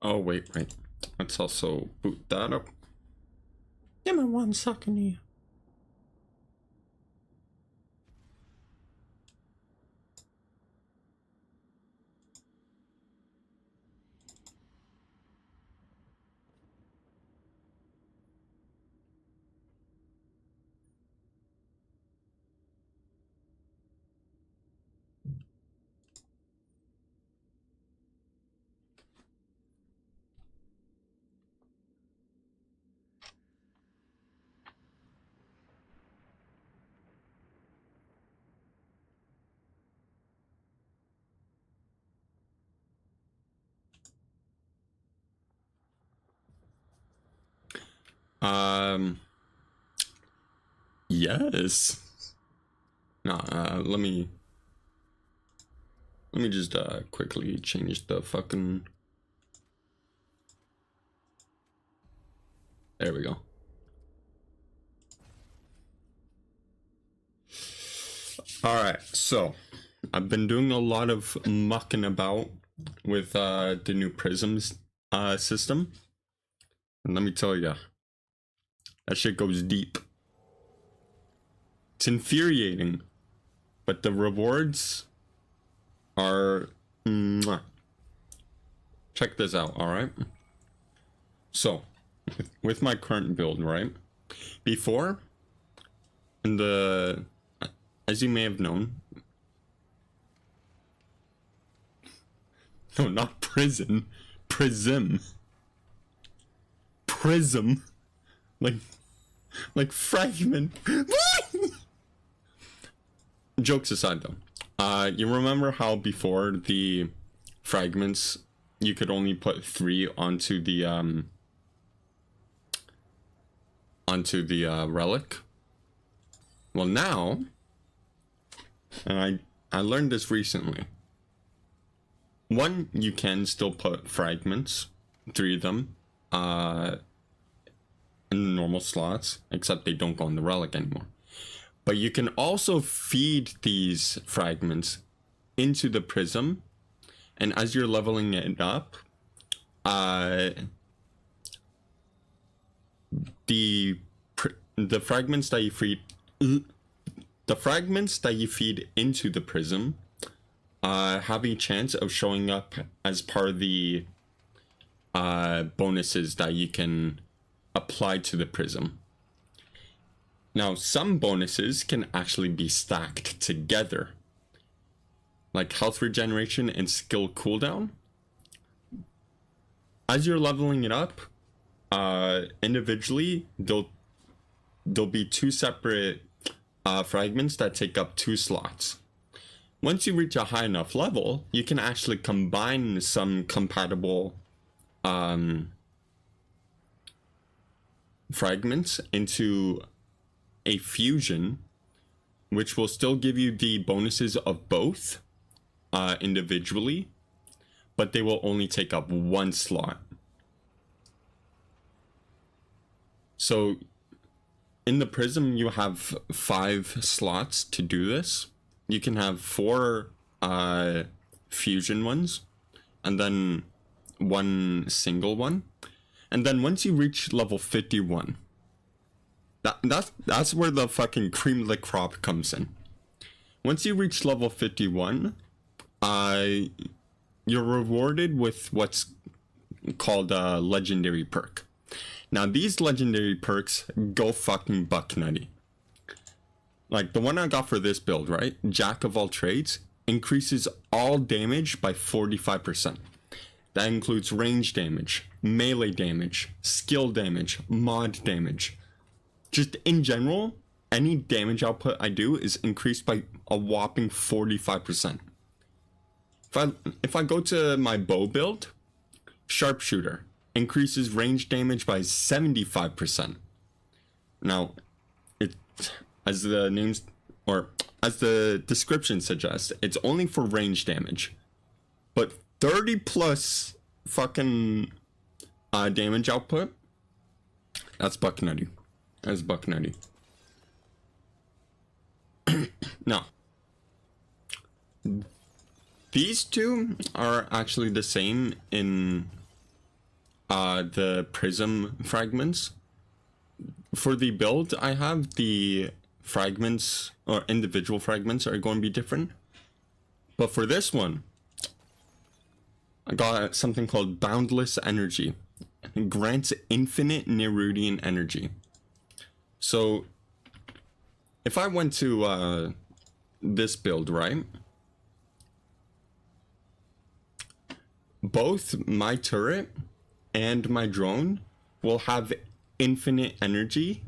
Oh, wait. Let's also boot that up. Give me 1 second here. Yes. Let me just quickly change the fucking. There we go. All right, so I've been doing a lot of mucking about with the new prisms system, and let me tell you, that shit goes deep. It's infuriating, but the rewards are mwah. Check this out. All right, so with my current build, right, before in the, as you may have known, no, not prison, prism, like fragment. Jokes aside though, you remember how before the fragments you could only put 3 onto the relic? Well, now, and I learned this recently. 1, you can still put fragments, 3 of them, in the normal slots, except they don't go in the relic anymore. But you can also feed these fragments into the prism, and as you're leveling it up, the fragments that you feed, into the prism, have a chance of showing up as part of the bonuses that you can apply to the prism. Now, some bonuses can actually be stacked together, like health regeneration and skill cooldown. As you're leveling it up, individually, there'll be 2 separate fragments that take up 2 slots. Once you reach a high enough level, you can actually combine some compatible fragments into a fusion, which will still give you the bonuses of both individually, but they will only take up 1 slot. So in the prism, you have 5 slots to do this. You can have 4 fusion ones, and then 1 single one. And then once you reach level 51, that's where the fucking cream of the crop comes in. Once you reach level 51, you're rewarded with what's called a legendary perk. Now, these legendary perks go fucking buck nutty. Like the one I got for this build, right? Jack of all trades increases all damage by 45%. That includes range damage, melee damage, skill damage, mod damage. Just in general, any damage output I do is increased by a whopping 45%. If I go to my bow build, sharpshooter increases range damage by 75%. Now, as the names, or as the description suggests, it's only for range damage. But 30 plus fucking damage output, that's buck nutty. That's buck nutty. Now, these 2 are actually the same in the prism fragments. For the build I have, the fragments or individual fragments are going to be different. But for this one, I got something called Boundless Energy. It grants infinite Rootin energy. So if I went to this build, right? Both my turret and my drone will have infinite energy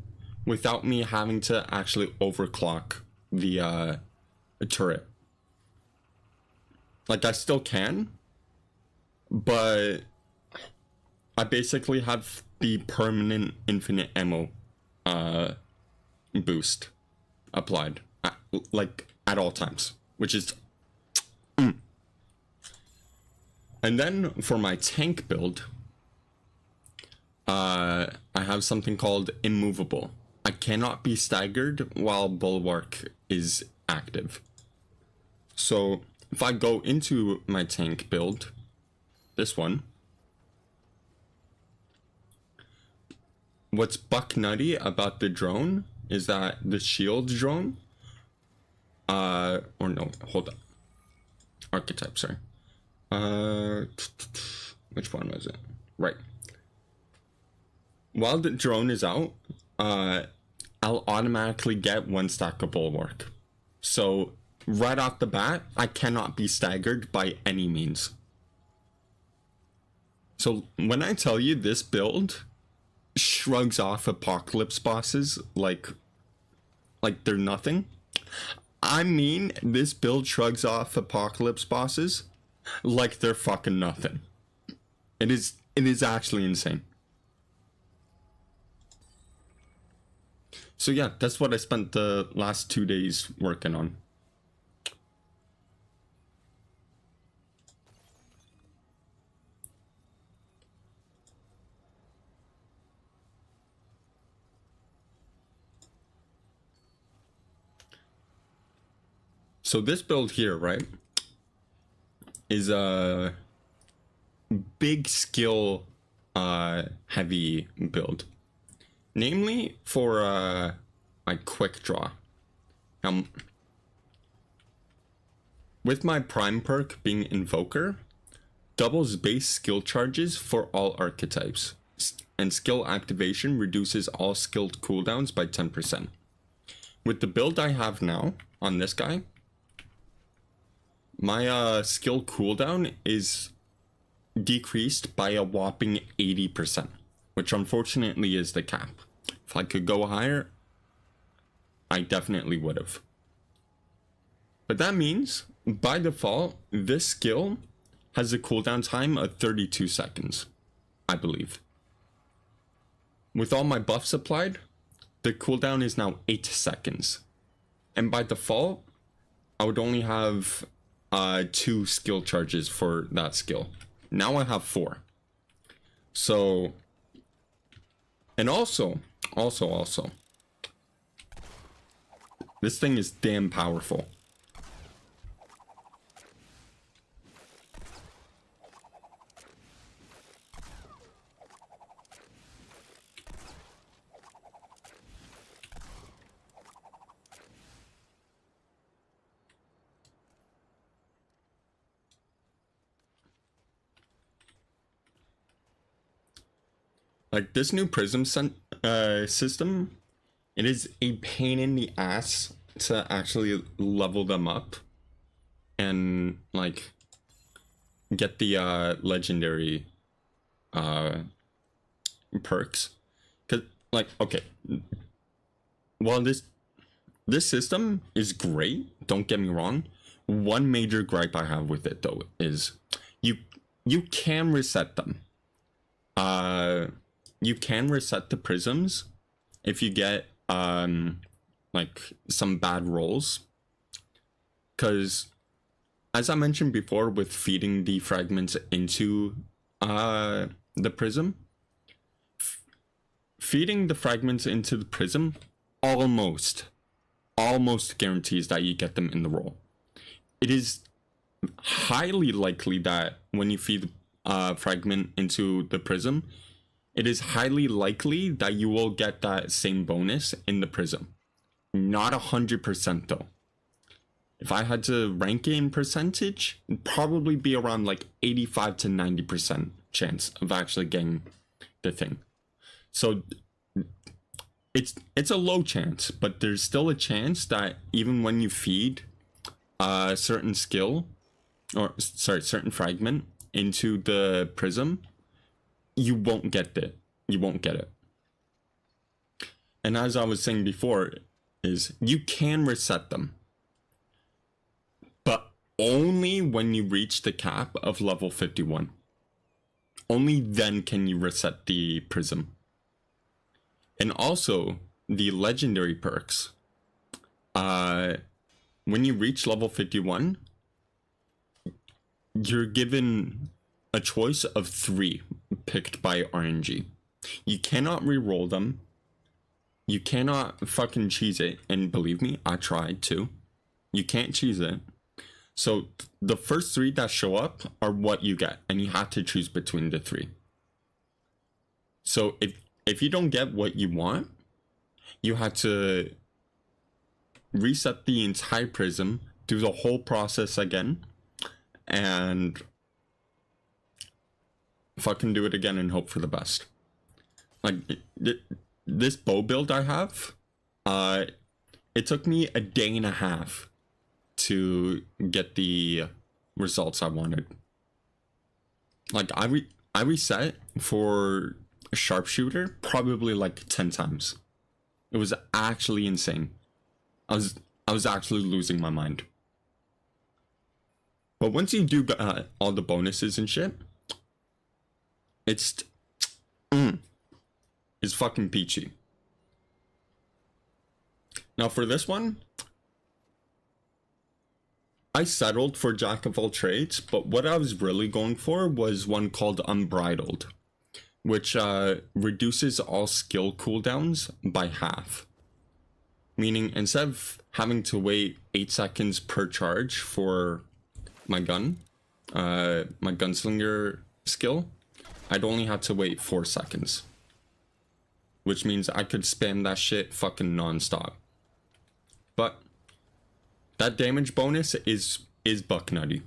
without me having to actually overclock the turret. Like, I still can, but I basically have the permanent infinite ammo boost applied at all times, which is And then for my tank build, I have something called Immovable. I cannot be staggered while Bulwark is active. So if I go into my tank build, this one, what's buck nutty about the drone is that the shield drone, or no, hold up, archetype, sorry. Which one was it? Right. While the drone is out, I'll automatically get 1 stack of Bulwark. So right off the bat, I cannot be staggered by any means. So when I tell you this build shrugs off apocalypse bosses like they're nothing, I mean this build shrugs off apocalypse bosses like they're fucking nothing. It is actually insane. So yeah, that's what I spent the last 2 days working on. So this build here, right, is a big skill heavy build. Namely for my quick draw. With my prime perk being Invoker, doubles base skill charges for all archetypes, and skill activation reduces all skilled cooldowns by 10%. With the build I have now on this guy, my skill cooldown is decreased by a whopping 80%, which unfortunately is the cap. If I could go higher, I definitely would have. But that means, by default, this skill has a cooldown time of 32 seconds, I believe. With all my buffs applied, the cooldown is now 8 seconds. And by default, I would only have 2 skill charges for that skill. Now I have 4. So, and also, this thing is damn powerful. Like, this new prism system, it is a pain in the ass to actually level them up and like get the legendary perks. Cause like, okay, while this system is great, don't get me wrong, one major gripe I have with it though is you can reset them. You can reset the prisms if you get like some bad rolls, because as I mentioned before with feeding the fragments into the prism, feeding the fragments into the prism almost guarantees that you get them in the roll. It is highly likely that when you feed fragment into the prism, it is highly likely that you will get that same bonus in the prism. Not 100% though. If I had to rank it in percentage, it'd probably be around like 85 to 90% chance of actually getting the thing. So it's a low chance, but there's still a chance that even when you feed a certain skill, or sorry, certain fragment into the prism, you won't get it. You won't get it. And as I was saying before, is you can reset them, but only when you reach the cap of level 51. Only then can you reset the prism. And also the legendary perks. When you reach level 51, you're given a choice of 3 picked by RNG. You cannot re-roll them. You cannot fucking cheese it. And believe me, I tried too. You can't cheese it. So the first 3 that show up are what you get, and you have to choose between the 3. So if you don't get what you want, you have to reset the entire prism, do the whole process again, and fucking do it again and hope for the best. Like this bow build I have, it took me a day and a half to get the results I wanted. Like I reset for a sharpshooter probably like 10 times. It was actually insane. I was actually losing my mind. But once you do all the bonuses and shit, it's fucking peachy. Now for this one, I settled for Jack of all trades, but what I was really going for was one called Unbridled, which reduces all skill cooldowns by half. Meaning instead of having to wait 8 seconds per charge for my gun, my gunslinger skill, I'd only have to wait 4 seconds. Which means I could spam that shit fucking non-stop. But that damage bonus is buck nutty.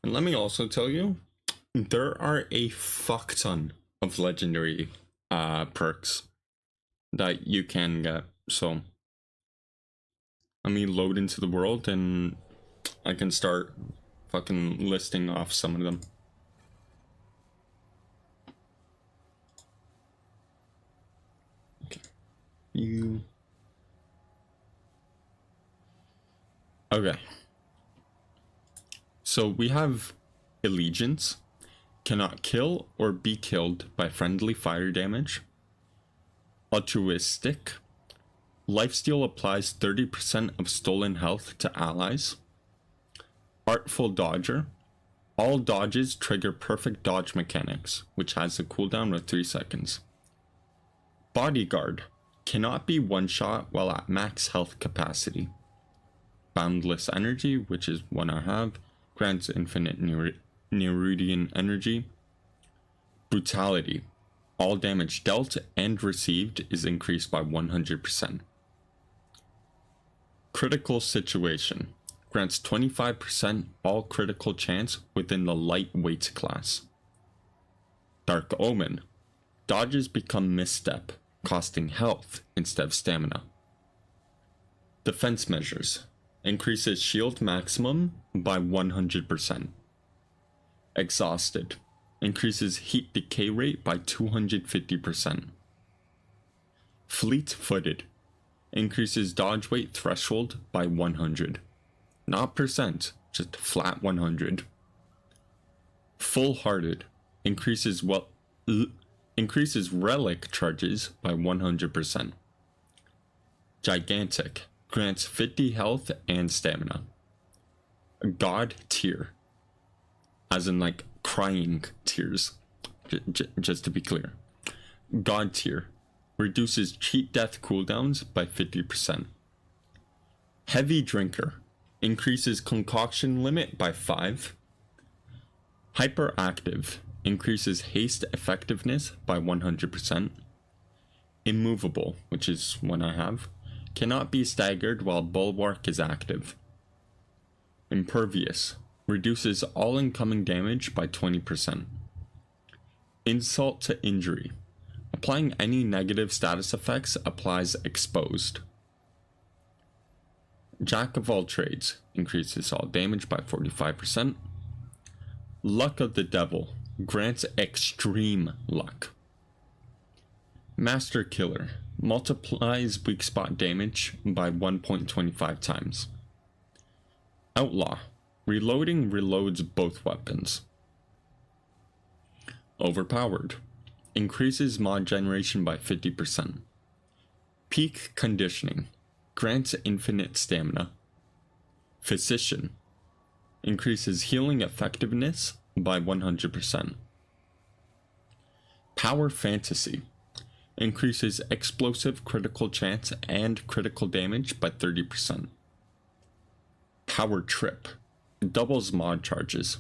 And let me also tell you, there are a fuck ton of legendary perks that you can get. So let me load into the world and I can start fucking listing off some of them. Okay. Okay. So we have Allegiance, cannot kill or be killed by friendly fire damage. Altruistic. Lifesteal applies 30% of stolen health to allies. Artful Dodger. All dodges trigger perfect dodge mechanics, which has a cooldown of 3 seconds. Bodyguard. Cannot be one-shot while at max health capacity. Boundless Energy, which is one I have, grants infinite Rootin energy. Brutality. All damage dealt and received is increased by 100%. Critical Situation. Grants 25% all critical chance within the lightweight class. Dark Omen. Dodges become misstep, costing health instead of stamina. Defense Measures. Increases shield maximum by 100%. Exhausted. Increases heat decay rate by 250%. Fleet-footed. Increases dodge weight threshold by 100. Not percent, just flat 100. Full-hearted. Increases relic charges by 100%. Gigantic. Grants 50 health and stamina. God tier. As in like crying tears. Just to be clear. God tier. Reduces cheat death cooldowns by 50%. Heavy drinker. Increases concoction limit by 5. Hyperactive. Increases haste effectiveness by 100%. Immovable, which is one I have. Cannot be staggered while Bulwark is active. Impervious. Reduces all incoming damage by 20%. Insult to Injury. Applying any negative status effects applies exposed. Jack of all trades. Increases all damage by 45%. Luck of the Devil. Grants extreme luck. Master Killer. Multiplies weak spot damage by 1.25 times. Outlaw. Reloading reloads both weapons. Overpowered. Increases mod generation by 50%. Peak Conditioning. Grants infinite stamina. Physician. Increases healing effectiveness by 100%. Power Fantasy. Increases explosive critical chance and critical damage by 30%. Power Trip. Doubles mod charges.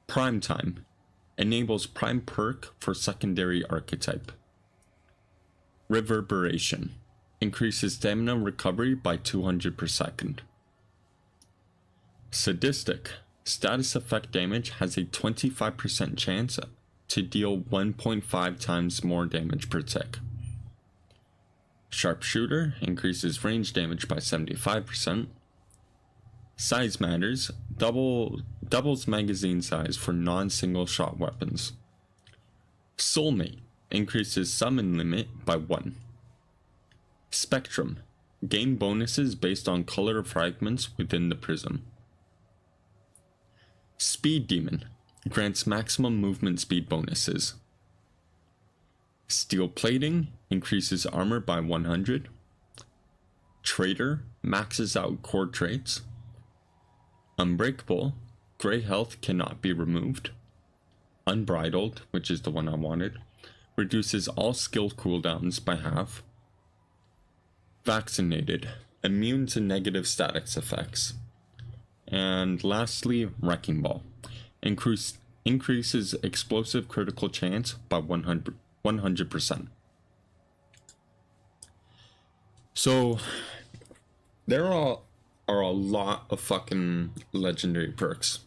Prime Time. Enables prime perk for secondary archetype. Reverberation. Increases stamina recovery by 200 per second. Sadistic. Status effect damage has a 25% chance to deal 1.5 times more damage per tick. Sharpshooter increases range damage by 75%. Size matters. Doubles magazine size for non-single shot weapons. Soulmate increases summon limit by 1. Spectrum. Gain bonuses based on color fragments within the prism. Speed Demon. Grants maximum movement speed bonuses. Steel Plating increases armor by 100. Traitor maxes out core traits. Unbreakable. Gray health cannot be removed. Unbridled, which is the one I wanted, reduces all skill cooldowns by half. Vaccinated. Immune to negative status effects. And lastly, Wrecking Ball. Increases explosive critical chance by 100%. So, there are a lot of fucking legendary perks.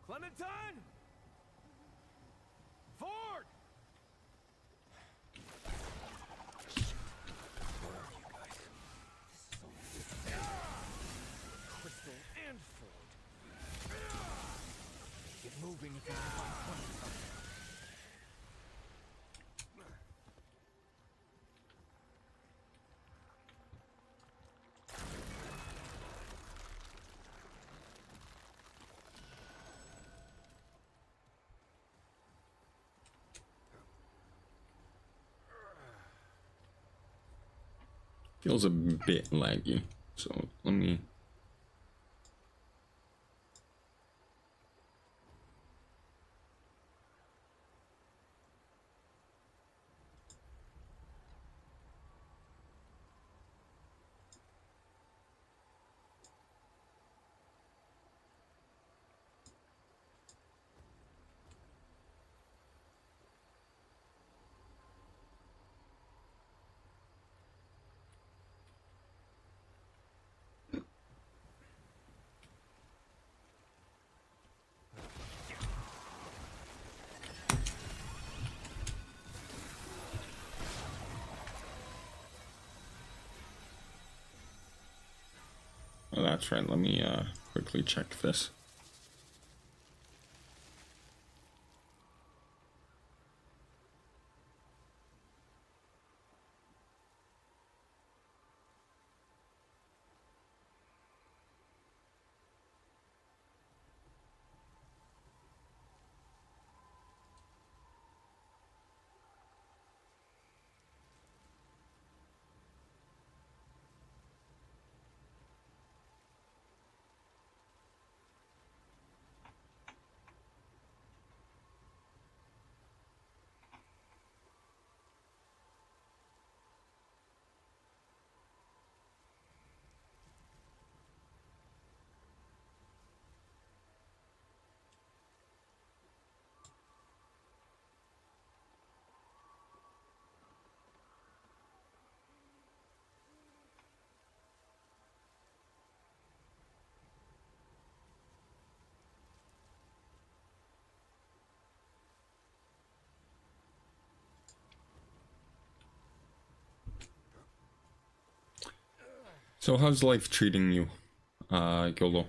Clementine! Ford! Where are you guys? Crystal and Ford. Get moving if you can find Clementine. Feels a bit laggy, so let me... Oh, that's right. Let me quickly check this. So how's life treating you, YOLO?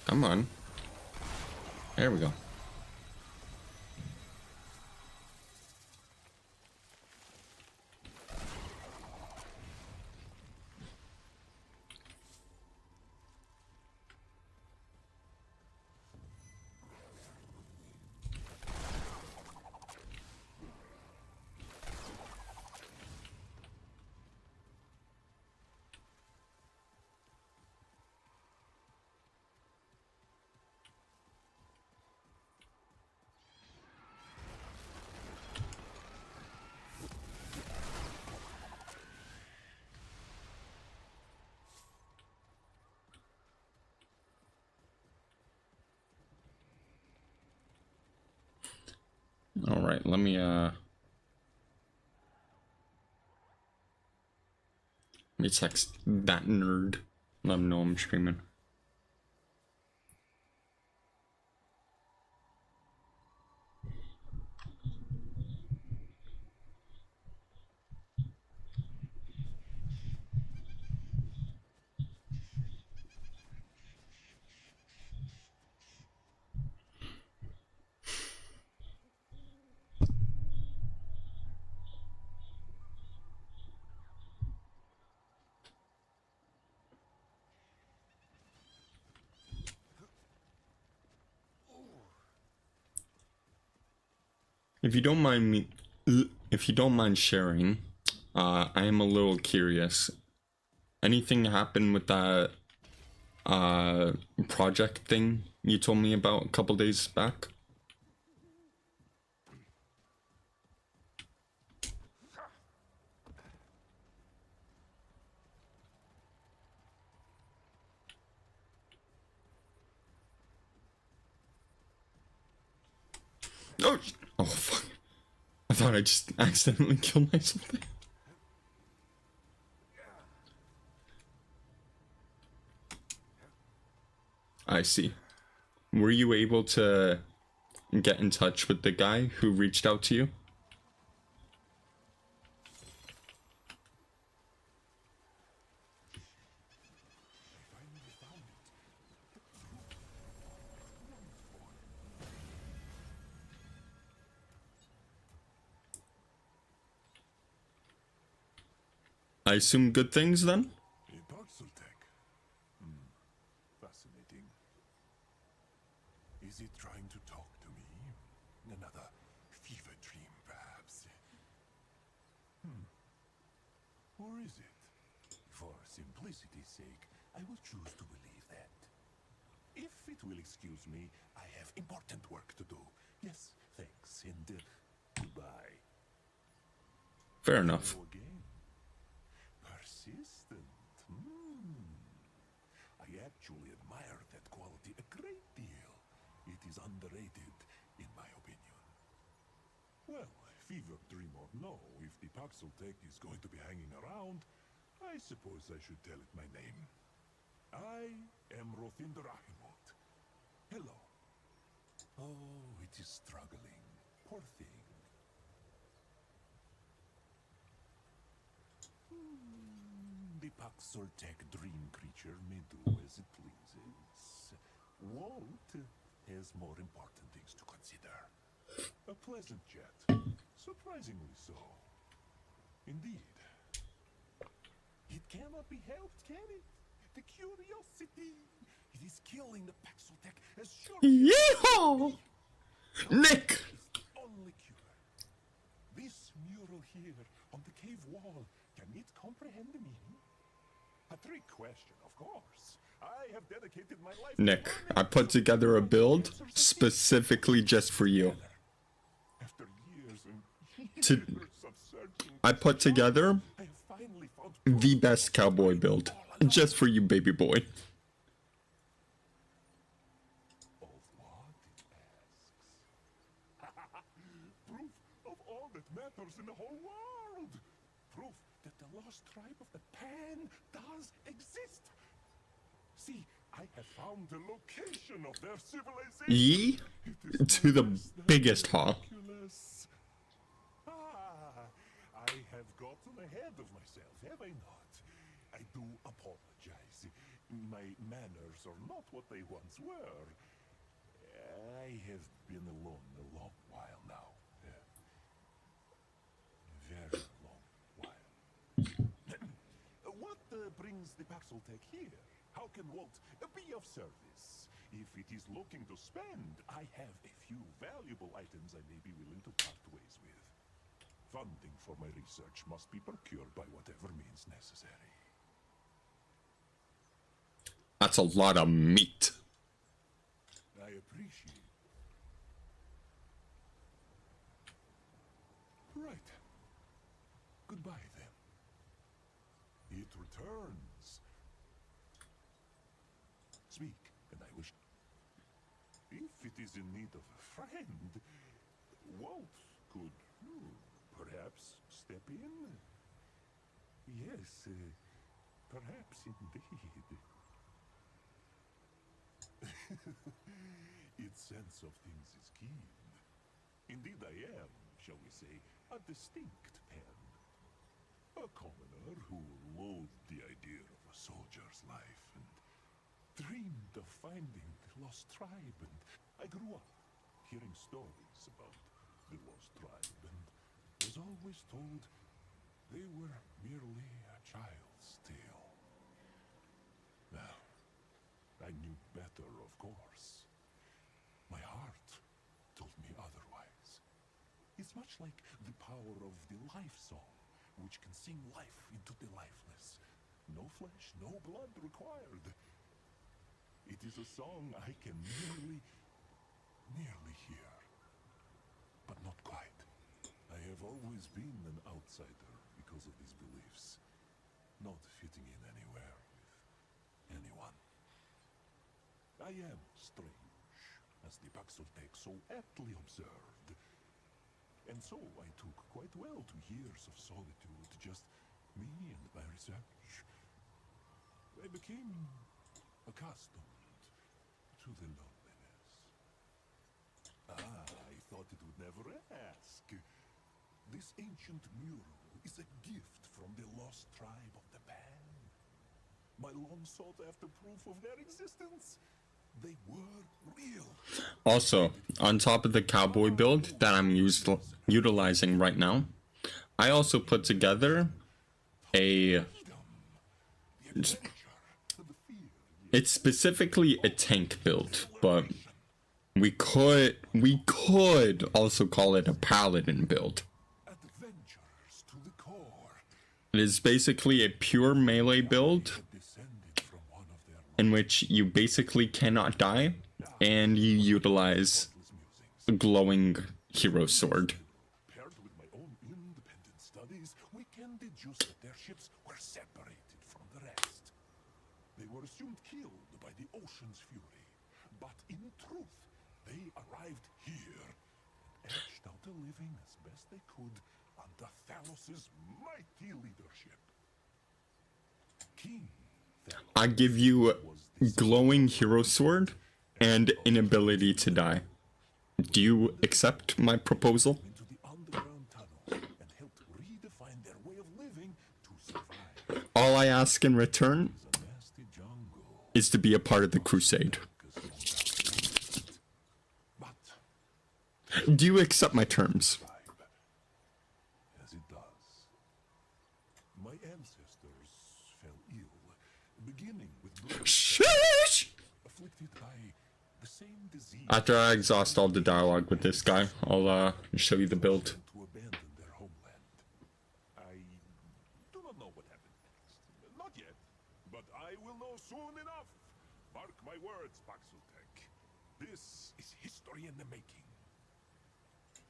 Come on. There we go. All right, let me text that nerd. Let him know I'm streaming. If you don't mind me, if you don't mind sharing, I am a little curious. Anything happen with that project thing you told me about a couple days back? Oh, oh fuck. I thought I just accidentally killed myself there. I see. Were you able to get in touch with the guy who reached out to you? I assume good things then? A pixel tech. Fascinating. Is it trying to talk to me? Another fever dream, perhaps? Or is it? For simplicity's sake, I will choose to believe that. If it will excuse me, I have important work to do. Yes, thanks, and goodbye. Fair enough. Hello again. Persistent. I actually admire that quality a great deal. It is underrated, in my opinion. Well, fever dream or no, if the Paxel Tech is going to be hanging around, I suppose I should tell it my name. I am Rootin. Hello. Oh, it is struggling. Poor thing. The Paxel Tech dream creature may do as it pleases. Walt has more important things to consider. A pleasant chat. Surprisingly so. Indeed. It cannot be helped, can it? The curiosity. It is killing the Paxel Tech as sure Yeehaw! Nick! is the only cure. This mural here on the cave wall, can it comprehend the meaning? A trick question, of course. I have dedicated my life to Nick, learning I put together a build specifically just for you. After years and To- years of searching, I put together I have finally found the best cowboy build. Just for you, baby boy. of what it asks. Proof of all that matters in the whole world. Proof that the lost tribe of the Pan does exist. See, I have found the location of their civilization. Ye It is to the less than biggest hall. miraculous. I have gotten ahead of myself, have I not? I do apologize. My manners are not what they once were. I have been alone a long while now. Very long while. What brings the Paxel Tech here? How can Walt be of service? If it is looking to spend, I have a few valuable items I may be willing to part ways with. Funding for my research must be procured by whatever means necessary. That's a lot of meat. I appreciate. Right. Goodbye then. It returns. Speak, and I wish. If it is in need of a friend, Walt could perhaps step in. Yes, perhaps indeed. Its sense of things is keen. Indeed, I am, shall we say, a distinct pen. A commoner who loathed the idea of a soldier's life and dreamed of finding the lost tribe. And I grew up hearing stories about the lost tribe and was always told they were merely a child's tale. Now, I knew better, of course. My heart told me otherwise. It's much like the power of the life song, which can sing life into the lifeless. No flesh, no blood required. It is a song I can nearly hear, but not quite. I have always been an outsider because of these beliefs, not fitting in anywhere with anyone. I am strange, as the Paxel Tech so aptly observed. And so I took quite well to years of solitude, just me and my research. I became accustomed to the loneliness. I thought it would never ask. This ancient mural is a gift from the lost tribe of the Pan. My long sought after proof of their existence. They were real. Also, on top of the cowboy build that I'm utilizing right now, I also put together a... It's specifically a tank build, but we could also call it a paladin build. Adventures to the core. It is basically a pure melee build Descended from one of their in which you basically cannot die, and you utilize a glowing hero sword. paired with my own independent studies, we can deduce that their ships were separated from the rest. They were assumed killed by the ocean's fury, but in truth, they arrived here and edged out a living as best they could under Thalos's mighty leadership. King Thalos I give you glowing hero sword and an ability to die. Do you accept my proposal? into the underground tunnels and helped redefine their way of living to survive. All I ask in return A nasty jungle. is to be a part of the crusade. But Do you accept my terms? as it does, my ancestors fell ill, beginning with blood Sheesh! afflicted by the same disease After I exhaust all the dialogue with this guy, I'll show you the build. to abandon their homeland. I do not know what happened next. Not yet, but I will know soon enough. Mark my words, Paxeltech. This is history in the making.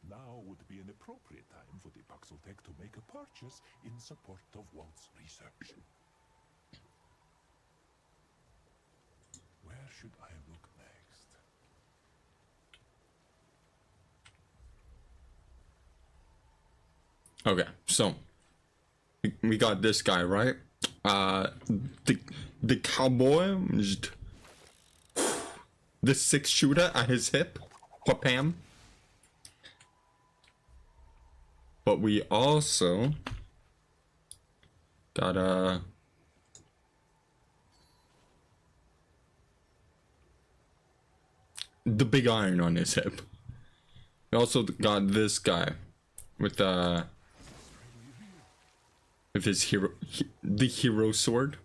Now would be an appropriate time for the Paxeltech to make a purchase in support of Walt's research. Where should I look next? Okay, so we got this guy, right? The cowboy, the 6-shooter at his hip, Pam. But we also got the big iron on his hip. We also got this guy with his the hero sword.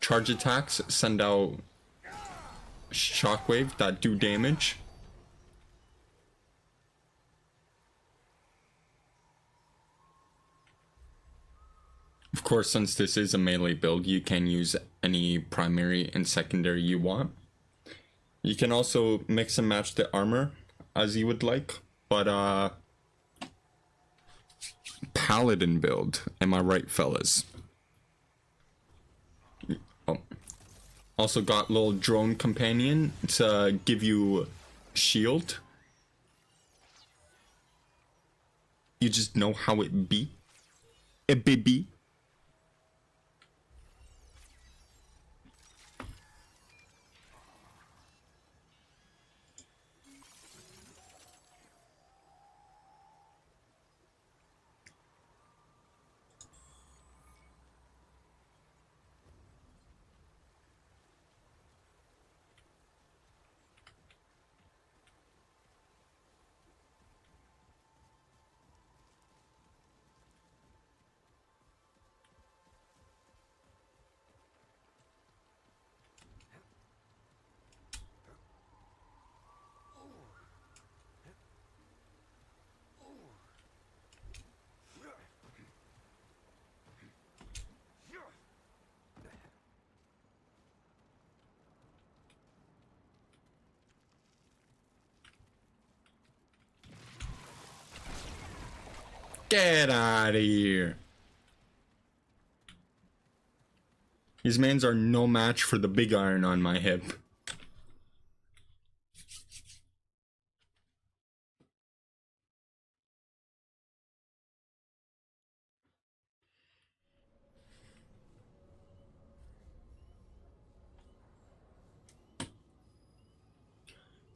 Charge attacks send out shockwave that do damage. Of course, since this is a melee build, you can use any primary and secondary you want. You can also mix and match the armor as you would like, but paladin build, am I right, fellas? Oh. Also got little drone companion to give you shield. You just know how it be. A baby. Get out of here. These mans are no match for the big iron on my hip.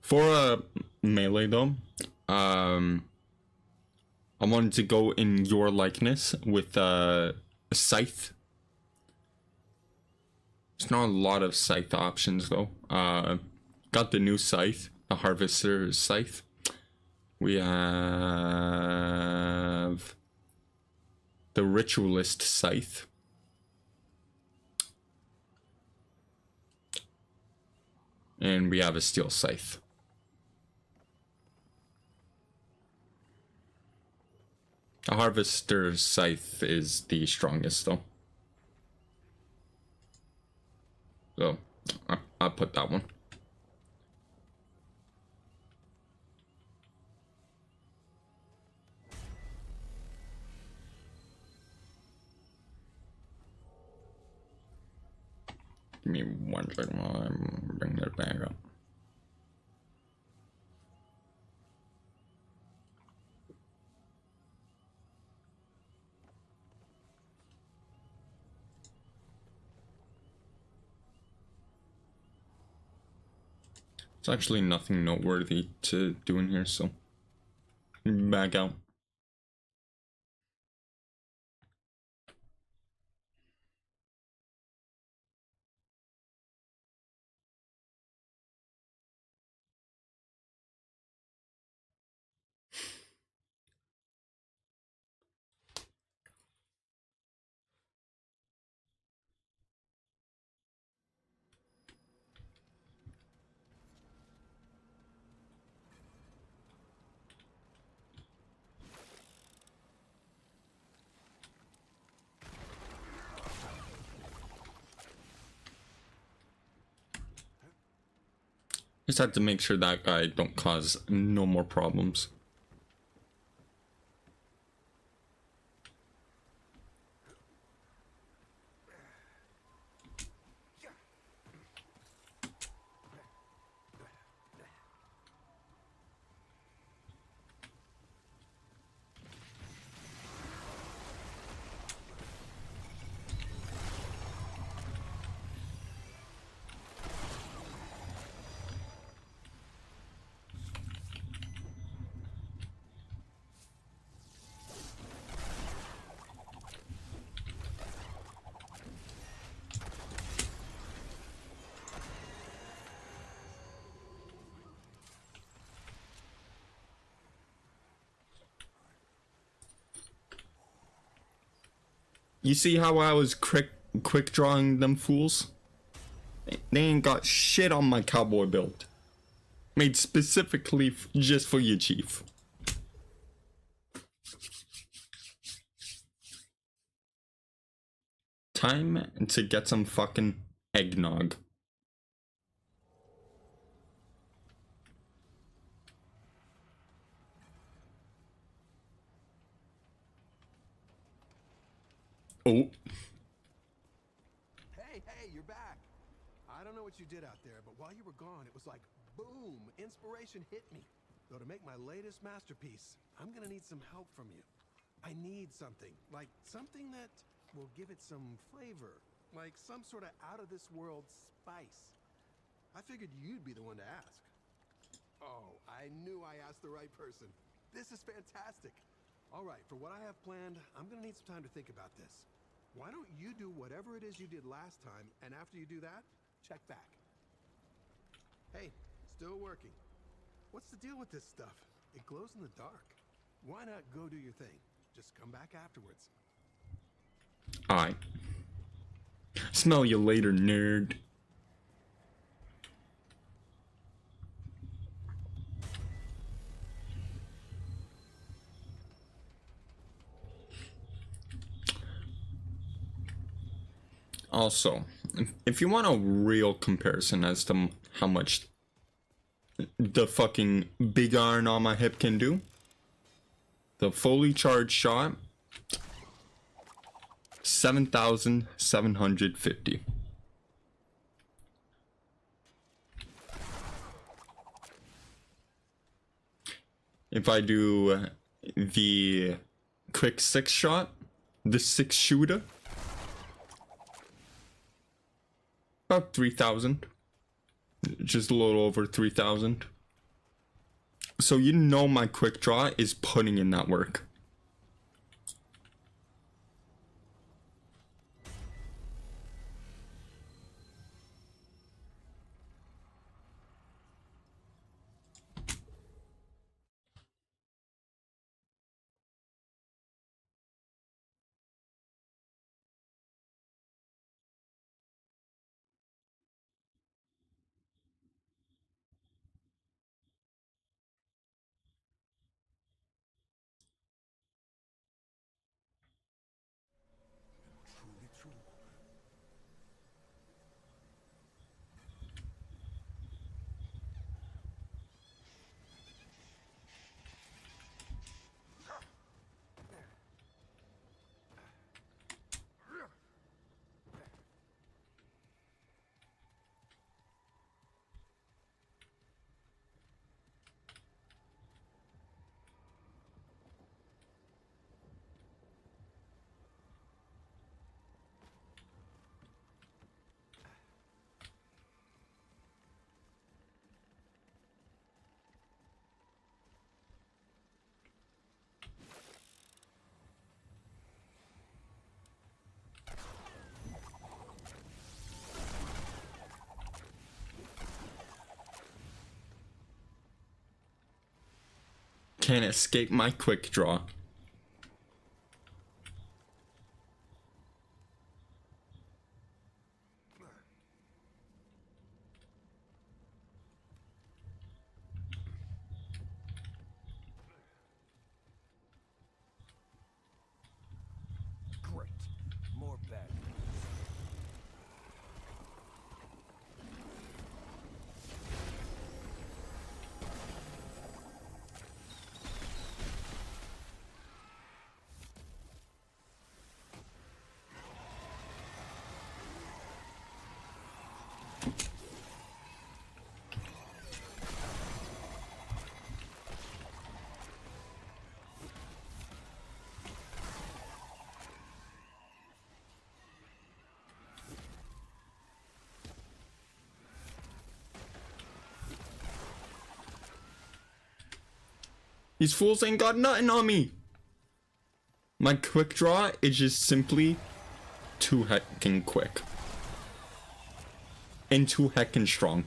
For a melee though, I wanted to go in your likeness with a scythe. There's not a lot of scythe options though. Got the new scythe, the harvester's scythe. We have the Ritualist Scythe. And we have a Steel Scythe. A Harvester Scythe is the strongest though. So, I'll put that one. Give me 1 second while I'm bringing that back up. It's actually nothing noteworthy to do in here, so back out. Just had to make sure that guy don't cause no more problems. You see how I was quick drawing them fools? They ain't got shit on my cowboy build. Made specifically just for you, Chief. Time to get some fucking eggnog. Oh. Hey, you're back. I don't know what you did out there, but while you were gone, it was like, boom, inspiration hit me. Though to make my latest masterpiece, I'm gonna need some help from you. I need something, like something that will give it some flavor, like some sort of out-of-this-world spice. I figured you'd be the one to ask. Oh, I knew I asked the right person. This is fantastic. All right, for what I have planned, I'm gonna need some time to think about this. Why don't you do whatever it is you did last time, and after you do that, check back. Hey, still working. What's the deal with this stuff? It glows in the dark. Why not go do your thing? Just come back afterwards. Alright. Smell you later, nerd. Also, if you want a real comparison as to how much the fucking big iron on my hip can do, the fully charged shot, 7,750. If I do the quick 6 shot, the 6 shooter, about 3,000. Just a little over 3,000. So you know my quick draw is putting in that work. can't escape my quick draw. Great. More bad news. These fools ain't got nothing on me. My quick draw is just simply too heckin' quick. And too heckin' strong.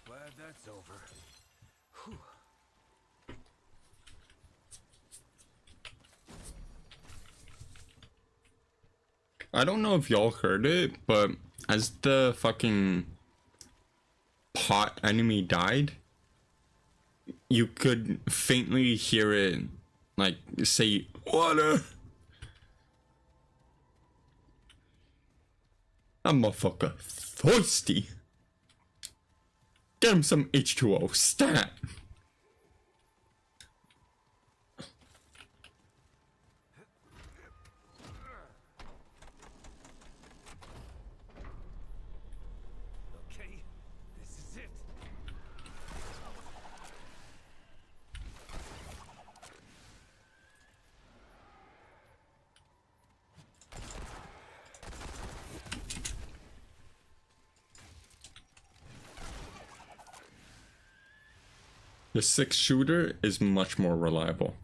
Glad that's over. Whew. I don't know if y'all heard it, but as the fucking pot enemy died, you could faintly hear it like say water. That motherfucker thirsty. Get him some H2O stat. Okay, this is it. The 6-shooter is much more reliable.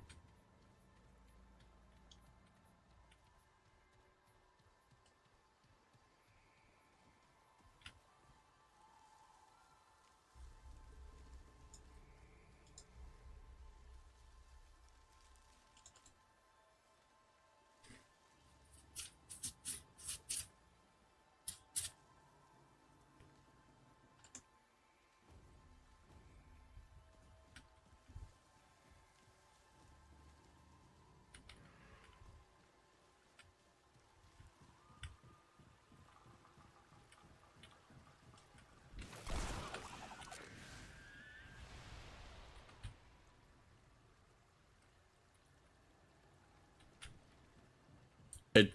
It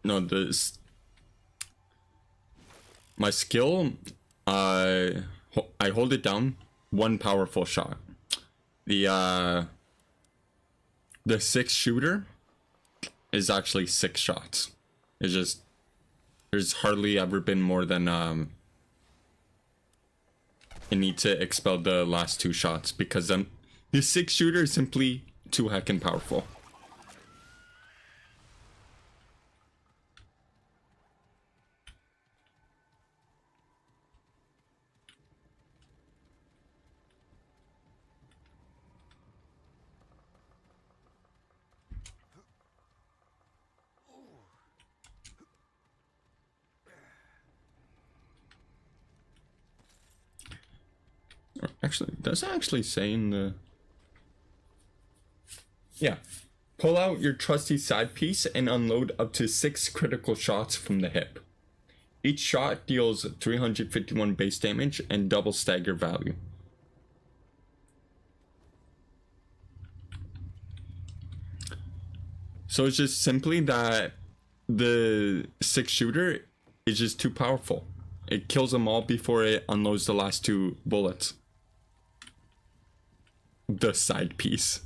no this my skill I hold it down, one powerful shot. The 6-shooter is actually 6 shots. It's just there's hardly ever been more than it need to expel the last 2 shots, because then His 6-shooter is simply too heckin' powerful. Actually, does it actually say in the... Yeah. Pull out your trusty side piece and unload up to 6 critical shots from the hip. Each shot deals 351 base damage and double stagger value. So it's just simply that the 6-shooter is just too powerful. It kills them all before it unloads the last 2 bullets. The side piece.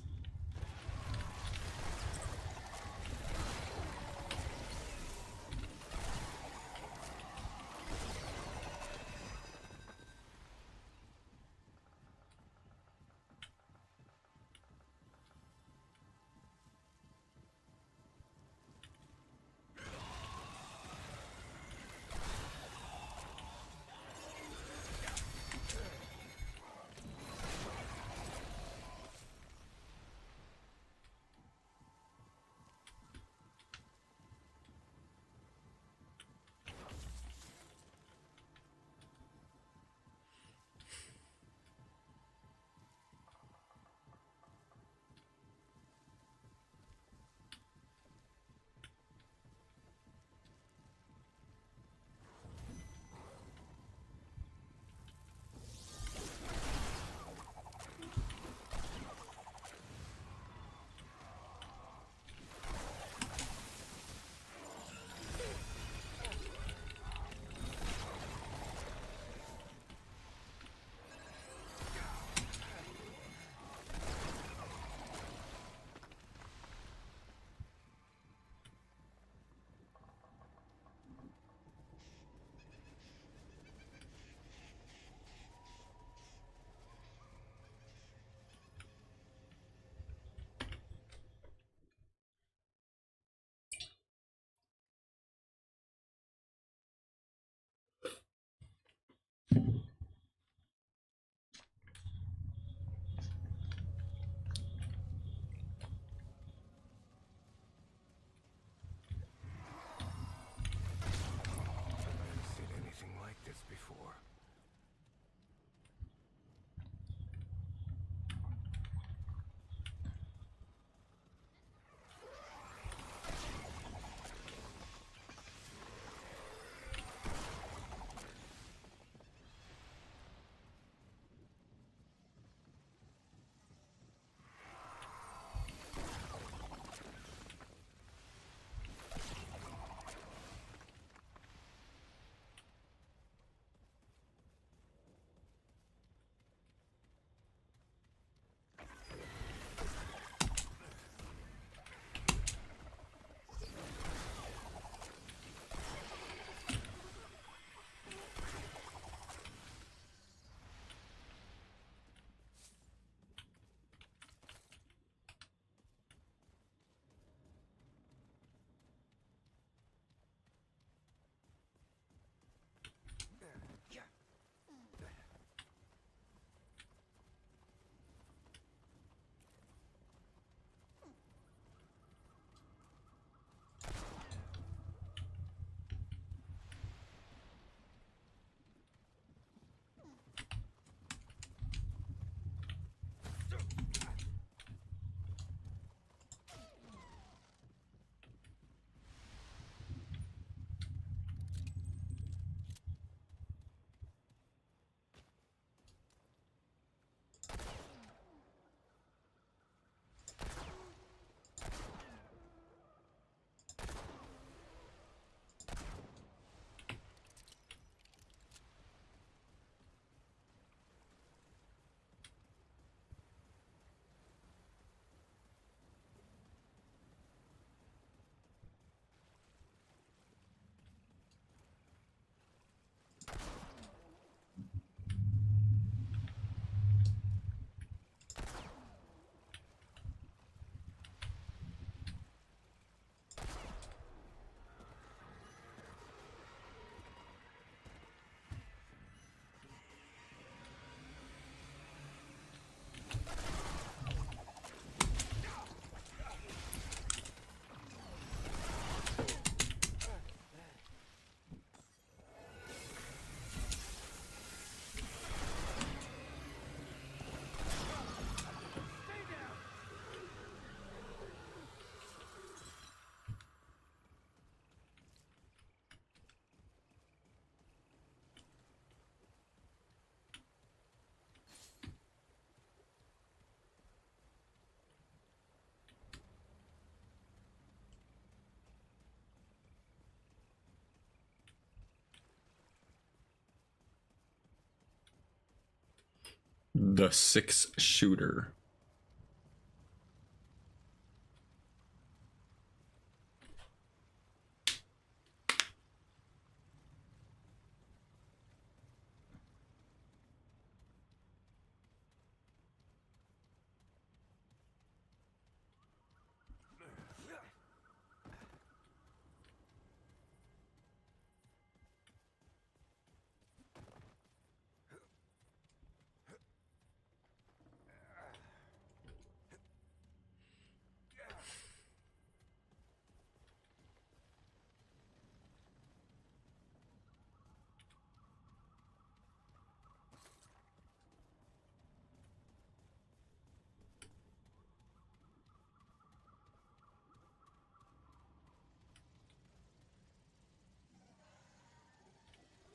The 6-shooter.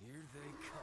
Here they come.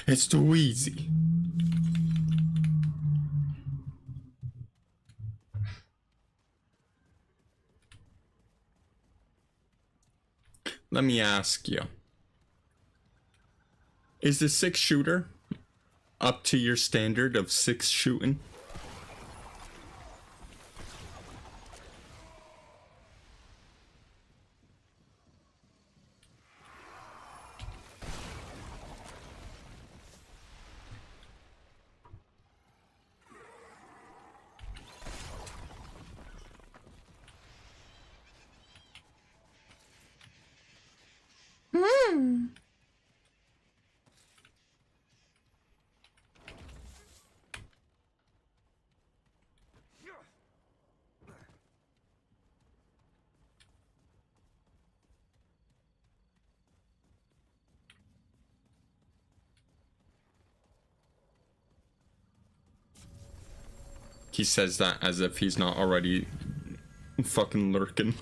It's too easy. Let me ask you. Is the 6-shooter up to your standard of 6 shooting? He says that as if he's not already fucking lurking.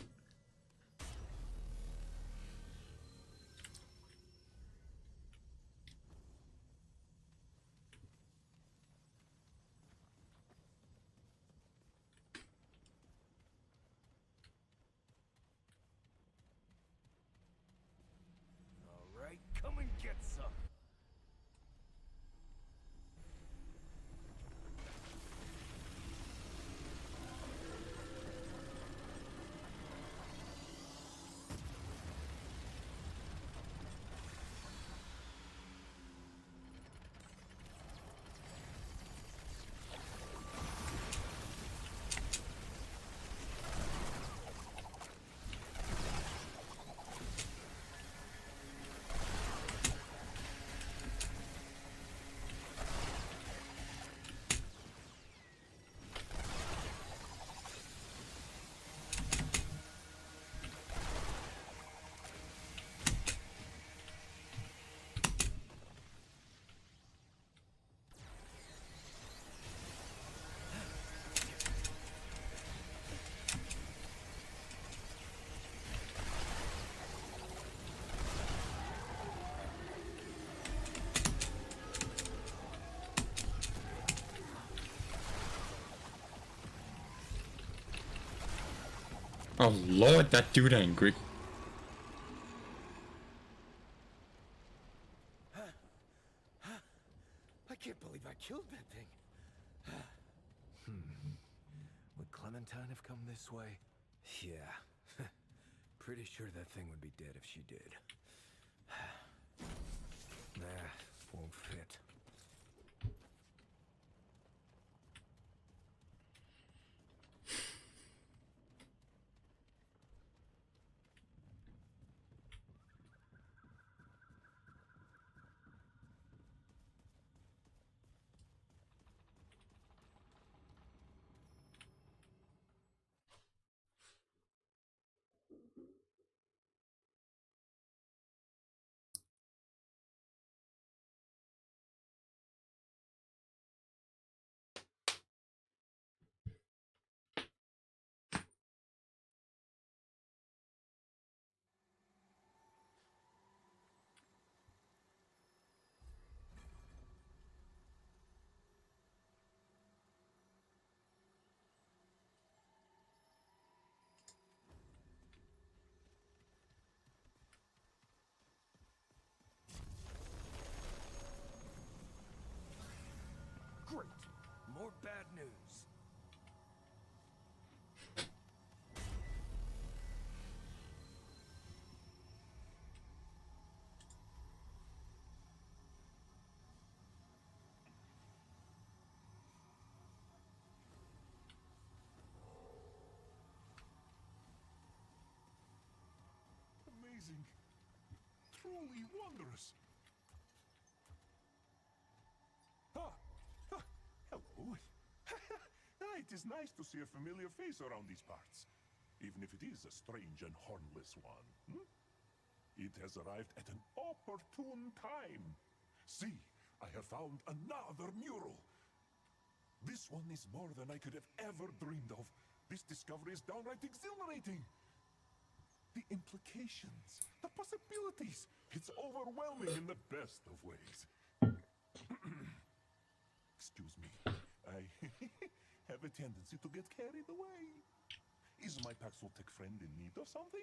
All right, come and get some. Oh lord, that dude angry. I can't believe I killed that thing. Would Clementine have come this way? Yeah. Pretty sure that thing would be dead if she did. Nah, won't fit. More bad news. Amazing. Truly wondrous. Ah, ah, hello. It is nice to see a familiar face around these parts, even if it is a strange and hornless one. Hmm? It has arrived at an opportune time. See, I have found another mural. This one is more than I could have ever dreamed of. This discovery is downright exhilarating. The implications, the possibilities. It's overwhelming in the best of ways. Excuse me. I have a tendency to get carried away. Is my Paxotech friend in need of something?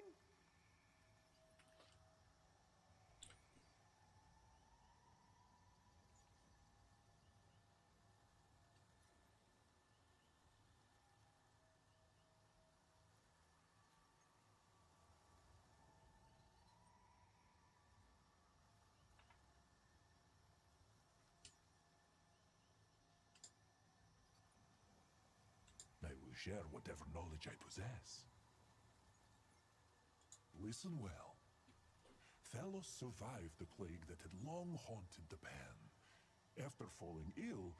I will share whatever knowledge I possess. Listen well. Thalos survived the plague that had long haunted the Pan. After falling ill,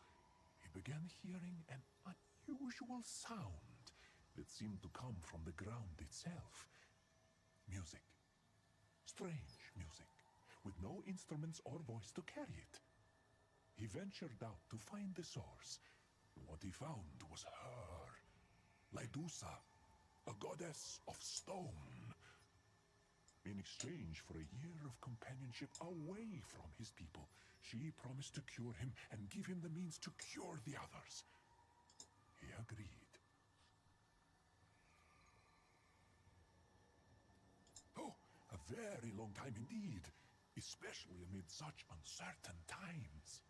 he began hearing an unusual sound that seemed to come from the ground itself. Music. Strange music, with no instruments or voice to carry it. He ventured out to find the source. What he found was her, Lydusa, a goddess of stone. In exchange for a year of companionship away from his people, she promised to cure him and give him the means to cure the others. He agreed. Oh, a very long time indeed, especially amid such uncertain times.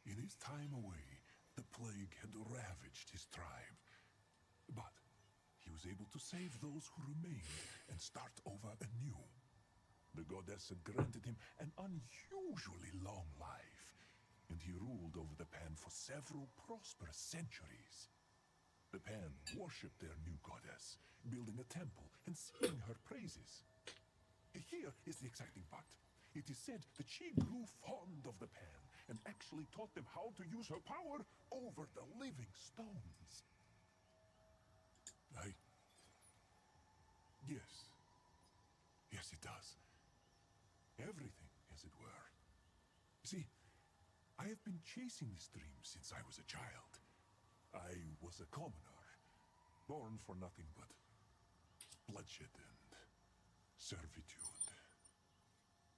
In his time away, the plague had ravaged his tribe. But he was able to save those who remained and start over anew. The goddess had granted him an unusually long life, and he ruled over the Pan for several prosperous centuries. The Pan worshipped their new goddess, building a temple and singing her praises. Here is the exciting part. It is said that she grew fond of the Pan and actually taught them how to use her power over the living stones. Yes. Yes, it does. Everything, as it were. See, I have been chasing this dream since I was a child. I was a commoner, born for nothing but bloodshed and servitude.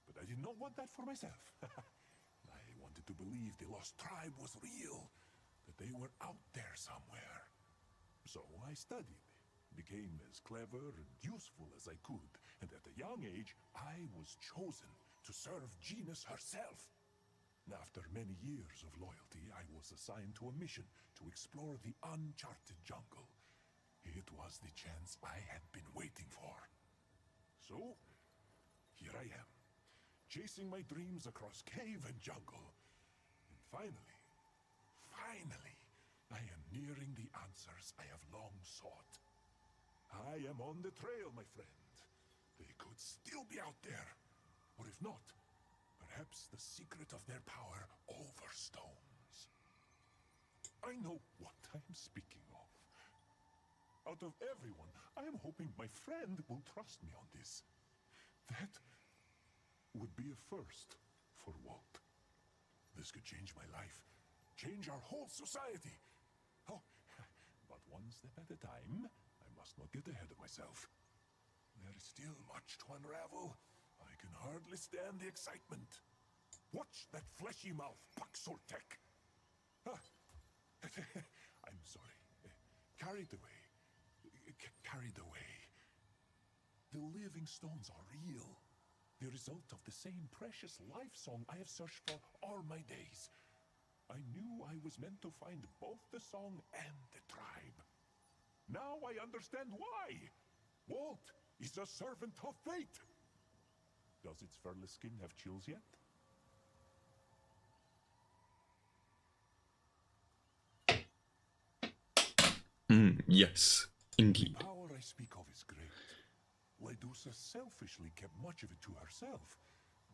But I did not want that for myself. I wanted to believe the lost tribe was real, that they were out there somewhere. So I studied, became as clever and useful as I could, and at a young age, I was chosen to serve Genus herself. After many years of loyalty, I was assigned to a mission to explore the uncharted jungle. It was the chance I had been waiting for. So, here I am, chasing my dreams across cave and jungle. And finally, I am nearing the answers I have long sought. I am on the trail, my friend. They could still be out there. Or if not, perhaps the secret of their power over stones. I know what I am speaking of. Out of everyone, I am hoping my friend will trust me on this. That would be a first for Walt. This could change my life, change our whole society. Oh, but one step at a time. I must not get ahead of myself. There is still much to unravel. I can hardly stand the excitement. Watch that fleshy mouth, Paxotech. I'm sorry. Carried away. Carried away. The living stones are real. The result of the same precious life song I have searched for all my days. I knew I was meant to find both the song and the tribe. Now I understand why. Walt is a servant of fate. Does its furless skin have chills yet? Yes, indeed. The power I speak of is great. Ledusa selfishly kept much of it to herself,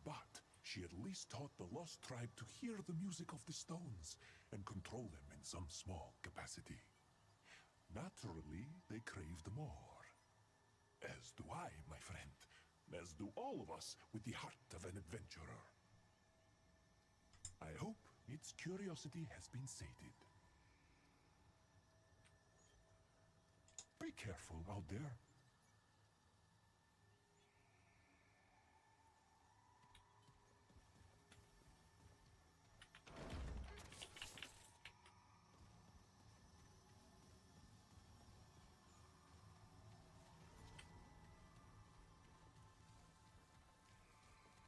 but she at least taught the lost tribe to hear the music of the stones and control them in some small capacity. Naturally, they craved more. As do I, my friend. As do all of us with the heart of an adventurer. I hope its curiosity has been sated. Be careful out there.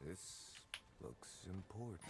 This looks important.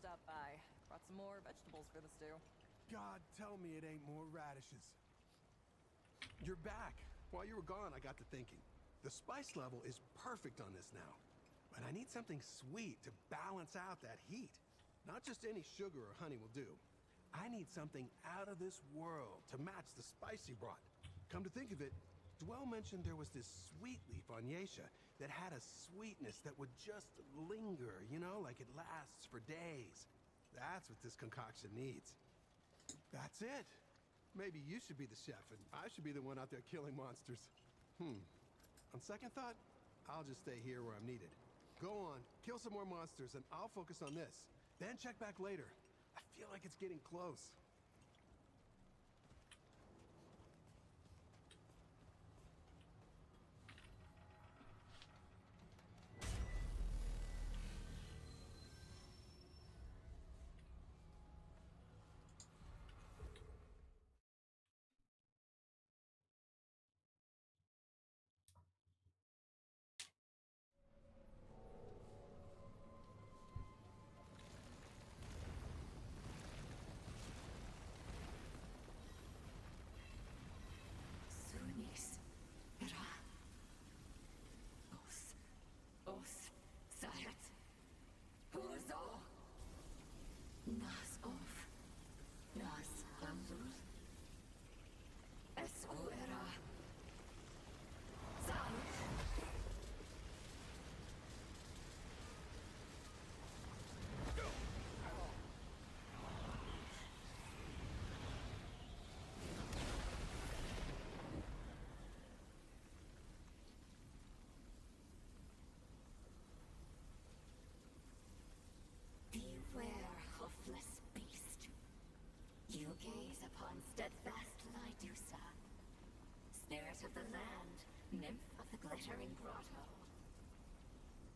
Stopped by. Brought some more vegetables for the stew. God, tell me it ain't more radishes. You're back. While you were gone, I got to thinking. The spice level is perfect on this now. But I need something sweet to balance out that heat. Not just any sugar or honey will do. I need something out of this world to match the spice you brought. Come to think of it, Dwell mentioned there was this sweet leaf on Yesha that had a sweetness that would just linger, you know, like it lasts for days. That's what this concoction needs. That's it. Maybe you should be the chef and I should be the one out there killing monsters. On second thought, I'll just stay here where I'm needed. Go on, kill some more monsters and I'll focus on this. Then check back later. I feel like it's getting close. Sunis, Era, Os, Sahet, Huzo, Nas of, Nas Hamdul, Esuera, Zan. Beware, hoofless beast. You gaze upon steadfast Lydusa, spirit of the land, nymph of the glittering grotto.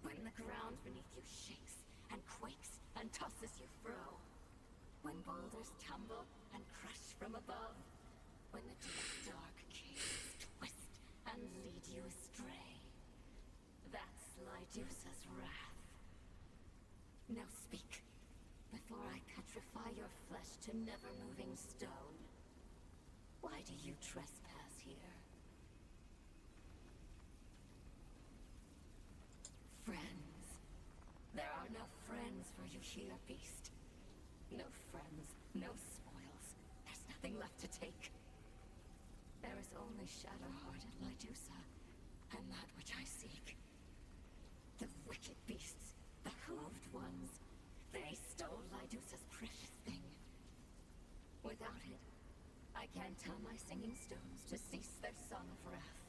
When the ground beneath you shakes and quakes and tosses you fro, when boulders tumble and crush from above, when the deep dark caves twist and lead you astray, that's Lydusa's wrath. Now speak, before I petrify your flesh to never-moving stone. Why do you trespass here? Friends. There are no friends for you here, beast. No friends, no spoils. There's nothing left to take. There is only shadow-hearted Lydusa, and that which I seek. The wicked beasts, the hooved ones, they stole Lydusa's precious thing. Without it, I can't tell my singing stones to cease their song of wrath.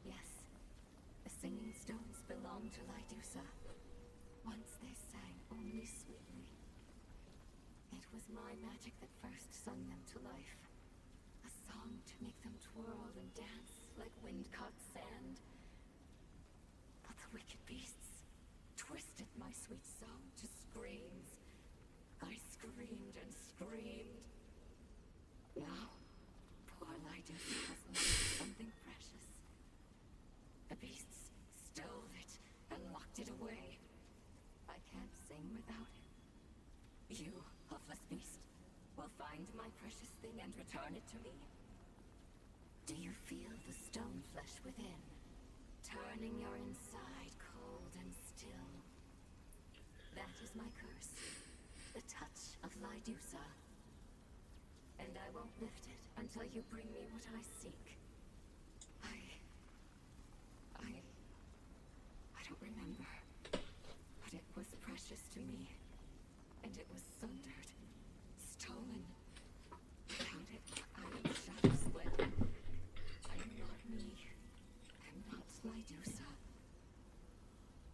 Yes, the singing stones belong to Lydusa. Once they sang only sweetly. It was my magic that first sung them to life. A song to make them twirl and dance like wind-caught sand. But the wicked beasts twisted my sweet song to screams. I screamed and screamed. Now, poor Lydusa has lost something precious. The beasts stole it and locked it away. I can't sing without it. You, hoofless beast, will find my precious thing and return it to me. Do you feel the stone flesh within, turning your inside cold and still? That is my curse, the touch of Lydusa. And I won't lift it until you bring me what I seek. I don't remember, but it was precious to me, and it was sundered, stolen. Without it, I am shadow split. I am not me. I'm not Lydusa.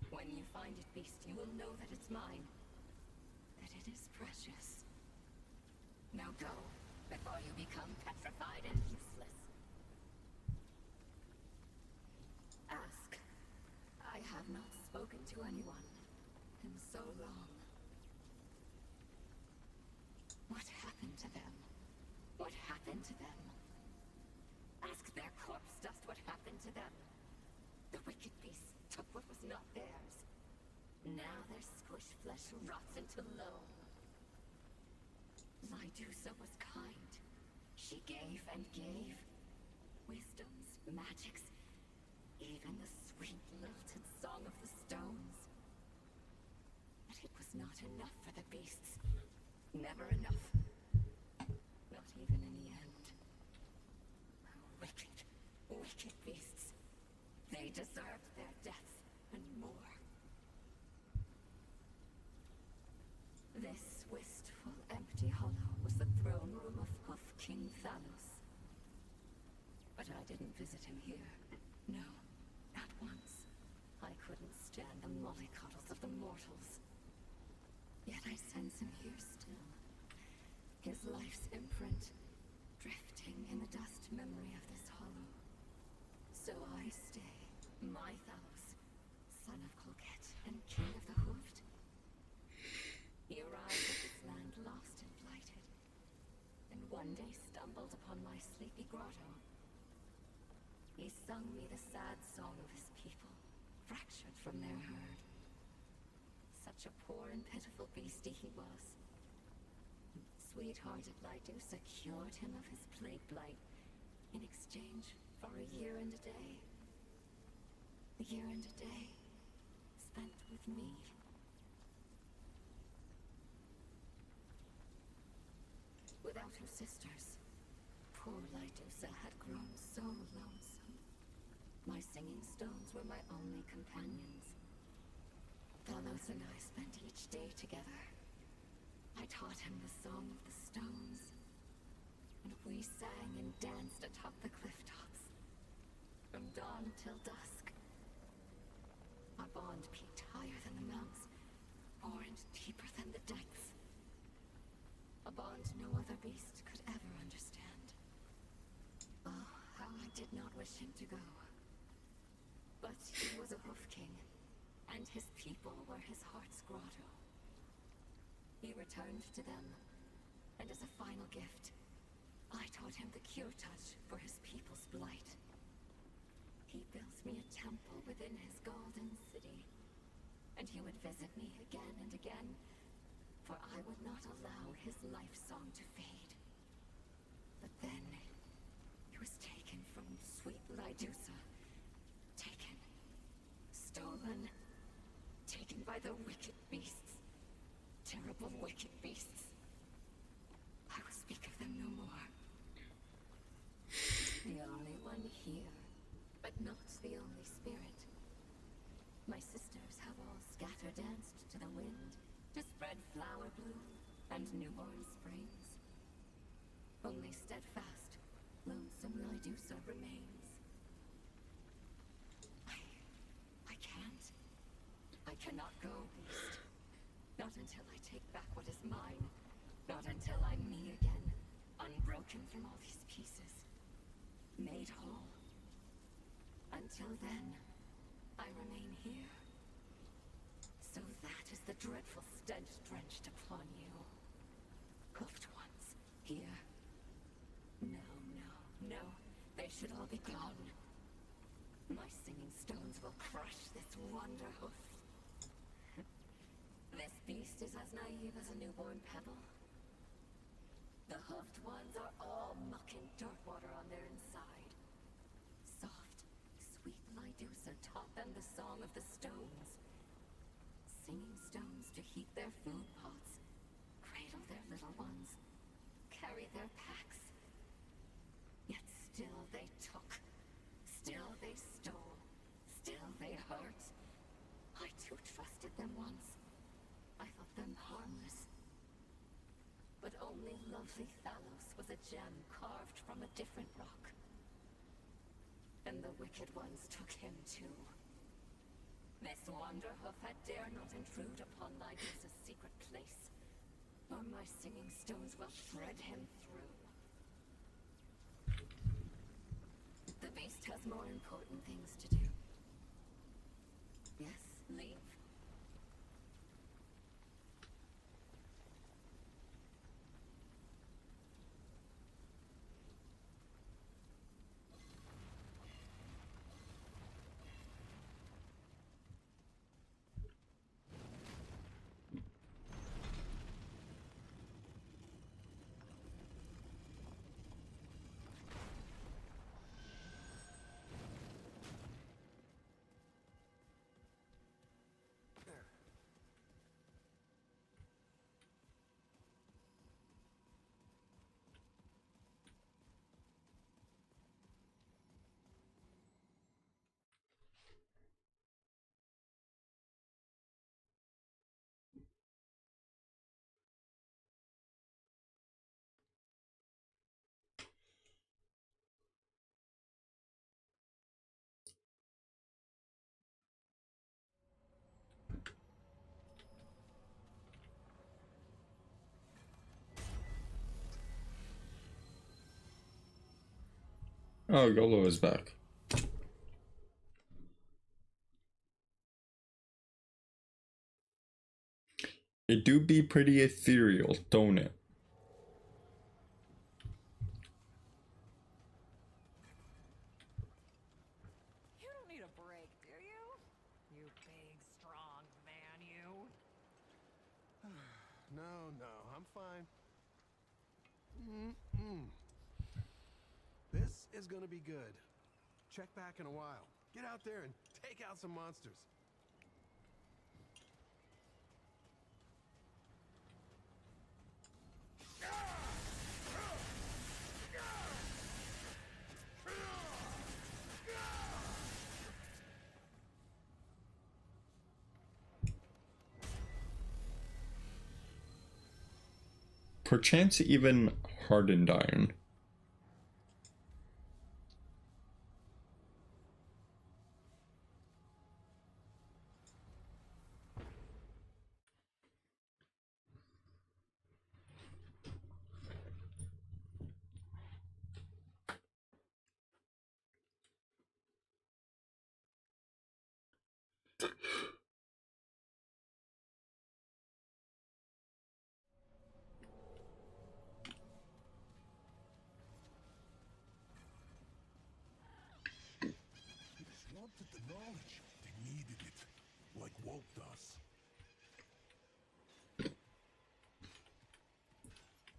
When you find it, beast, you will know that it's mine. That it is precious. Now go, before you become petrified and useless. Ask. I have not spoken to anyone in so long. What happened to them? What happened to them? Ask their corpse dust what happened to them. The wicked beasts took what was not theirs. Now their squished flesh rots into loam. Lydusa was kind. She gave and gave. Wisdoms, magics, even the sweet lilted song of the stones. But it was not enough for the beasts. Never enough. Not even in the end. They deserved their deaths and more. This wistful, empty hollow was the throne room of Hoof King Thalos. But I didn't visit him here. No, not once. I couldn't stand the mollycoddles of the mortals. Yet I sense him here still. His life's imprint, drifting in the dust memory of this hollow. So I stay, my Thalos, son of Colquet and king of the Hoofed. He arrived at this land lost and blighted, and one day stumbled upon my sleepy grotto. He sung me the sad song of his people, fractured from their herd. Such a poor and pitiful beastie he was. Sweet-hearted Lydusa cured him of his plague blight in exchange for a year and a day. A year and a day spent with me. Without her sisters, poor Lydusa had grown so lonesome. My singing stones were my only companions. Thalos and I spent each day together. I taught him the song of the stones, and we sang and danced atop the cliff tops, from dawn till dusk. Our bond peaked higher than the mounts, more and deeper than the depths. A bond no other beast could ever understand. Oh, how I did not wish him to go. But he was a Hoof King, and his people were his heart's grotto. He returned to them, and as a final gift, I taught him the cure touch for his people's blight. He built me a temple within his golden city, and he would visit me again and again, for I would not allow his life song to fade. But then, he was taken from sweet Lydusa. Taken. Stolen. Taken by the wicked beasts. Terrible wicked beasts. I will speak of them no more. The only one here, but not the only spirit. My sisters have all scatter-danced to the wind, to spread flower bloom and newborn springs. Only steadfast, lonesome Lydusa remains. I can't. I cannot go, beast. Not until I take back what is mine. Not until I'm me again, unbroken from all these pieces. Made whole. Until then, I remain here. So that is the dreadful stench drenched upon you. Hoofed ones, here. No, no, no. They should all be gone. My singing stones will crush this wonder hoof. This beast is as naive as a newborn pebble. The hoofed ones are all muck and dirt water on their inside. Soft, sweet Lydusa taught them the song of the stones. Singing stones to heat their food pots, cradle their little ones, carry their packs. Yet still they took, still they stole, still they hurt. I too trusted them once. I thought them harmless. But only lovely Thalos was a gem carved from a different rock. And the wicked ones took him too. This wanderhoof had dare not intrude upon Lydusa's secret place, or my singing stones will shred him through. The beast has more important things to do. Yes, leave. Oh, Yolo is back. It do be pretty ethereal, don't it? You don't need a break, do you? You big, strong man, you. No, I'm fine. This is gonna be good. Check back in a while. Get out there and take out some monsters. Perchance even hardened iron. Wanted the knowledge. They needed it, like Walt does.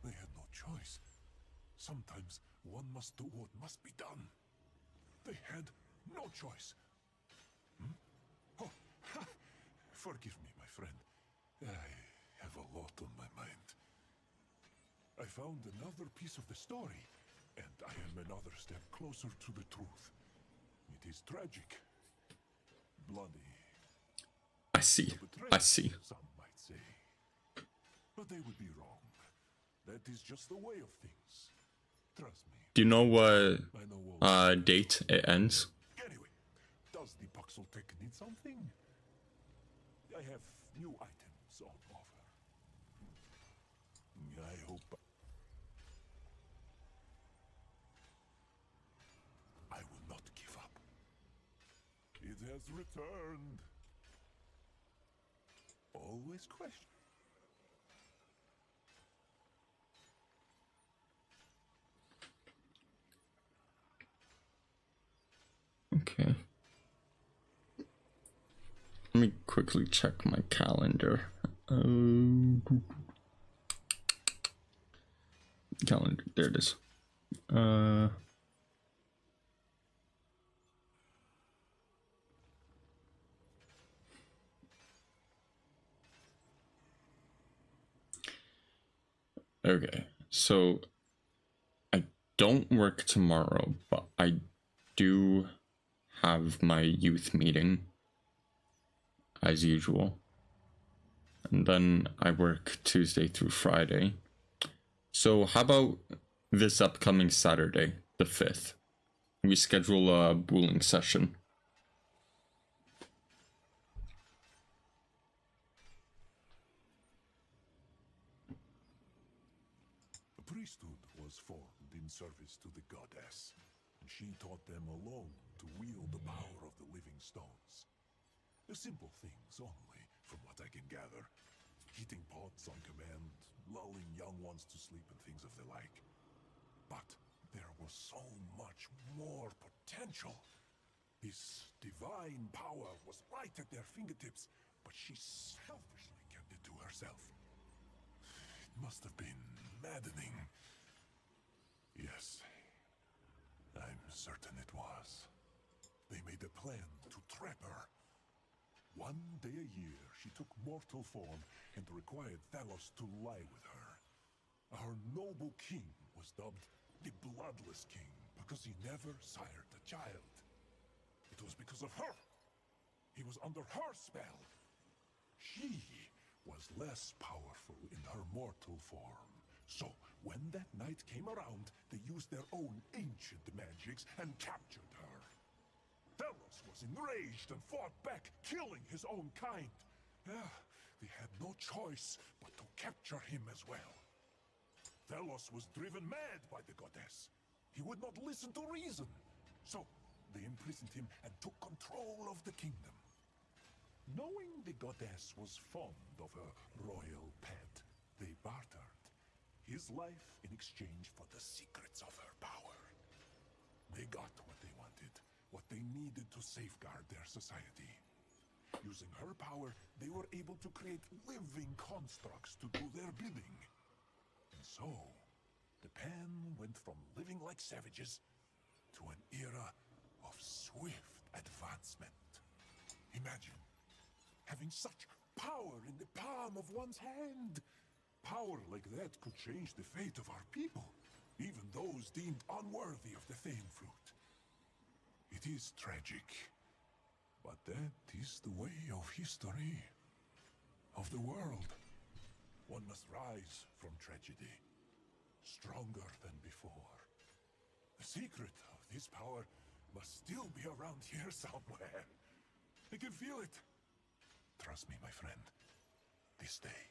They had no choice. Sometimes one must do what must be done. They had no choice. Oh, forgive me, my friend. I have a lot on my mind. I found another piece of the story, and I am another step closer to the truth. It is tragic, bloody. I see. I see. Some might say. But they would be wrong. That is just the way of things. Trust me. Do you know what I know all. date it ends? Anyway, does the Puxeltech need something? I have new items on offer. I hope I will not give up. It has returned. Always question. Okay. Let me quickly check my calendar. Calendar, there it is. Okay, so I don't work tomorrow, but I do have my youth meeting as usual. And then I work Tuesday through Friday. So how about this upcoming Saturday, the 5th? We schedule a bowling session. The priesthood was formed in service to the goddess, and she taught them alone to wield the power of the living stones. The simple things only, from what I can gather. Heating pots on command, lulling young ones to sleep and things of the like. But there was so much more potential. This divine power was right at their fingertips, but she selfishly kept it to herself. It must have been maddening. Yes, I'm certain it was. They made a plan to trap her. One day a year, she took mortal form and required Thalos to lie with her. Our noble king was dubbed the Bloodless King because he never sired a child. It was because of her. He was under her spell. She was less powerful in her mortal form. So, when that night came around, they used their own ancient magics and captured her. Thalos was enraged and fought back, killing his own kind. They had no choice but to capture him as well. Thalos was driven mad by the goddess. He would not listen to reason. So they imprisoned him and took control of the kingdom. Knowing the goddess was fond of her royal pet, they bartered his life in exchange for the secrets of her power. They got what they wanted, what they needed to safeguard their society. Using her power, they were able to create living constructs to do their bidding. And so, the Pen went from living like savages to an era of swift advancement. Imagine having such power in the palm of one's hand. Power like that could change the fate of our people, even those deemed unworthy of the Thane fruit. It is tragic, but that is the way of history, of the world. One must rise from tragedy, stronger than before. The secret of this power must still be around here somewhere. I can feel it. Trust me, my friend. This day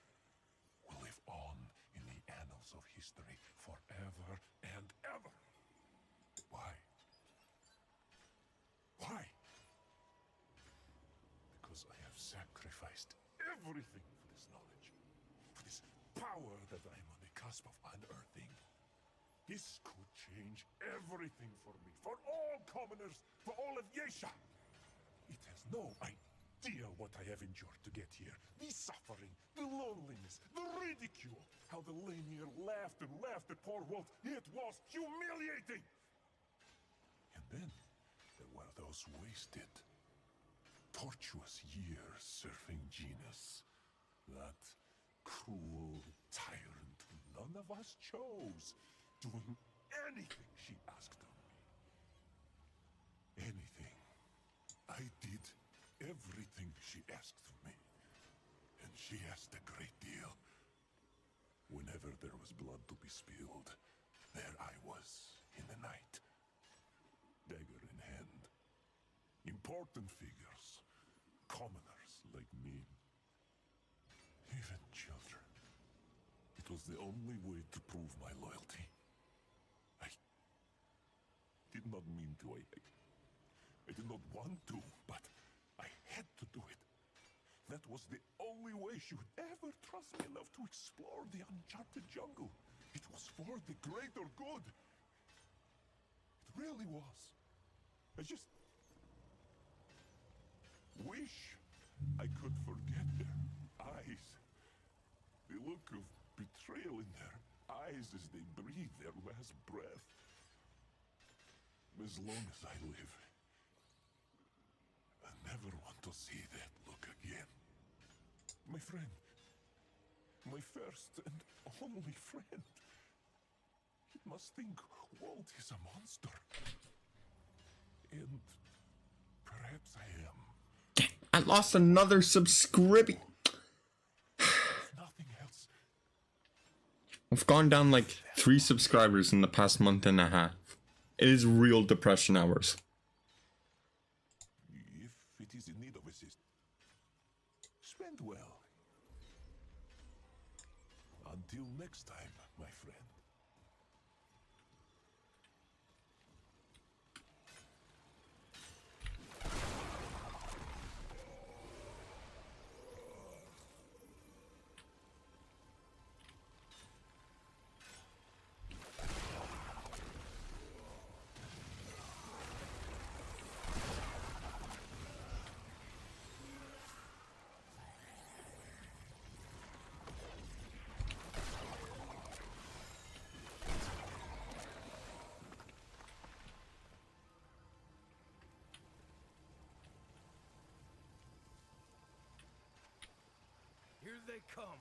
will live on in the annals of history forever and ever. Why? Why? Because I have sacrificed everything for this knowledge, for this power that I am on the cusp of unearthing. This could change everything for me, for all commoners, for all of Yesha. It has no idea what I have endured to get here. The suffering, the loneliness, the ridicule. How the Lanier laughed and laughed at poor Walt. It was humiliating. And then there were those wasted, tortuous years serving Genus. That cruel tyrant who none of us chose, doing anything she asked of me. Anything. I did everything she asked of me. And she asked a great deal. Whenever there was blood to be spilled, there I was in the night. Dagger in hand. Important figures. Commoners like me. Even children. It was the only way to prove my loyalty. I did not mean to. I did not want to, but I had to do it. That was the only way she would ever trust me enough to explore the uncharted jungle. It was for the greater good. It really was. I just wish I could forget their eyes. The look of betrayal in their eyes as they breathe their last breath. As long as I live, I never want to see that look again. My friend. My first and only friend. He must think Walt is a monster. And perhaps I am. I lost another subscribing. If nothing else. I've gone down like 3 subscribers in the past month and a half. It is real depression hours. If it is in need of assistance, spend well. Until next time, my friend. Here they come.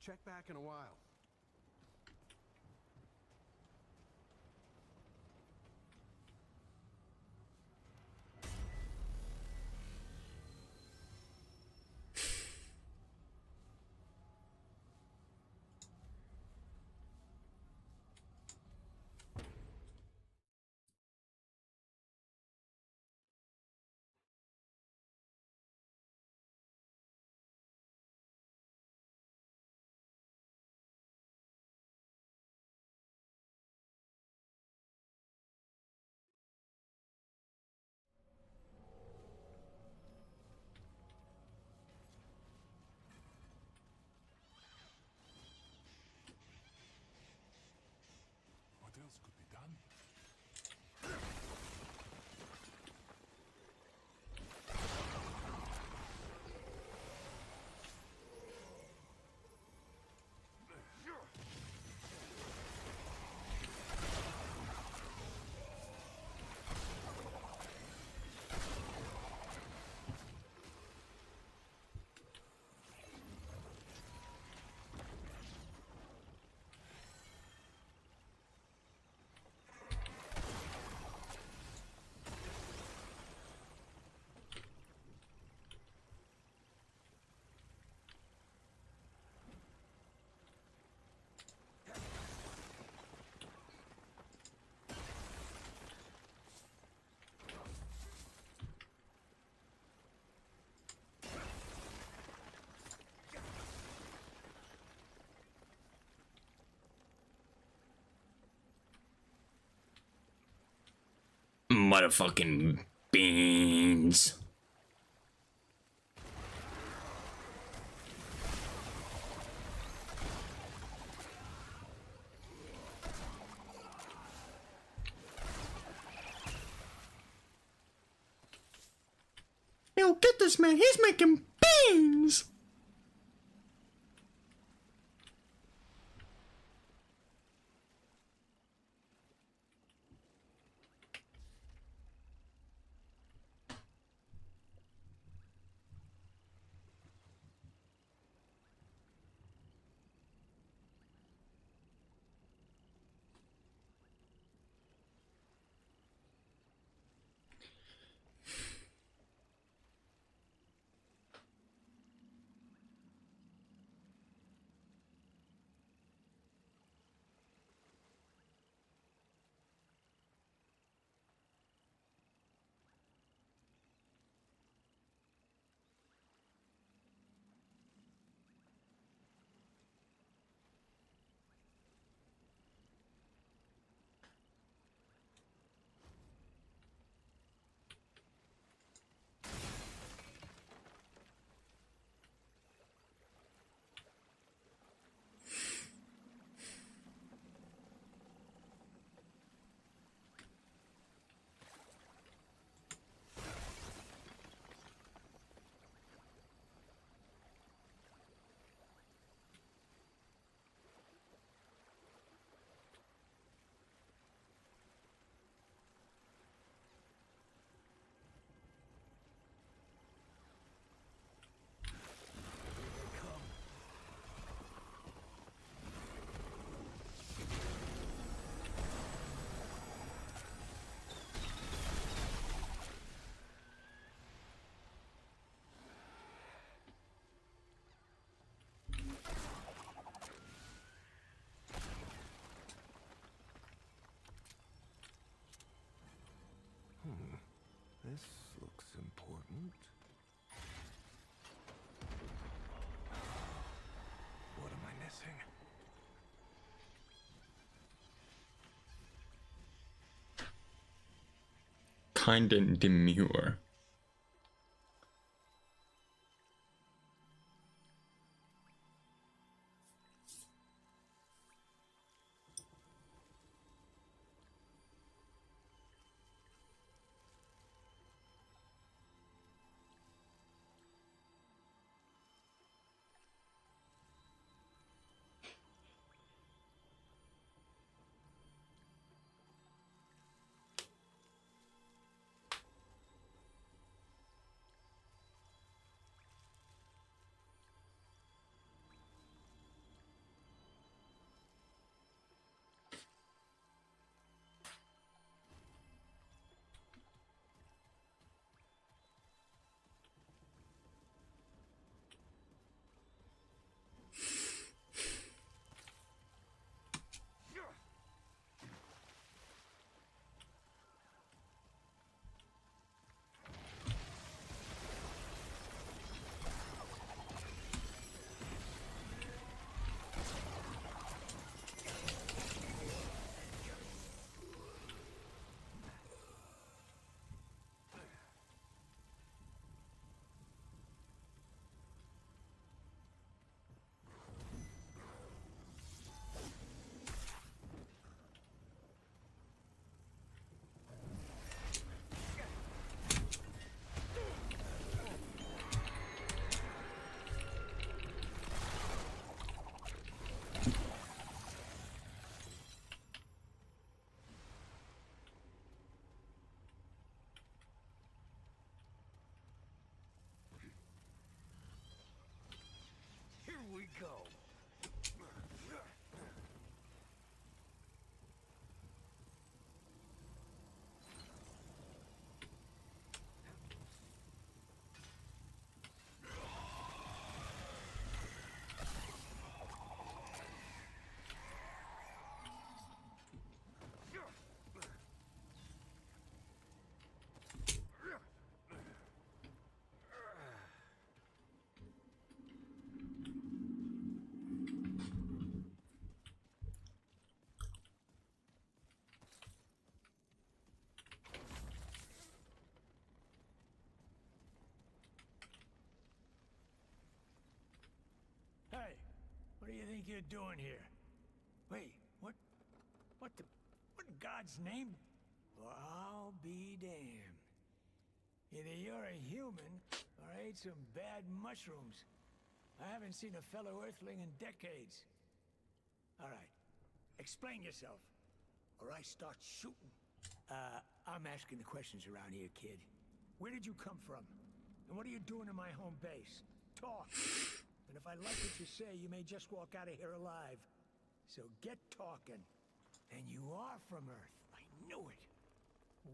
check back in a while. What else could be done? Motherfucking beans. Yo, get this man. He's making beans. This looks important. What am I missing? Kinda demure. What do you think you're doing here? Wait, what in God's name? Well, I'll be damned. Either you're a human, or I ate some bad mushrooms. I haven't seen a fellow Earthling in decades. All right, explain yourself, or I start shooting. I'm asking the questions around here, kid. Where did you come from? And what are you doing in my home base? Talk. And if I like what you say, you may just walk out of here alive. So get talking. And you are from Earth. I knew it.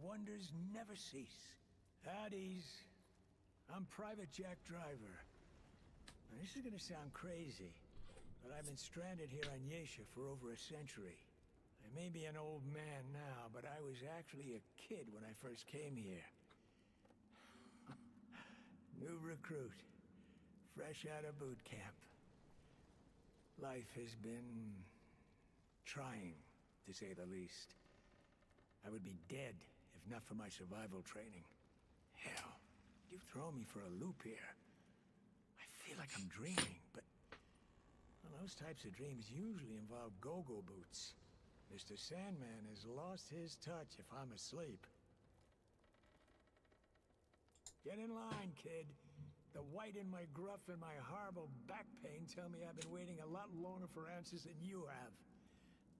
Wonders never cease. Howdies. I'm Private Jack Driver. Now, this is gonna sound crazy, but I've been stranded here on Yesha for over a century. I may be an old man now, but I was actually a kid when I first came here. New recruit. Fresh out of boot camp. Life has been trying, to say the least. I would be dead if not for my survival training. Hell, you throw me for a loop here. I feel like I'm dreaming, but well, those types of dreams usually involve go-go boots. Mr. Sandman has lost his touch if I'm asleep. Get in line, kid. The white in my gruff and my horrible back pain tell me I've been waiting a lot longer for answers than you have.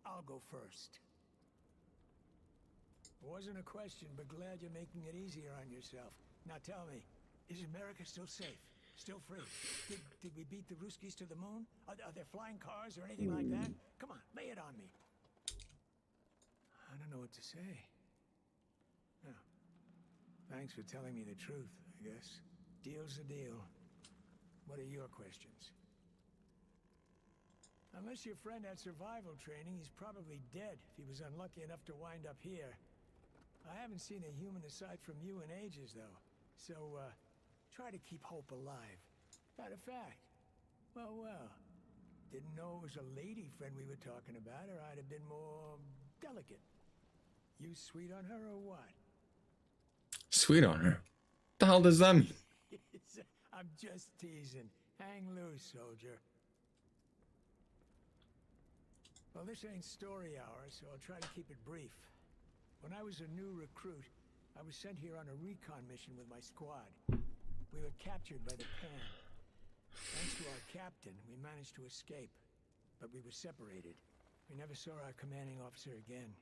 I'll go first. It wasn't a question, but glad you're making it easier on yourself. Now tell me, is America still safe? Still free? Did we beat the Ruskies to the moon? Are there flying cars or anything like that? Come on, lay it on me. I don't know what to say. No. Thanks for telling me the truth, I guess. Deal's a deal. What are your questions? Unless your friend had survival training, he's probably dead if he was unlucky enough to wind up here. I haven't seen a human aside from you in ages, though. So, try to keep hope alive. Matter of fact, well, didn't know it was a lady friend we were talking about, or I'd have been more delicate. You sweet on her or what? Sweet on her? The hell does that mean? I'm just teasing. Hang loose, soldier. Well, this ain't story hour, so I'll try to keep it brief. When I was a new recruit, I was sent here on a recon mission with my squad. We were captured by the Pan. Thanks to our captain, we managed to escape. But we were separated. We never saw our commanding officer again.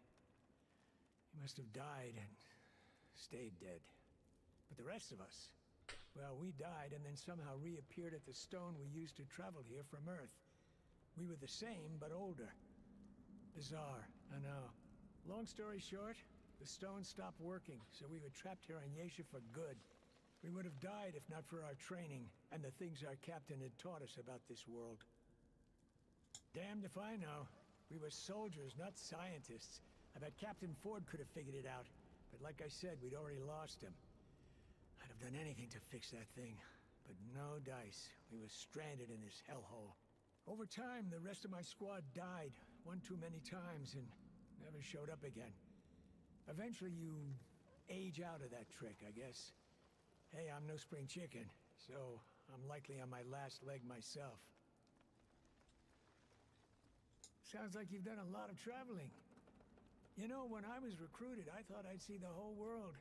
He must have died and stayed dead. But the rest of us, well, we died and then somehow reappeared at the stone we used to travel here from Earth. We were the same, but older. Bizarre, I know. Long story short, the stone stopped working, so we were trapped here on Yesha for good. We would have died if not for our training, and the things our captain had taught us about this world. Damned if I know. We were soldiers, not scientists. I bet Captain Ford could have figured it out, but like I said, we'd already lost him. I'd have done anything to fix that thing, but no dice. We were stranded in this hellhole. Over time, the rest of my squad died, one too many times, and never showed up again. Eventually, you age out of that trick, I guess. Hey, I'm no spring chicken, so I'm likely on my last leg myself. Sounds like you've done a lot of traveling. You know, when I was recruited, I thought I'd see the whole world.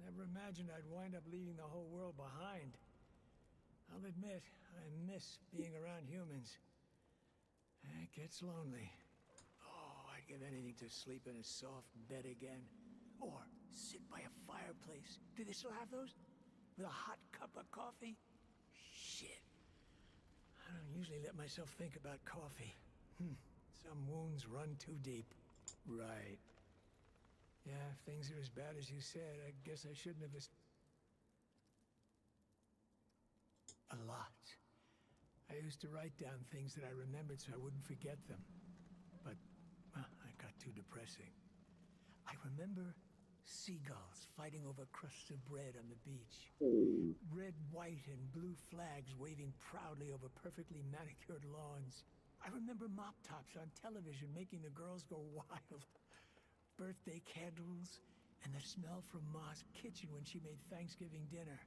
Never imagined I'd wind up leaving the whole world behind. I'll admit, I miss being around humans. It gets lonely. Oh, I'd give anything to sleep in a soft bed again. Or sit by a fireplace. Do they still have those? With a hot cup of coffee? Shit. I don't usually let myself think about coffee. Some wounds run too deep. Right. Yeah, if things are as bad as you said, I guess I shouldn't have... A lot. I used to write down things that I remembered so I wouldn't forget them. But, well, it got too depressing. I remember seagulls fighting over crusts of bread on the beach. Red, white, and blue flags waving proudly over perfectly manicured lawns. I remember mop tops on television making the girls go wild. Birthday candles, and the smell from Ma's kitchen when she made Thanksgiving dinner.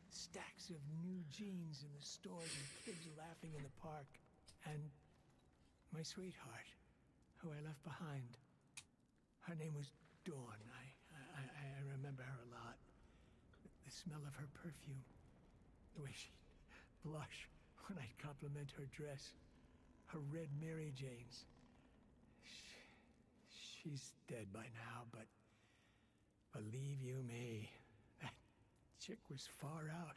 Stacks of new jeans in the stores and kids laughing in the park. And my sweetheart, who I left behind. Her name was Dawn. I remember her a lot. The smell of her perfume. The way she'd blush when I'd compliment her dress. Her red Mary Janes. She's dead by now, but believe you me, that chick was far out.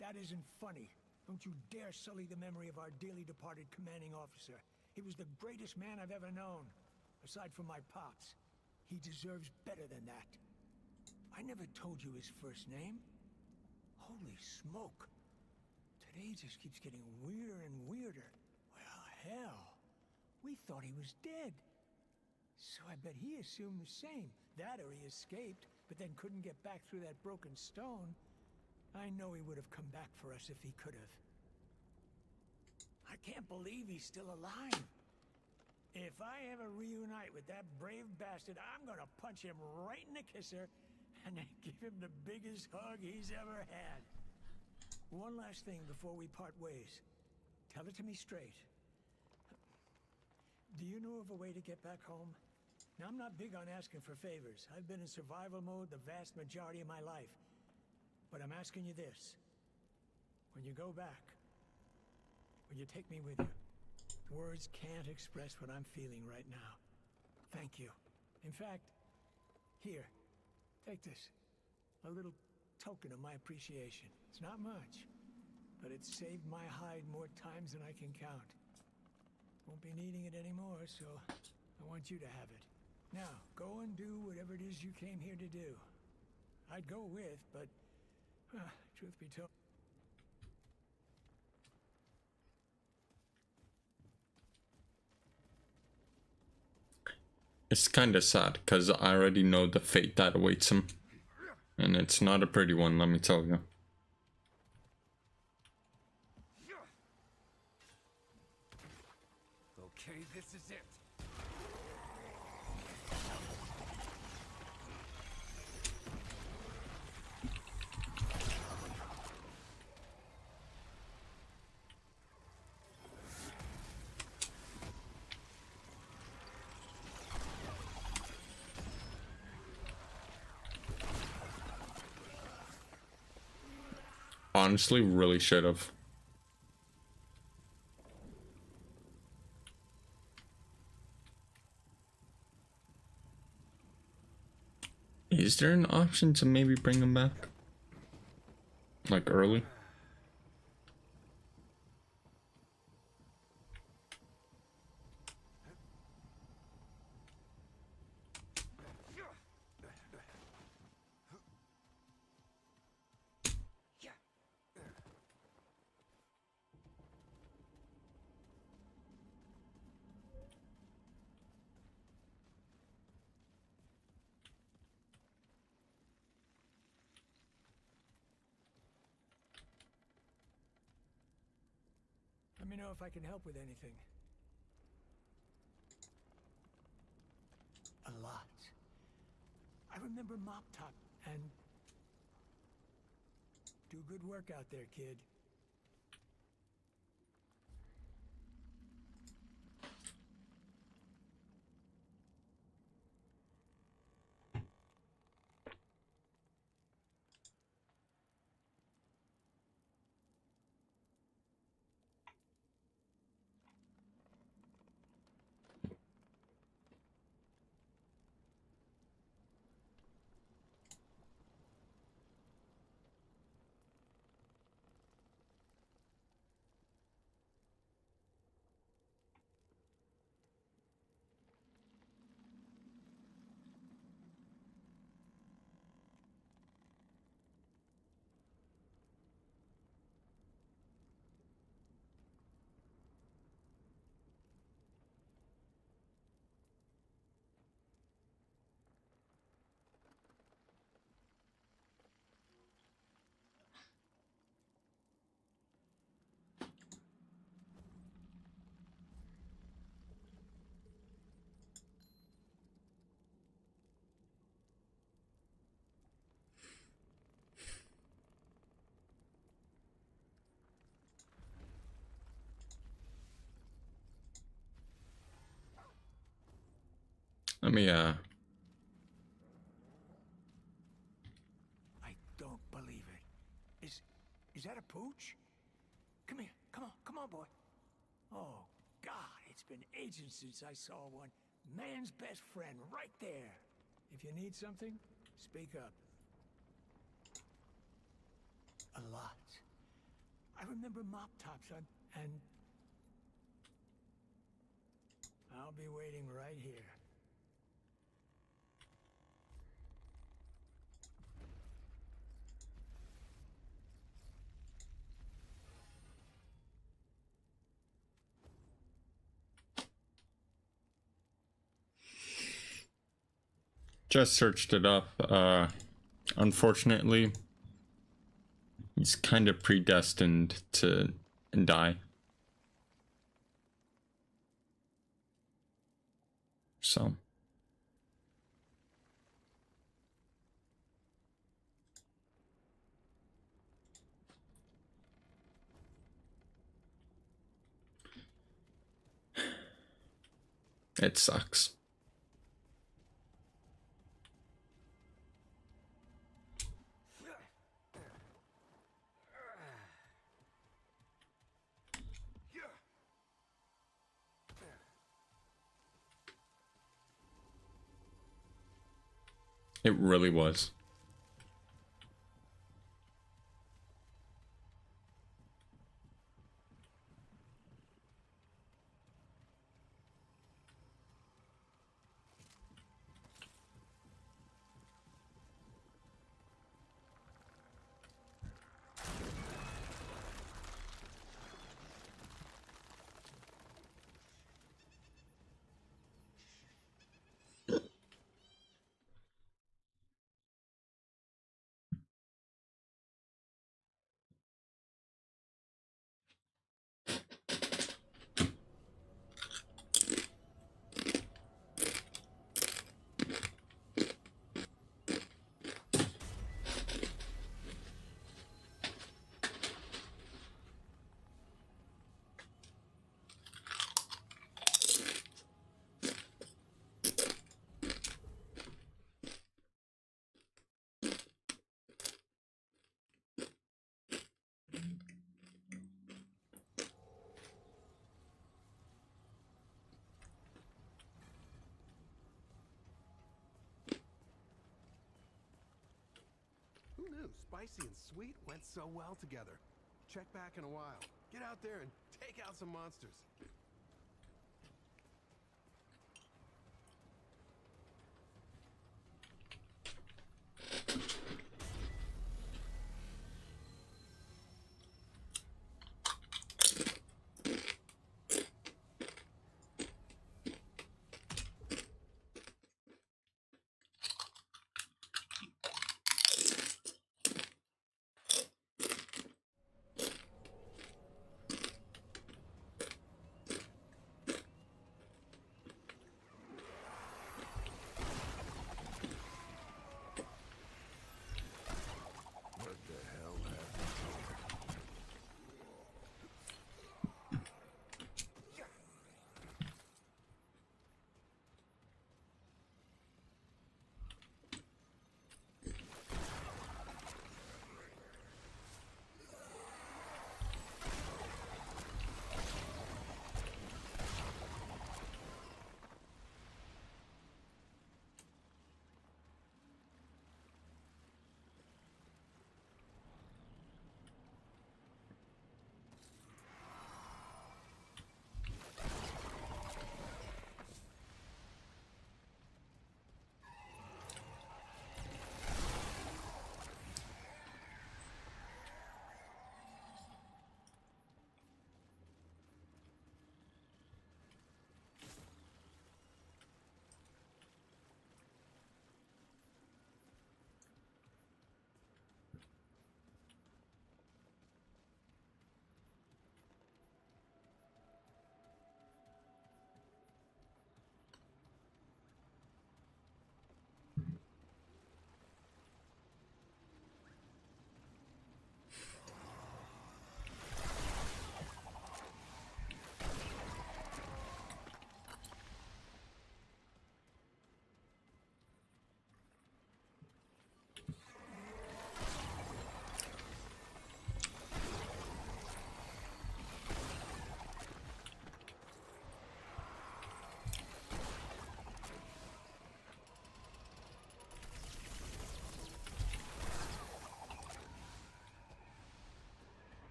That isn't funny. Don't you dare sully the memory of our dearly departed commanding officer. He was the greatest man I've ever known, aside from my pops. He deserves better than that. I never told you his first name. Holy smoke. Today just keeps getting weirder and weirder. Well, hell. We thought he was dead. So I bet he assumed the same. That or he escaped, but then couldn't get back through that broken stone. I know he would have come back for us if he could have. I can't believe he's still alive. If I ever reunite with that brave bastard, I'm gonna punch him right in the kisser and then give him the biggest hug he's ever had. One last thing before we part ways. Tell it to me straight. Do you know of a way to get back home? Now, I'm not big on asking for favors. I've been in survival mode the vast majority of my life. But I'm asking you this. When you go back, will you take me with you? Words can't express what I'm feeling right now. Thank you. In fact, here, take this. A little token of my appreciation. It's not much, but it's saved my hide more times than I can count. Won't be needing it anymore, so I want you to have it. Now, go and do whatever it is you came here to do. I'd go with, but truth be told. It's kind of sad because I already know the fate that awaits him. And it's not a pretty one, let me tell you. Okay, this is it. Honestly, really should have. Is there an option to maybe bring him back? Like early? Let me know if I can help with anything. A lot. I remember Mop Top and... Do good work out there, kid. Let me I don't believe it. Is that a pooch? Come here. Come on, boy. Oh, God, it's been ages since I saw one. Man's best friend, right there. If you need something, speak up. A lot. I remember mop tops and... I'll be waiting right here. just searched it up. Unfortunately, he's kind of predestined to die. So. It sucks. It really was. Who knew spicy and sweet went so well together? Check back in a while. Get out there and take out some monsters.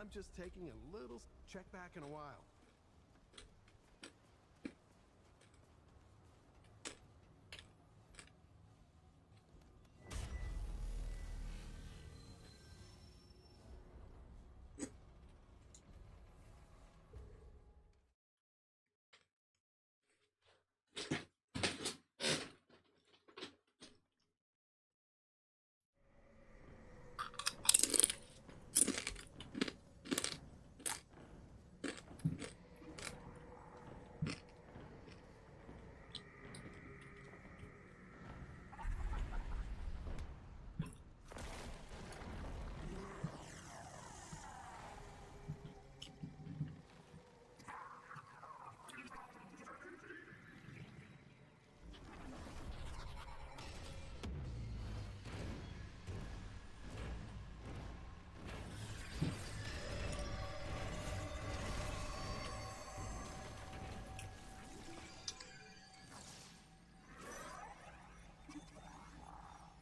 I'm just taking a little check back in a while.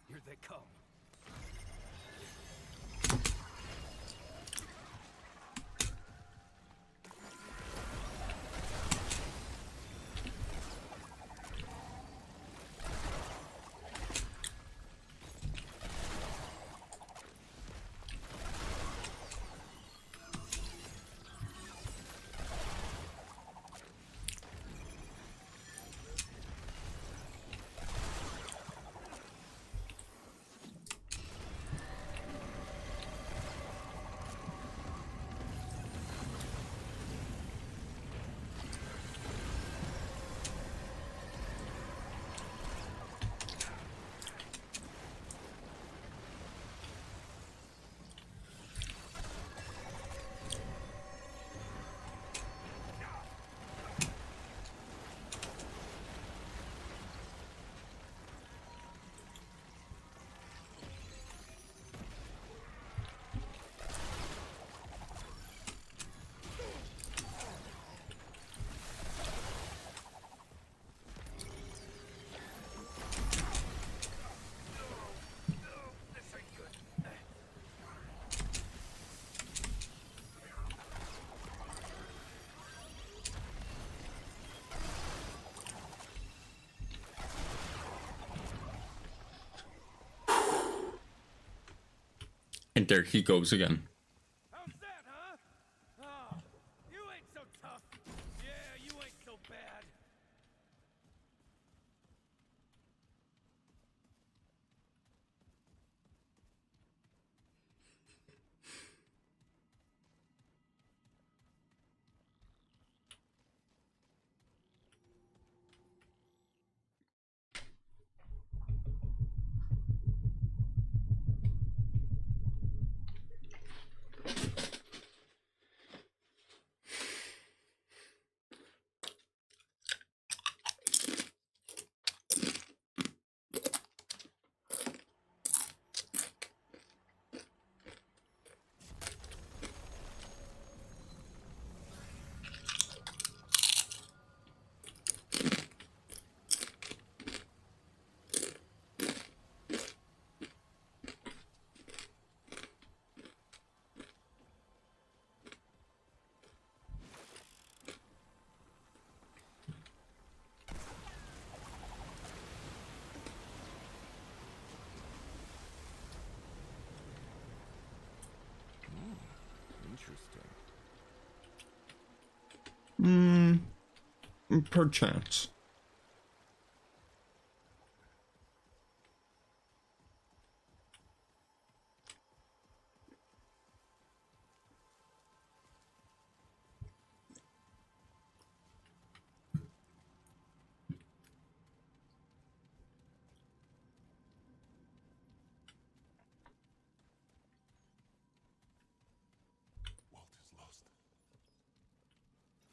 Here they come. And there he goes again. How's that, huh? Oh, you ain't so tough. Yeah, you ain't so bad. Interesting. Perchance. Walt is lost.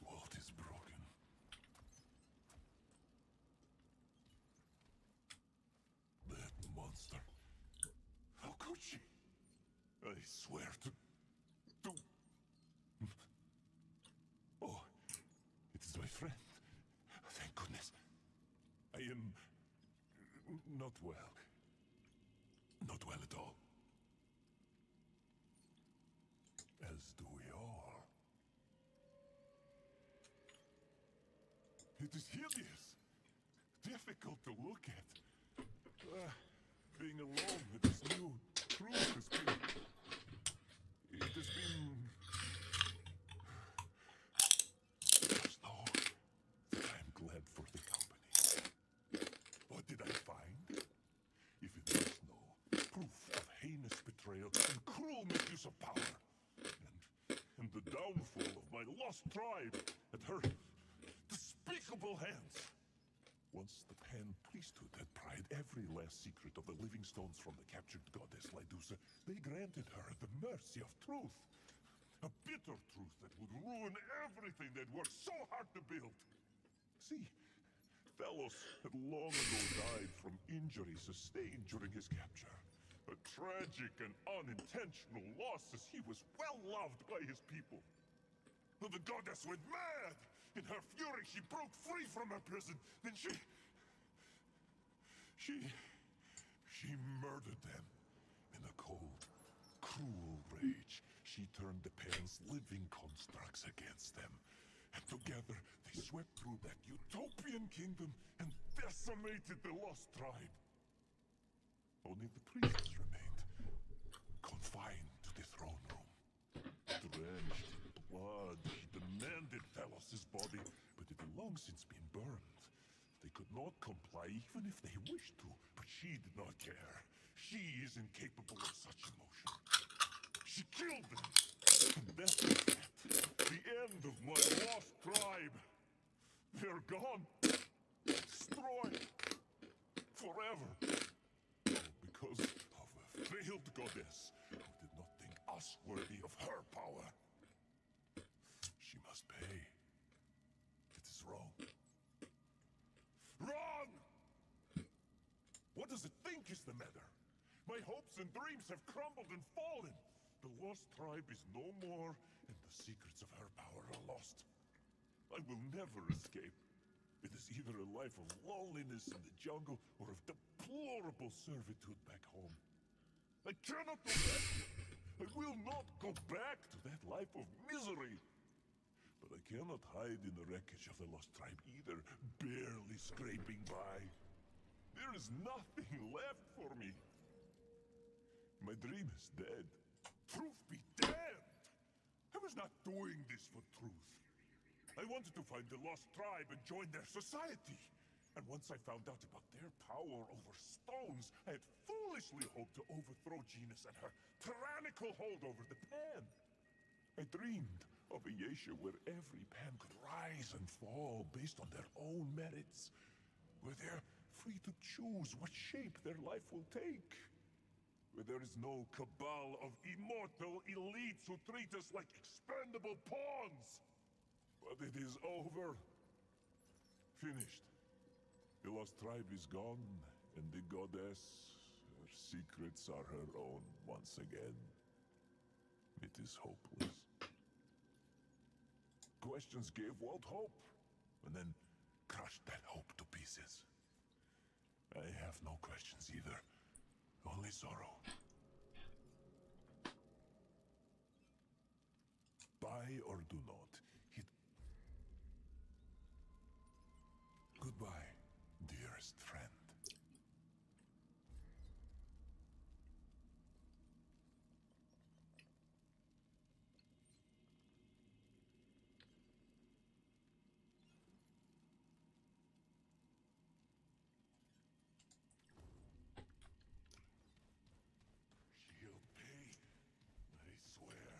Walt is broken. That monster. How could she? I swear to... Oh, it is my friend. Thank goodness. I am... not well. Not well at all. As do we It is hideous. Difficult to look at. Being alone with this new truth has been... It has been... Just know that I am glad for the company. What did I find? If it was no proof of heinous betrayal and cruel misuse of power, and the downfall of my lost tribe at her despicable hands. Once the Pan priesthood had pried every last secret of the living stones from the captured goddess Lydusa, they granted her the mercy of truth. A bitter truth that would ruin everything they'd worked so hard to build. See, Thelos had long ago died from injuries sustained during his capture. A tragic and unintentional loss, as he was well loved by his people. The goddess went mad! In her fury, she broke free from her prison. Then she murdered them. In a cold, cruel rage, she turned the Pan's living constructs against them. And together, they swept through that utopian kingdom and decimated the lost tribe. Only the priests remained, confined to the throne room. Drenched in blood, she demanded Thelos' body, but it had long since been burned. They could not comply even if they wished to, but she did not care. She is incapable of such emotion. She killed them, and that is the end of my lost tribe. They're gone, destroyed, forever. Because of a failed goddess who did not think us worthy of her power. She must pay. It is wrong. Wrong! What does it think is the matter? My hopes and dreams have crumbled and fallen. The lost tribe is no more, and the secrets of her power are lost. I will never escape. It is either a life of loneliness in the jungle or of deplorable servitude back home. I cannot go back. I will not go back to that life of misery. But I cannot hide in the wreckage of the lost tribe either, barely scraping by. There is nothing left for me. My dream is dead. Truth be damned! I was not doing this for truth. I wanted to find the lost tribe and join their society. And once I found out about their power over stones, I had foolishly hoped to overthrow Genus and her tyrannical hold over the Pan. I dreamed of a Yesha where every Pan could rise and fall based on their own merits, where they're free to choose what shape their life will take, where there is no cabal of immortal elites who treat us like expendable pawns. But it is over. Finished. The lost tribe is gone, and the goddess, her secrets are her own once again. It is hopeless. Questions gave Walt hope, and then crushed that hope to pieces. I have no questions either, only sorrow. Buy or do not, it... Goodbye, dearest friend. She'll pay, I swear.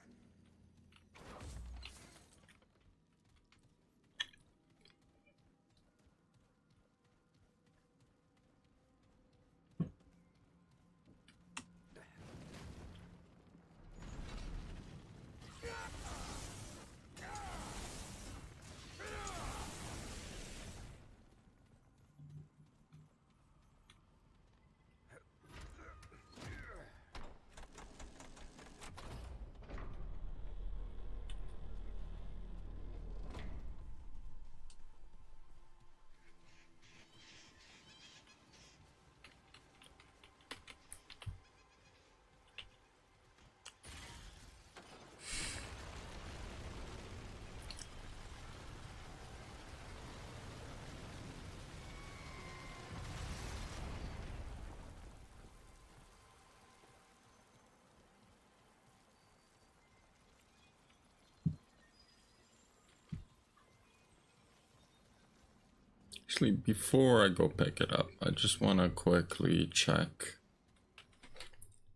Actually, before I go pick it up, I just want to quickly check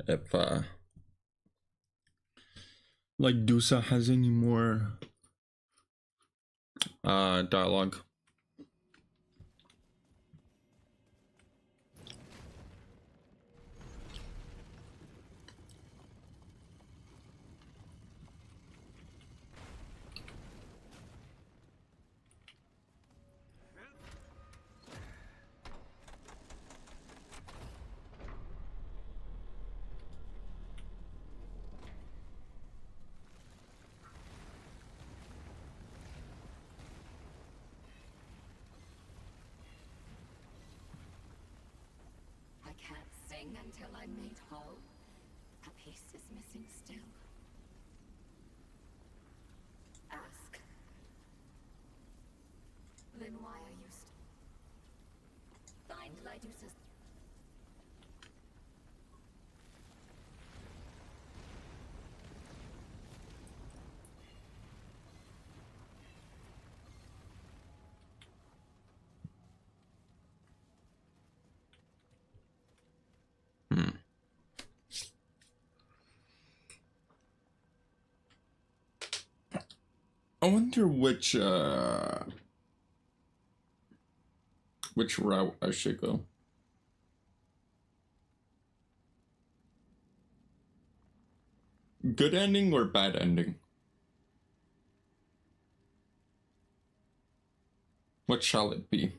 if like Dusa has any more dialogue. I can't sing until I'm made whole. A piece is missing still. Ask. Then why are you find Lydusa's... I wonder which route I should go. Good ending or bad ending? What shall it be?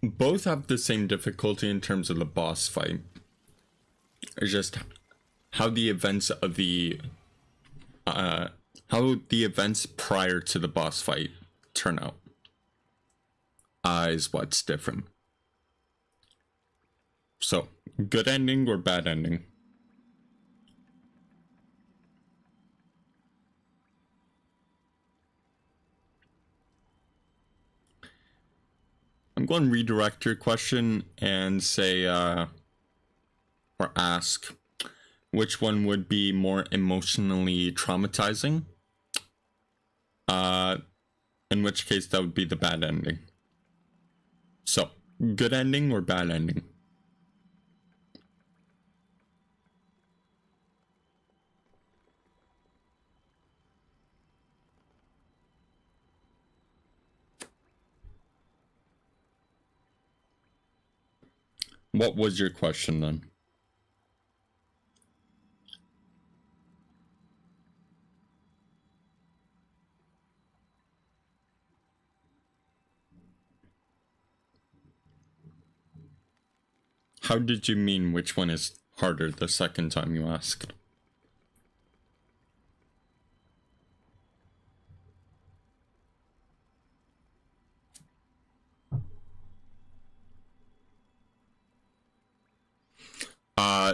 Both have the same difficulty in terms of the boss fight. It's just how the events of the how the events prior to the boss fight turn out is what's different. So, good ending or bad ending? I'm going to redirect your question and say, or ask, which one would be more emotionally traumatizing? In which case that would be the bad ending. So, good ending or bad ending? What was your question then? How did you mean which one is harder the second time you asked?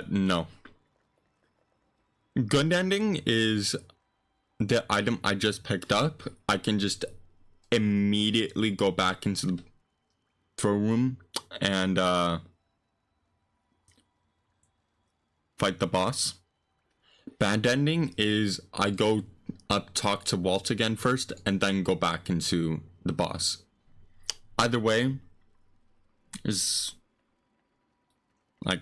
No. Good ending is the item I just picked up. I can just immediately go back into the throne room and fight the boss. Bad ending is I go up, talk to Walt again first, and then go back into the boss. Either way is like,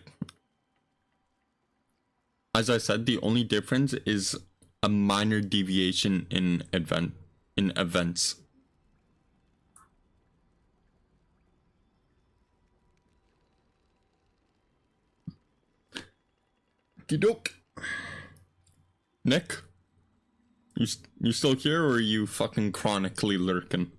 as I said, the only difference is a minor deviation in events. Okey-doke. Nick, You still here, or are you fucking chronically lurking?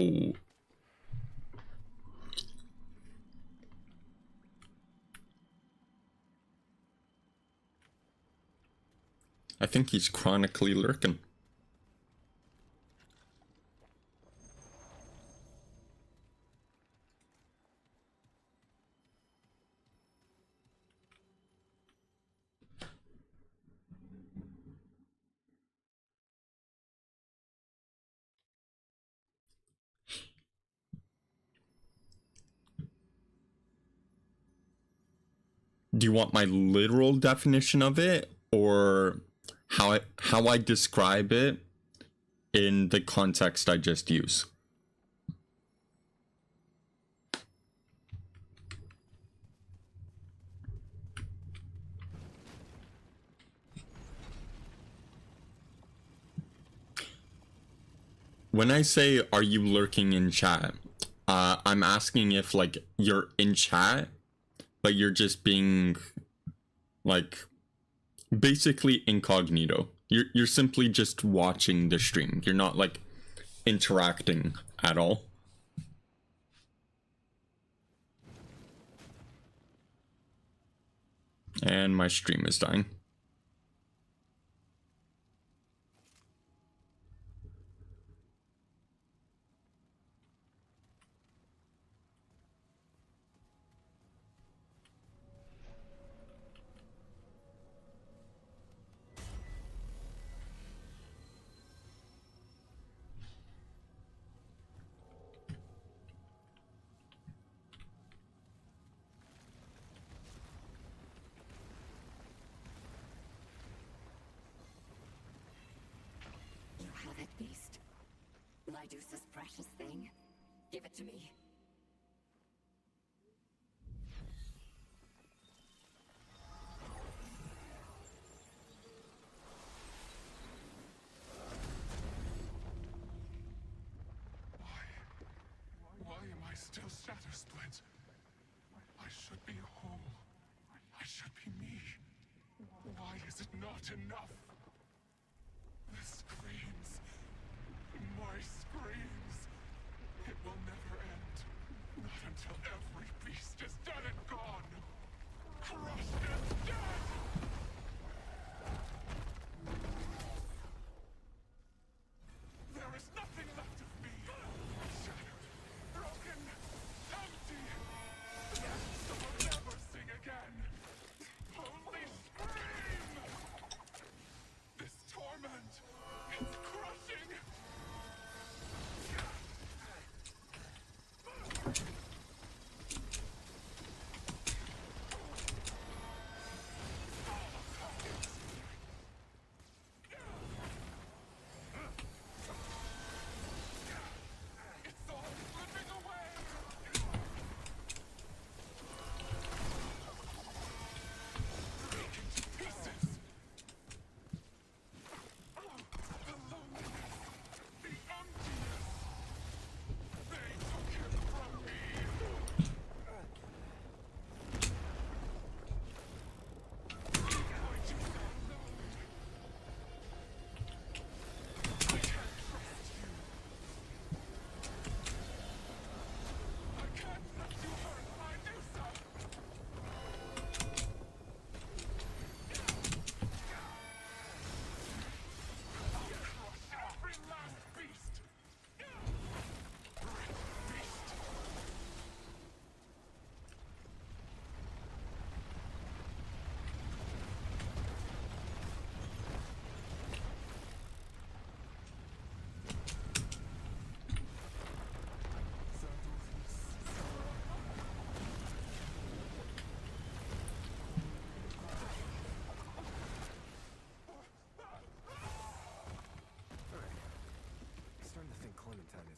Oh. I think he's chronically lurking. Do you want my literal definition of it, or how I describe it in the context I just use? When I say, are you lurking in chat, I'm asking if, like, you're in chat, but you're just being, like, basically incognito. You're simply just watching the stream. You're not, like, interacting at all. And my stream is dying. You have it, beast. Lydusa's precious thing. Give it to me. Why am I still shatter split? I should be whole. I should be me. Why is it not enough? The screams. My screams. It will never end. Not until every beast is dead and gone. Crushed and dead! There is nothing left of me. Shattered, broken, empty. I will never sing again. Only scream! This torment, it's crushing.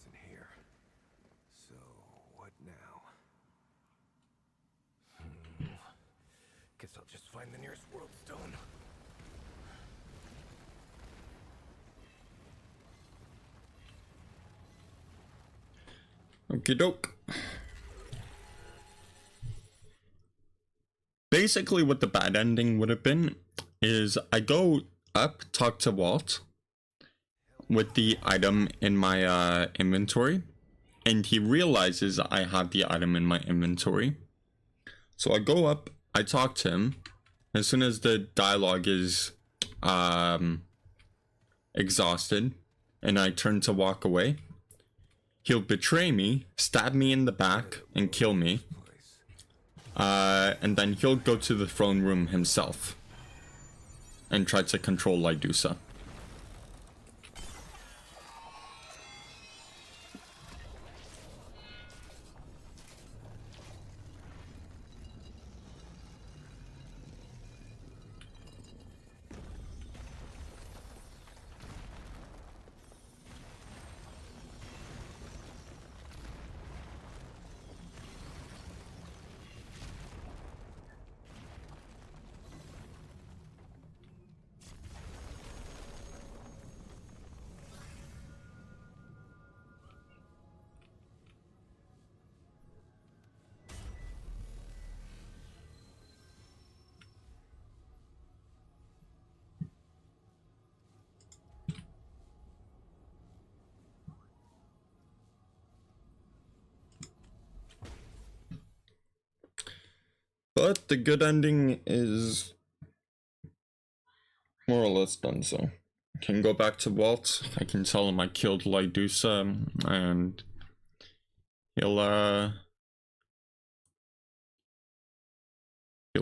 isn't here. So, what now? Guess I'll just find the nearest world stone. Okie doke. Basically, what the bad ending would have been is I go up, talk to Walt with the item in my inventory, and he realizes I have the item in my inventory. So I go up, I talk to him. As soon as the dialogue is exhausted and I turn to walk away, he'll betray me, stab me in the back, and kill me. And then he'll go to the throne room himself and try to control Lydusa. But the good ending is more or less done, so I can go back to Walt. I can tell him I killed Lydusa, and he'll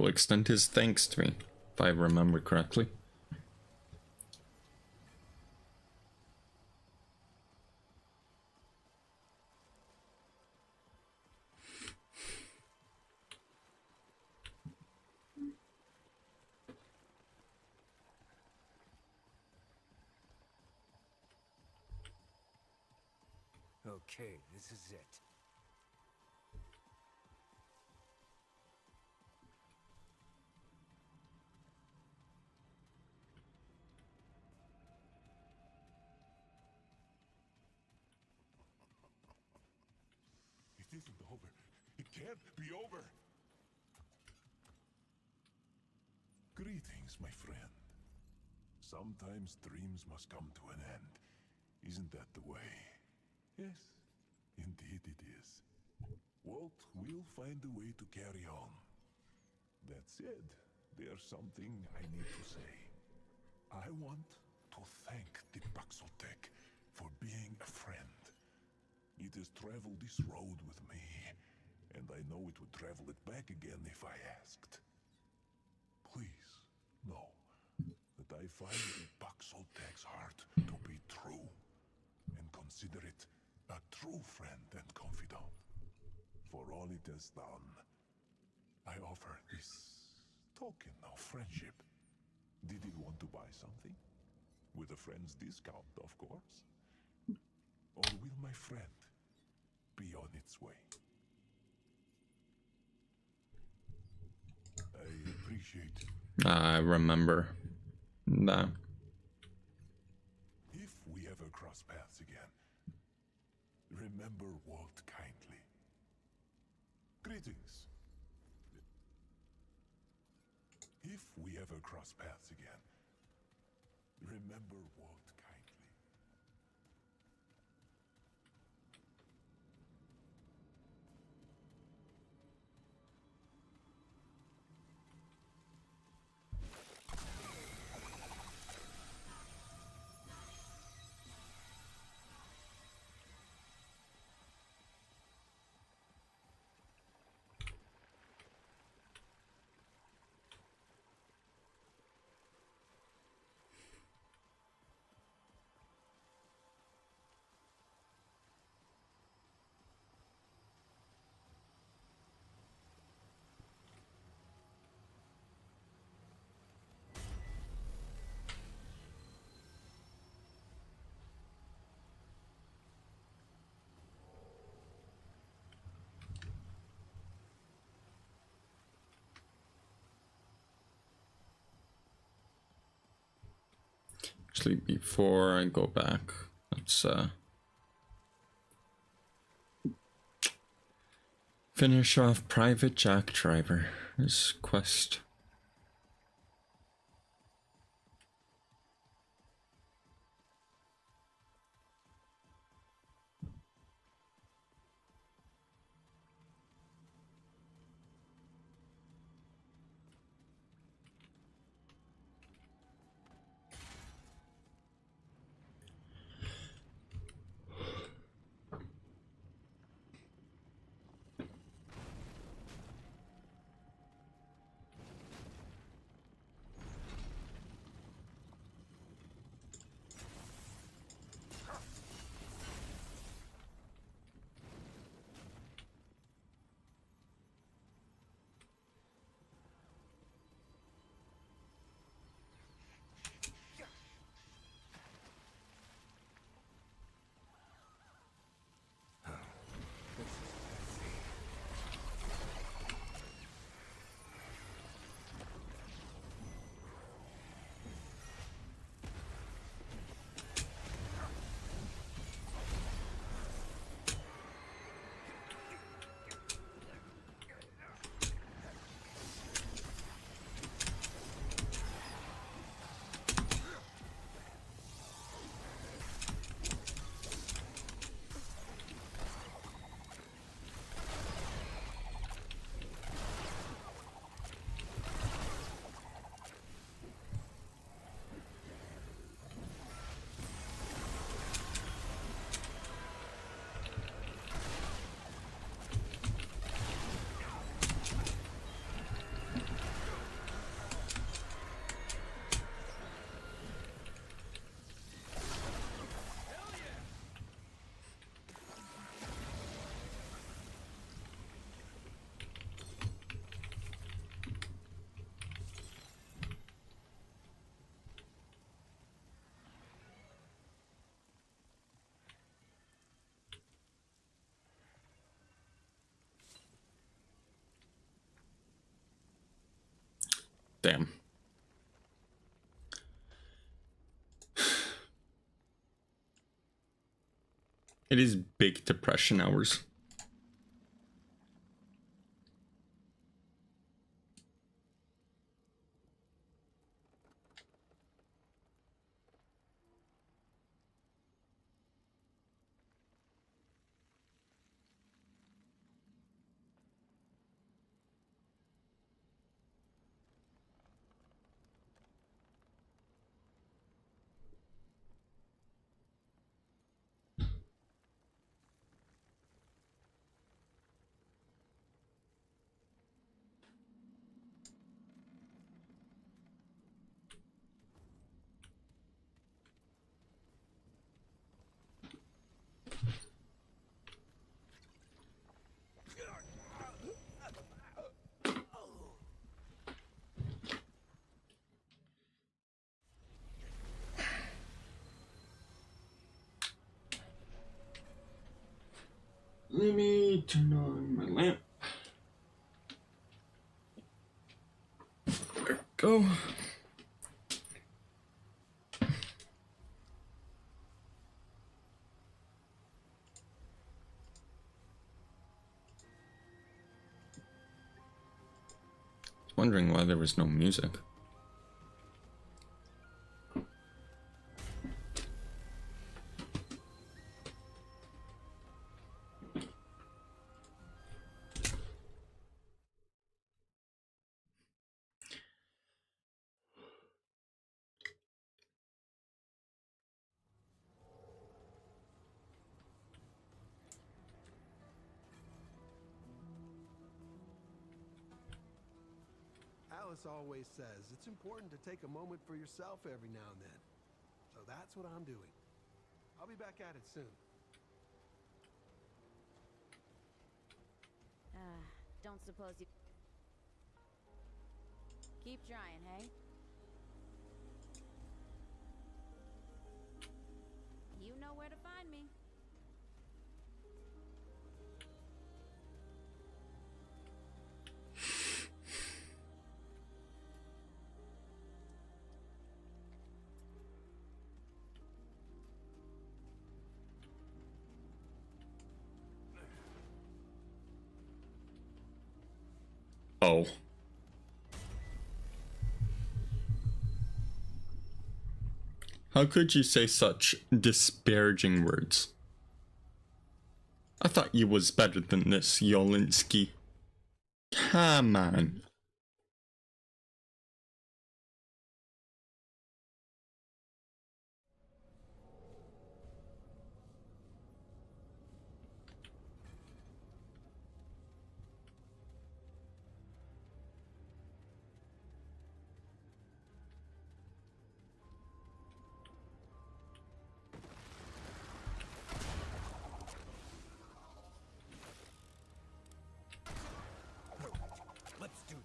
extend his thanks to me, if I remember correctly. Okay, this is it. It isn't over. It can't be over. Greetings, my friend. Sometimes dreams must come to an end. Isn't that the way? Yes, indeed it is. Walt will find a way to carry on. That said, there's something I need to say. I want to thank the Baxotec for being a friend. It has traveled this road with me, and I know it would travel it back again if I asked. Please know that I find the Baxotec's heart to be true, and consider it a true friend and confidant. For all it has done, I offer this token of friendship. Did it want to buy something? With a friend's discount, of course. Or will my friend be on its way? I appreciate I remember that. if we ever cross paths again. Remember Walt kindly. Greetings. If we ever cross paths again, remember Walt kindly. Actually, before I go back, let's finish off Private Jack Driver's quest. Damn. It is big depression hours. Let me turn on my lamp. There we go. Wondering why there was no music. Alice always says it's important to take a moment for yourself every now and then. So that's what I'm doing. I'll be back at it soon. Don't suppose you... Keep trying, hey? You know where to find me. Oh. How could you say such disparaging words? I thought you was better than this, Yolinski. Come on. Let's do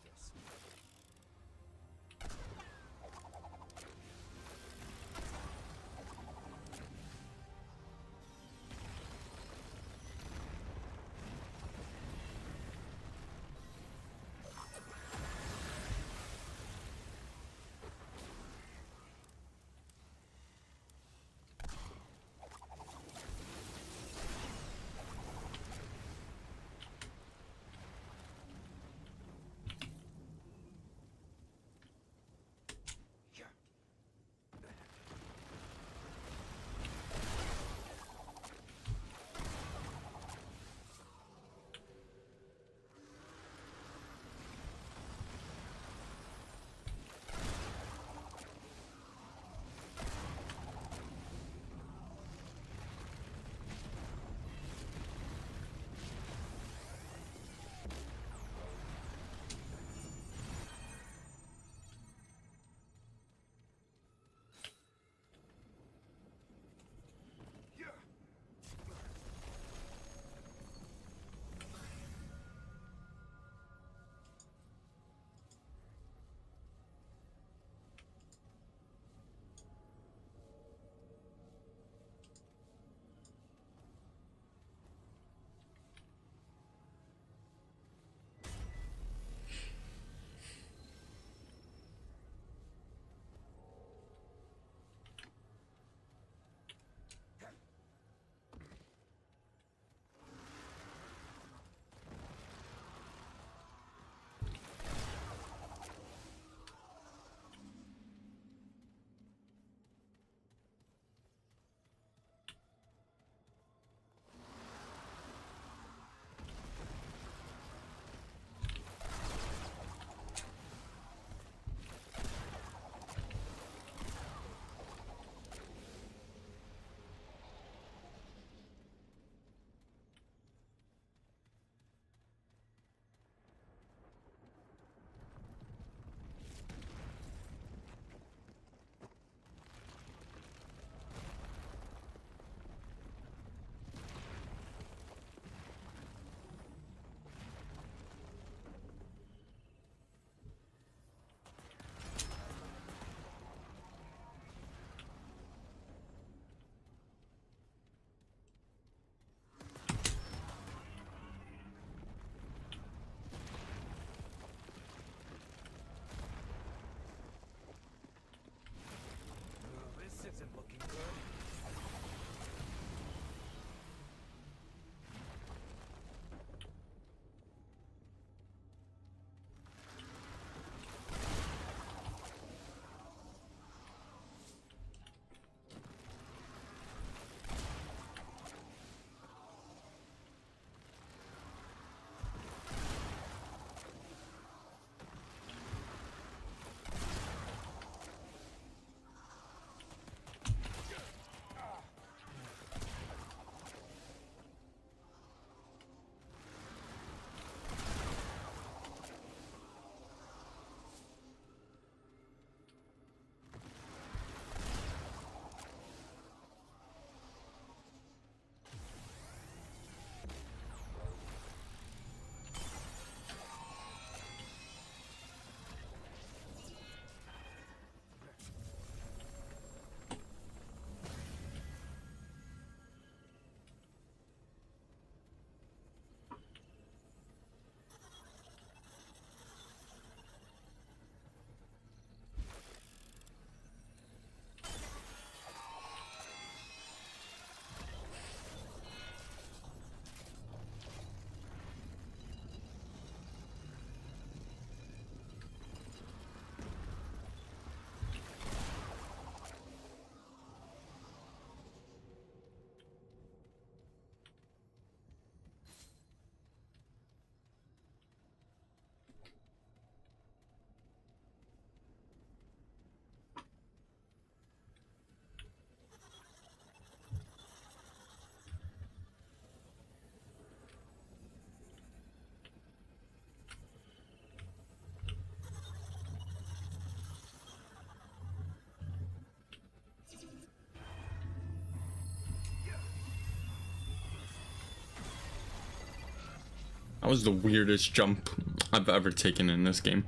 That was the weirdest jump I've ever taken in this game.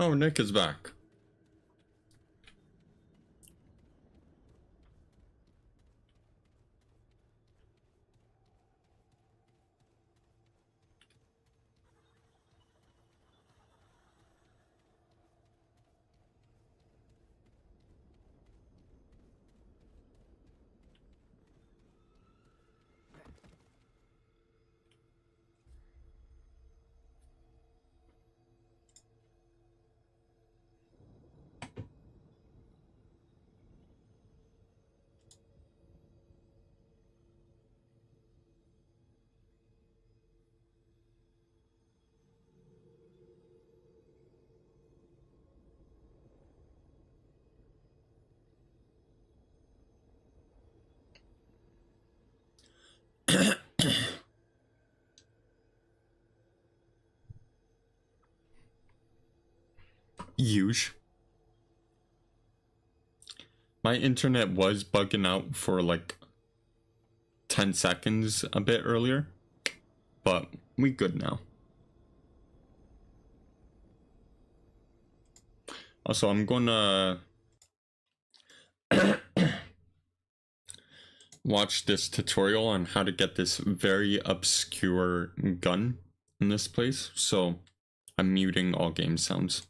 Oh, Nick is back. Huge. My internet was bugging out for like 10 seconds a bit earlier, but we good now. Also, I'm gonna watch this tutorial on how to get this very obscure gun in this place, so I'm muting all game sounds.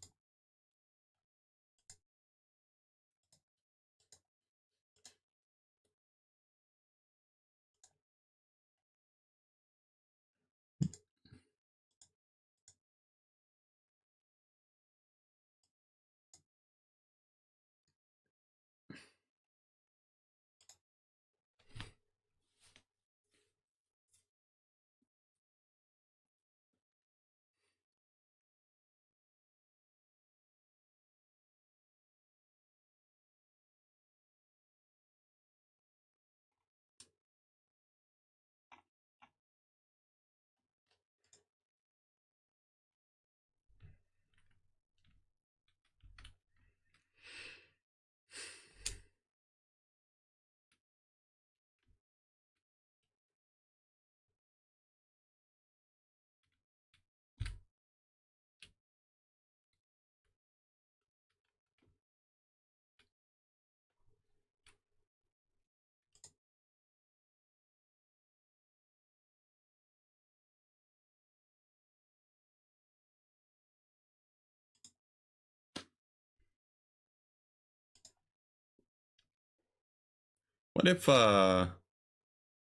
What if I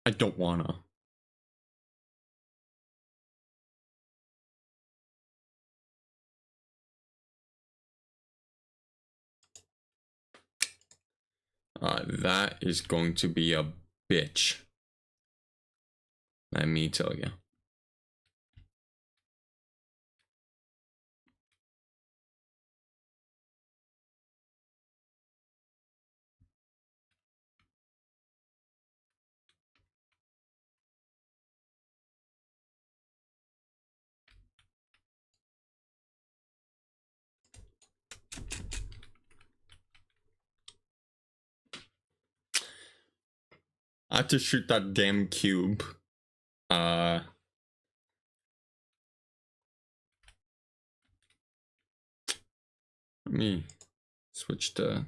don't wanna? That is going to be a bitch. Let me tell you. I have to shoot that damn cube. Let me switch to...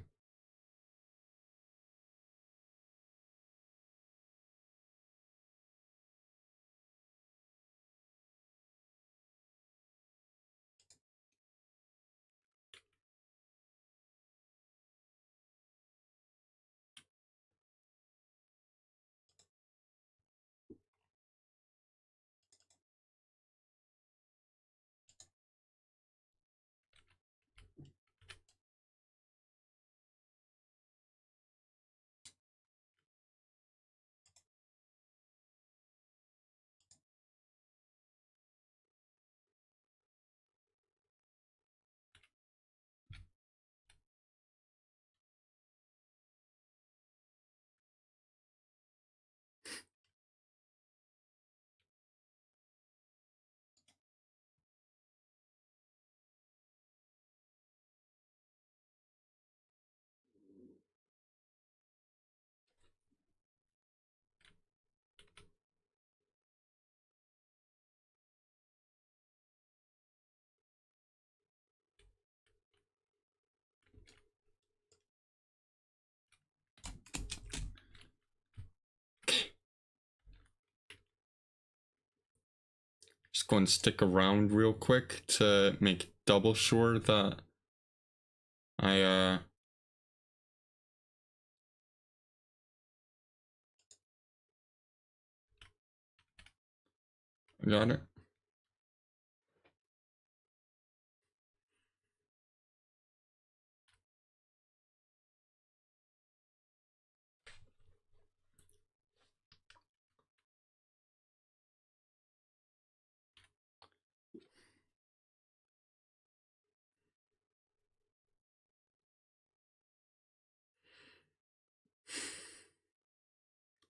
go and stick around real quick to make double sure that I got it.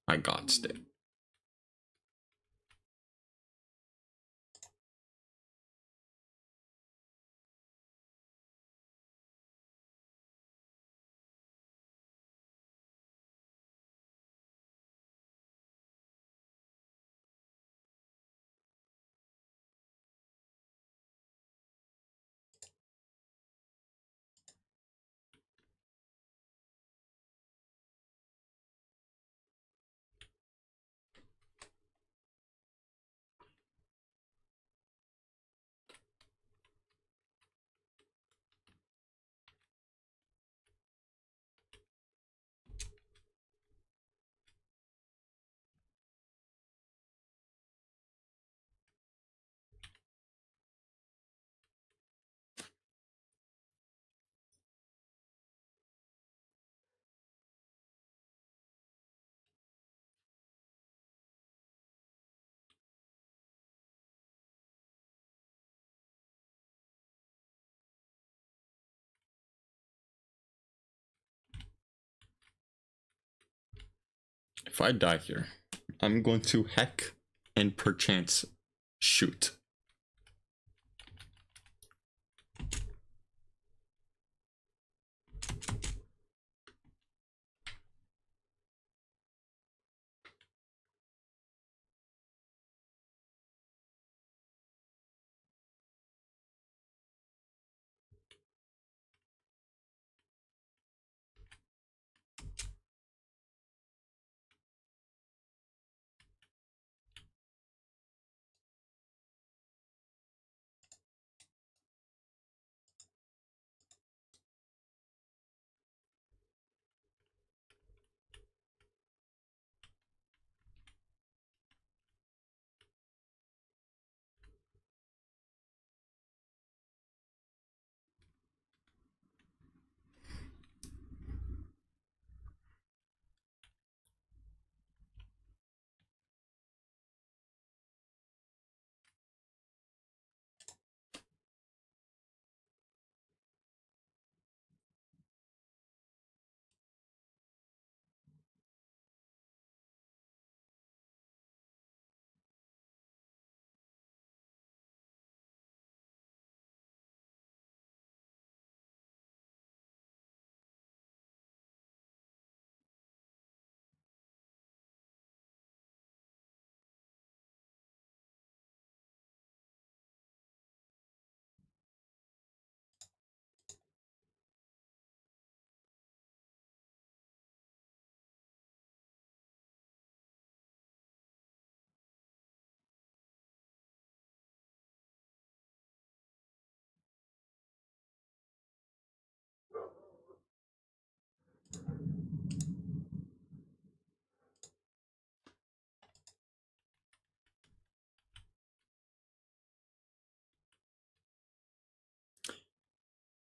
I got it. If I die here, I'm going to heck and perchance shoot.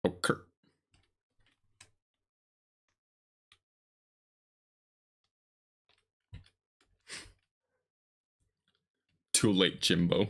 Okay. Too late, Jimbo.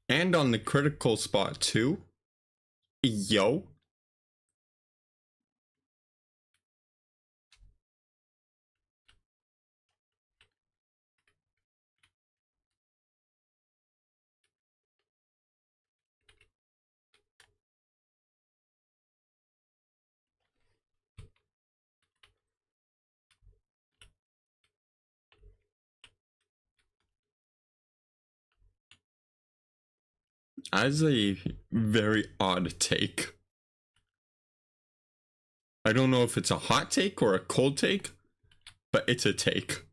And on the critical spot too. Yo. As a very odd take. I don't know if it's a hot take or a cold take, but it's a take.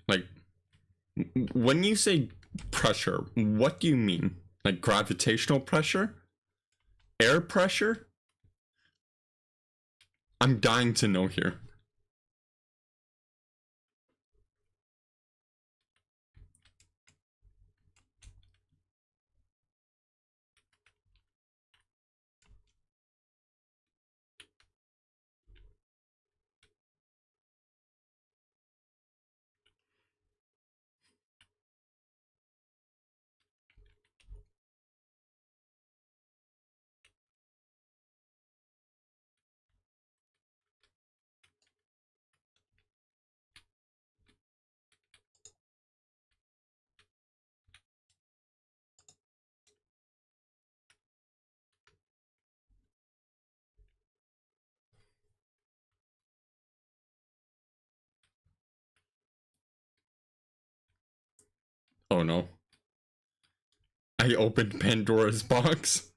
Like, when you say pressure, what do you mean? Like gravitational pressure? Air pressure? I'm dying to know here. Oh no. I opened Pandora's box.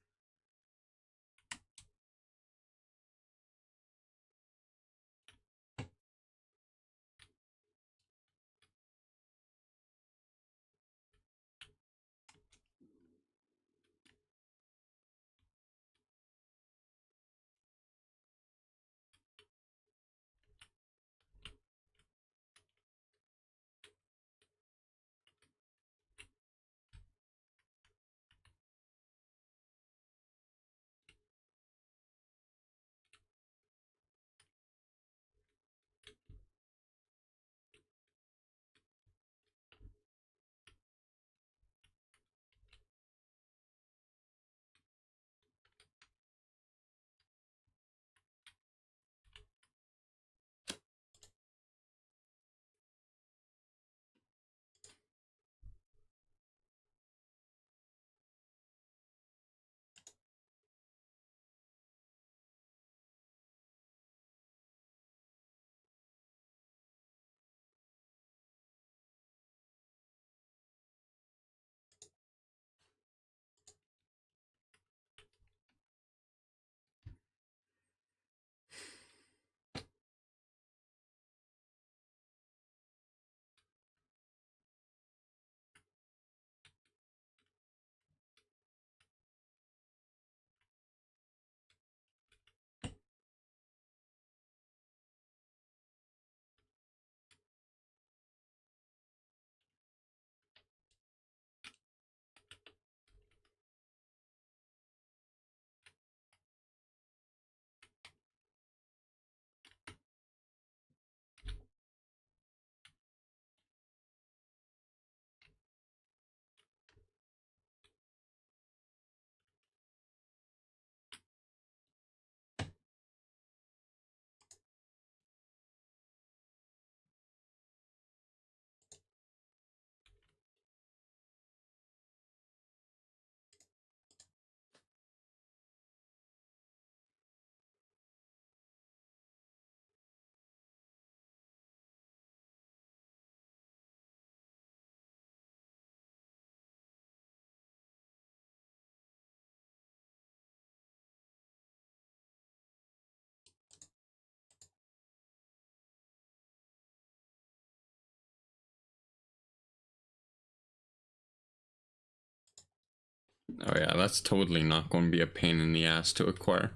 Oh yeah, that's totally not going to be a pain in the ass to acquire.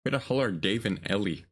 Where the hell are Dave and Ellie?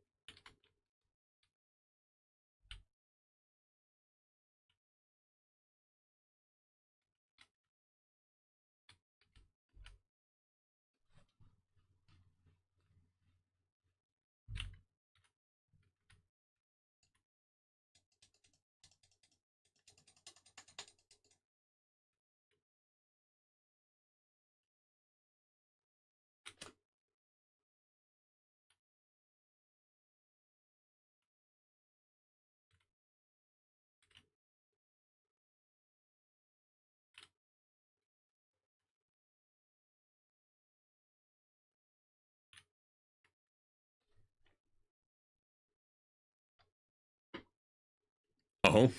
Oh.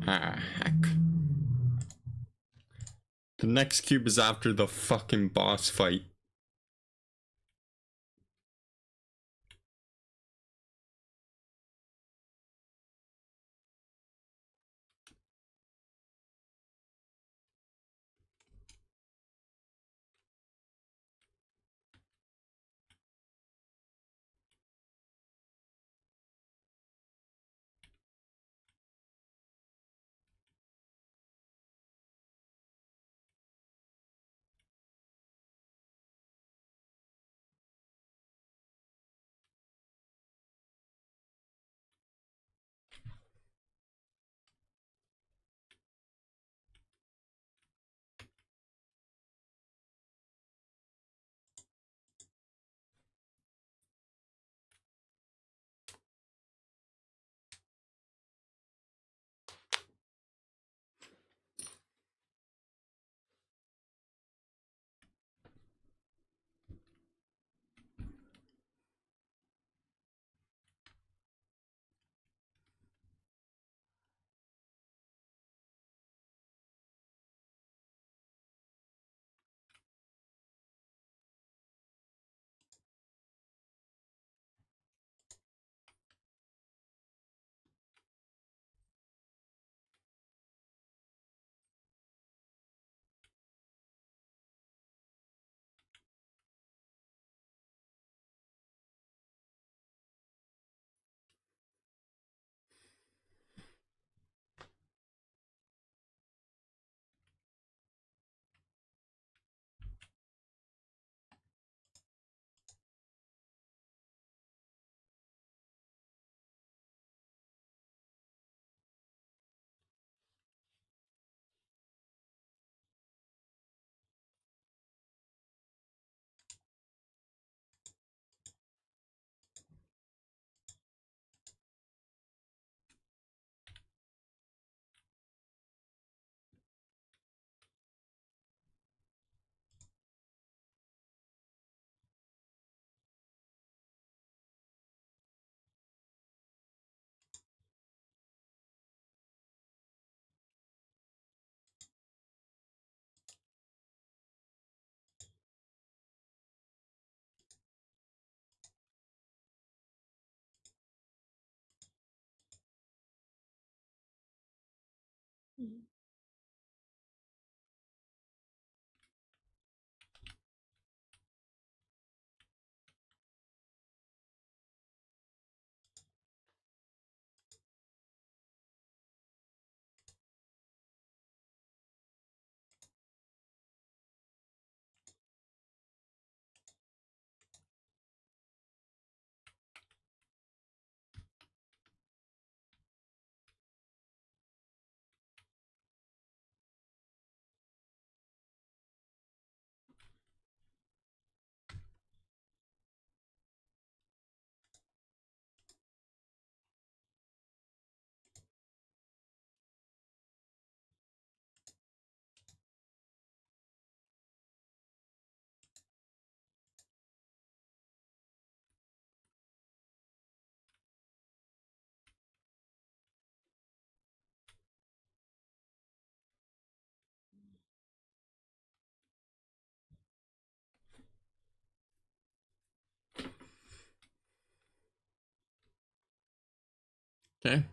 Ah, heck. The next cube is after the fucking boss fight. Okay.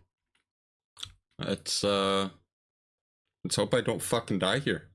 Let's hope I don't fucking die here.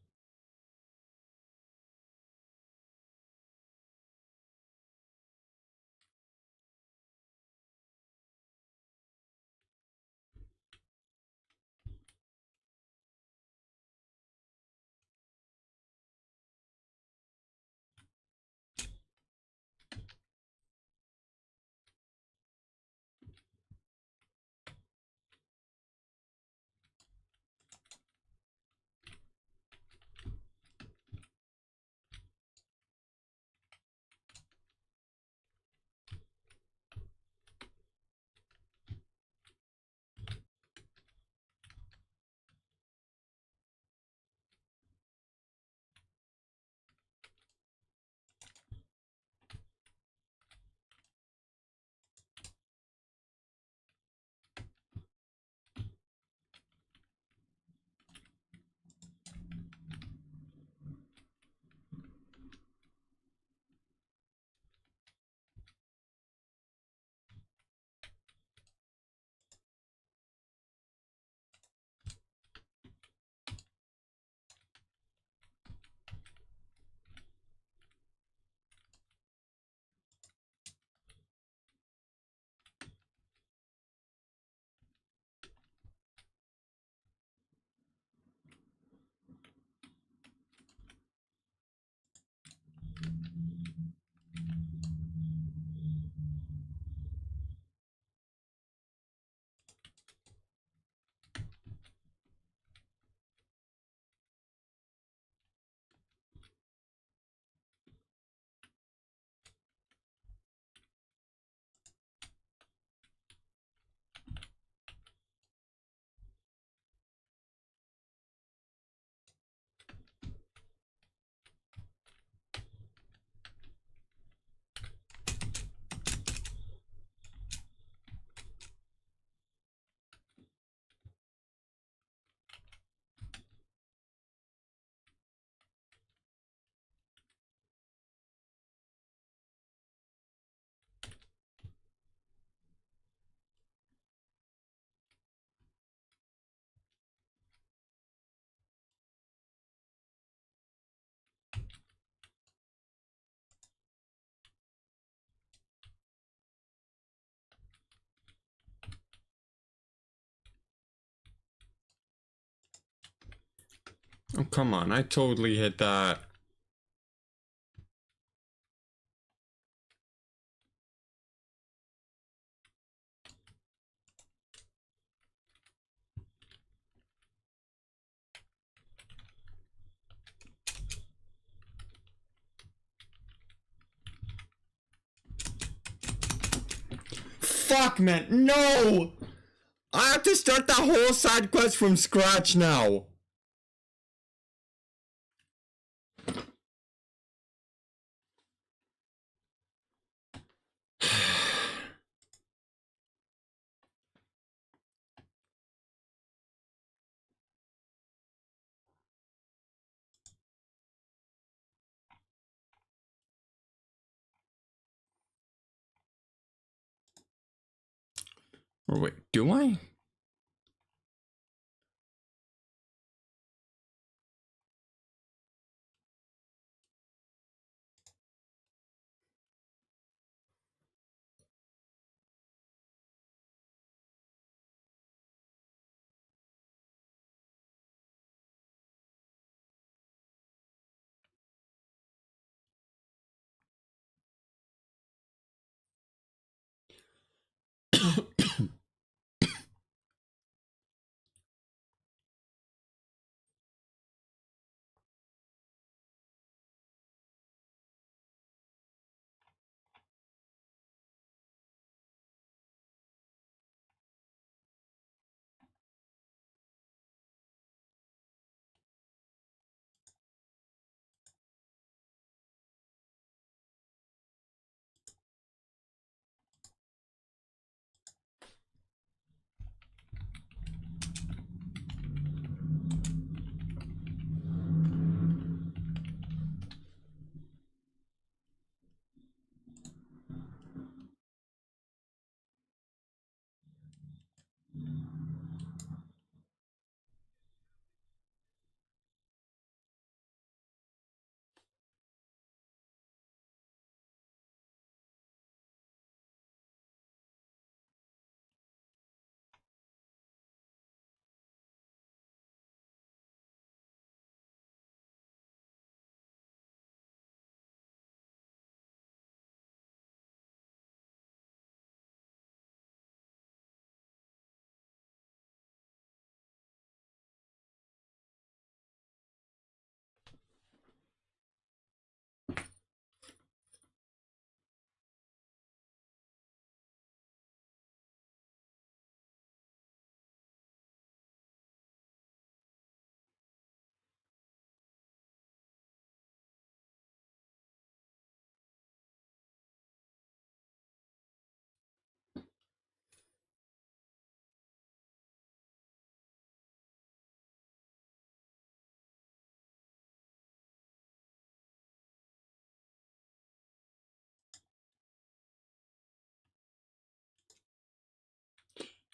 Oh, come on. I totally hit that. Fuck, man. No! I have to start that whole side quest from scratch now. Or wait, do I?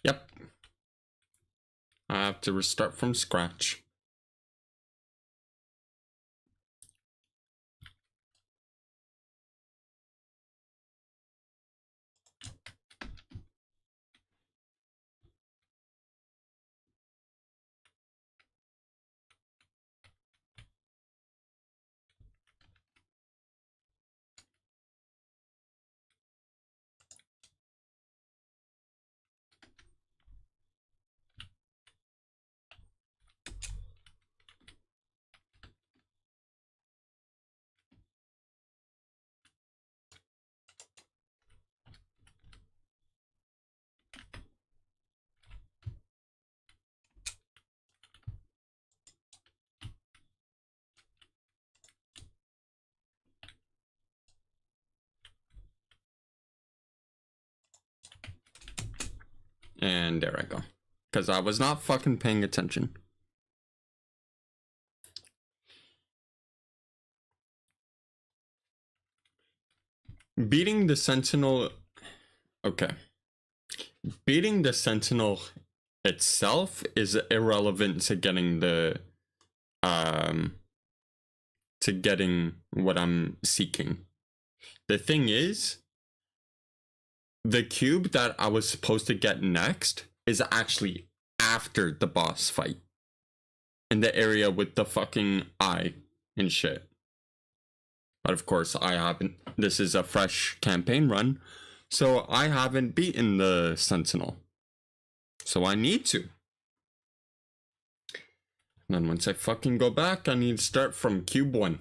Yep. I have to restart from scratch. And there I go. Because I was not fucking paying attention. Beating the Sentinel... Okay. Beating the Sentinel itself is irrelevant to getting the... to getting what I'm seeking. The thing is... the cube that I was supposed to get next is actually after the boss fight. in the area with the fucking eye and shit. But of course, I haven't. This is a fresh campaign run, so I haven't beaten the Sentinel. So I need to. And then once I fucking go back, I need to start from Cube 1.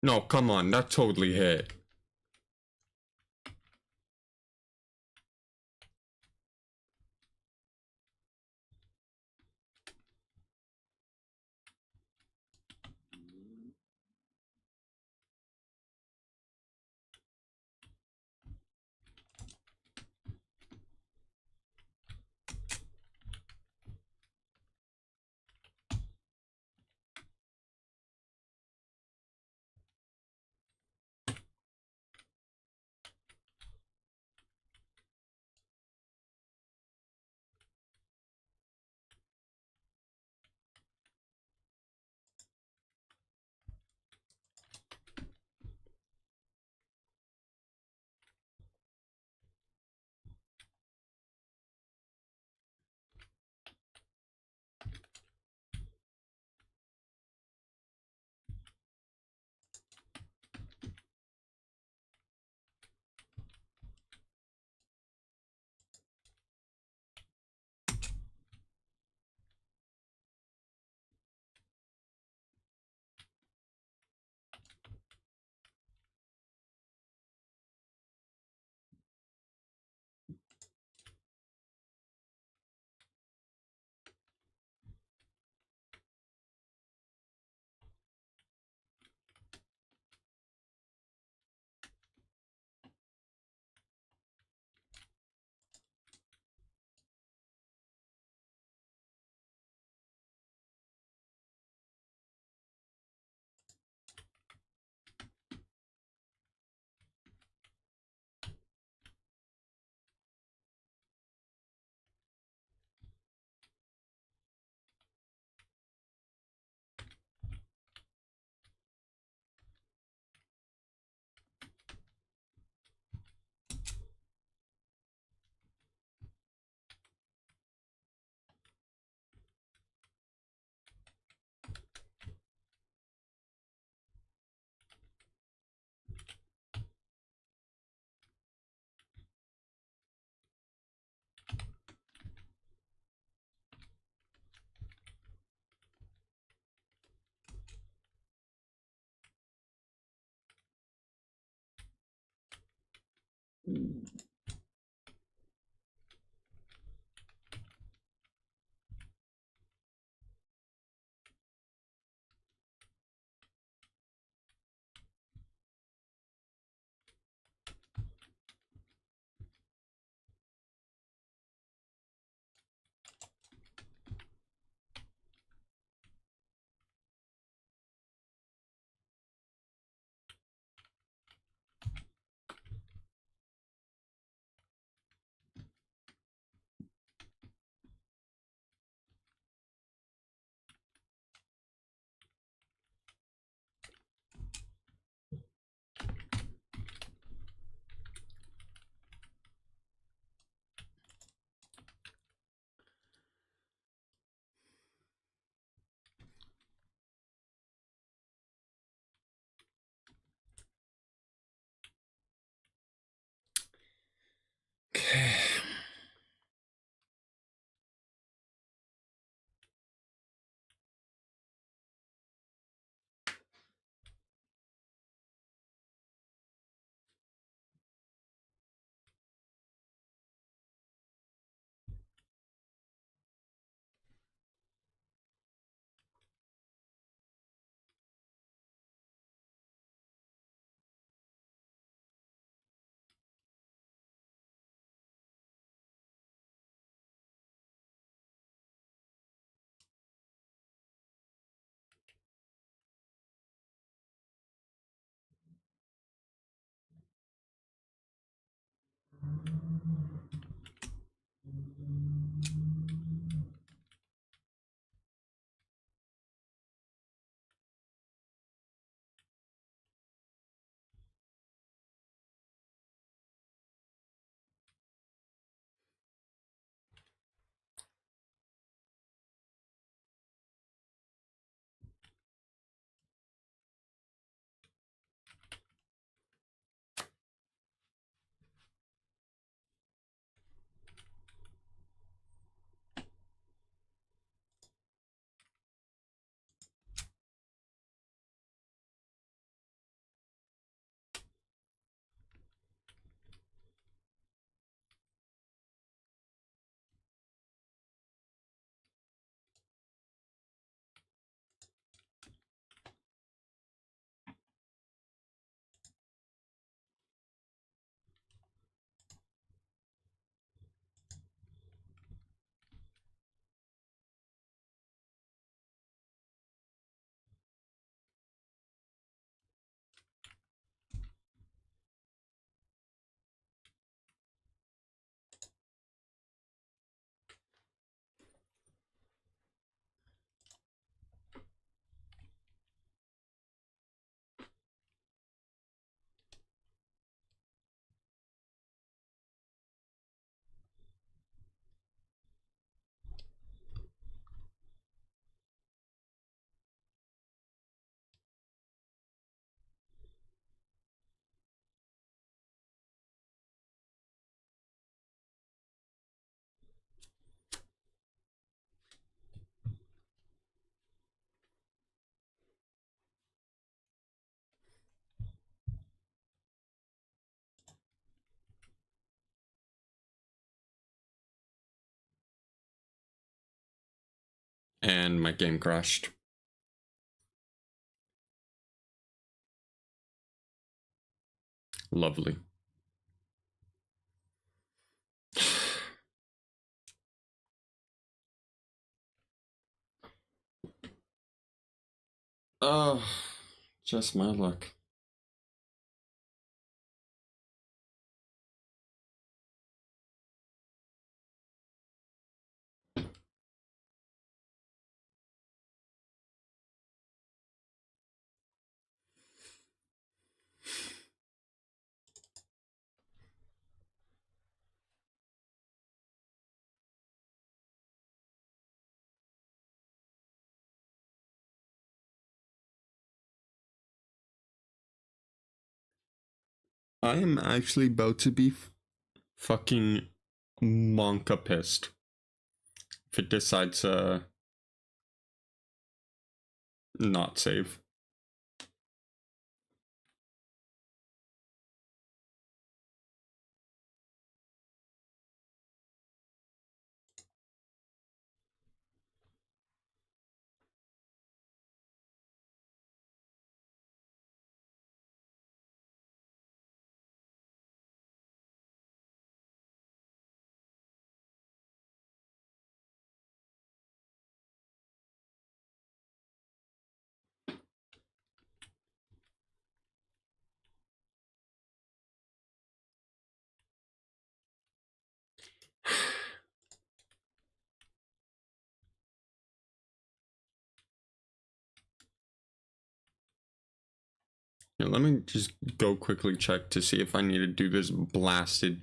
No, come on, that totally hit. And my game crashed. Lovely. Oh, just my luck. I am actually about to be fucking monka pissed if it decides not save. Yeah, let me just go quickly check to see if I need to do this blasted.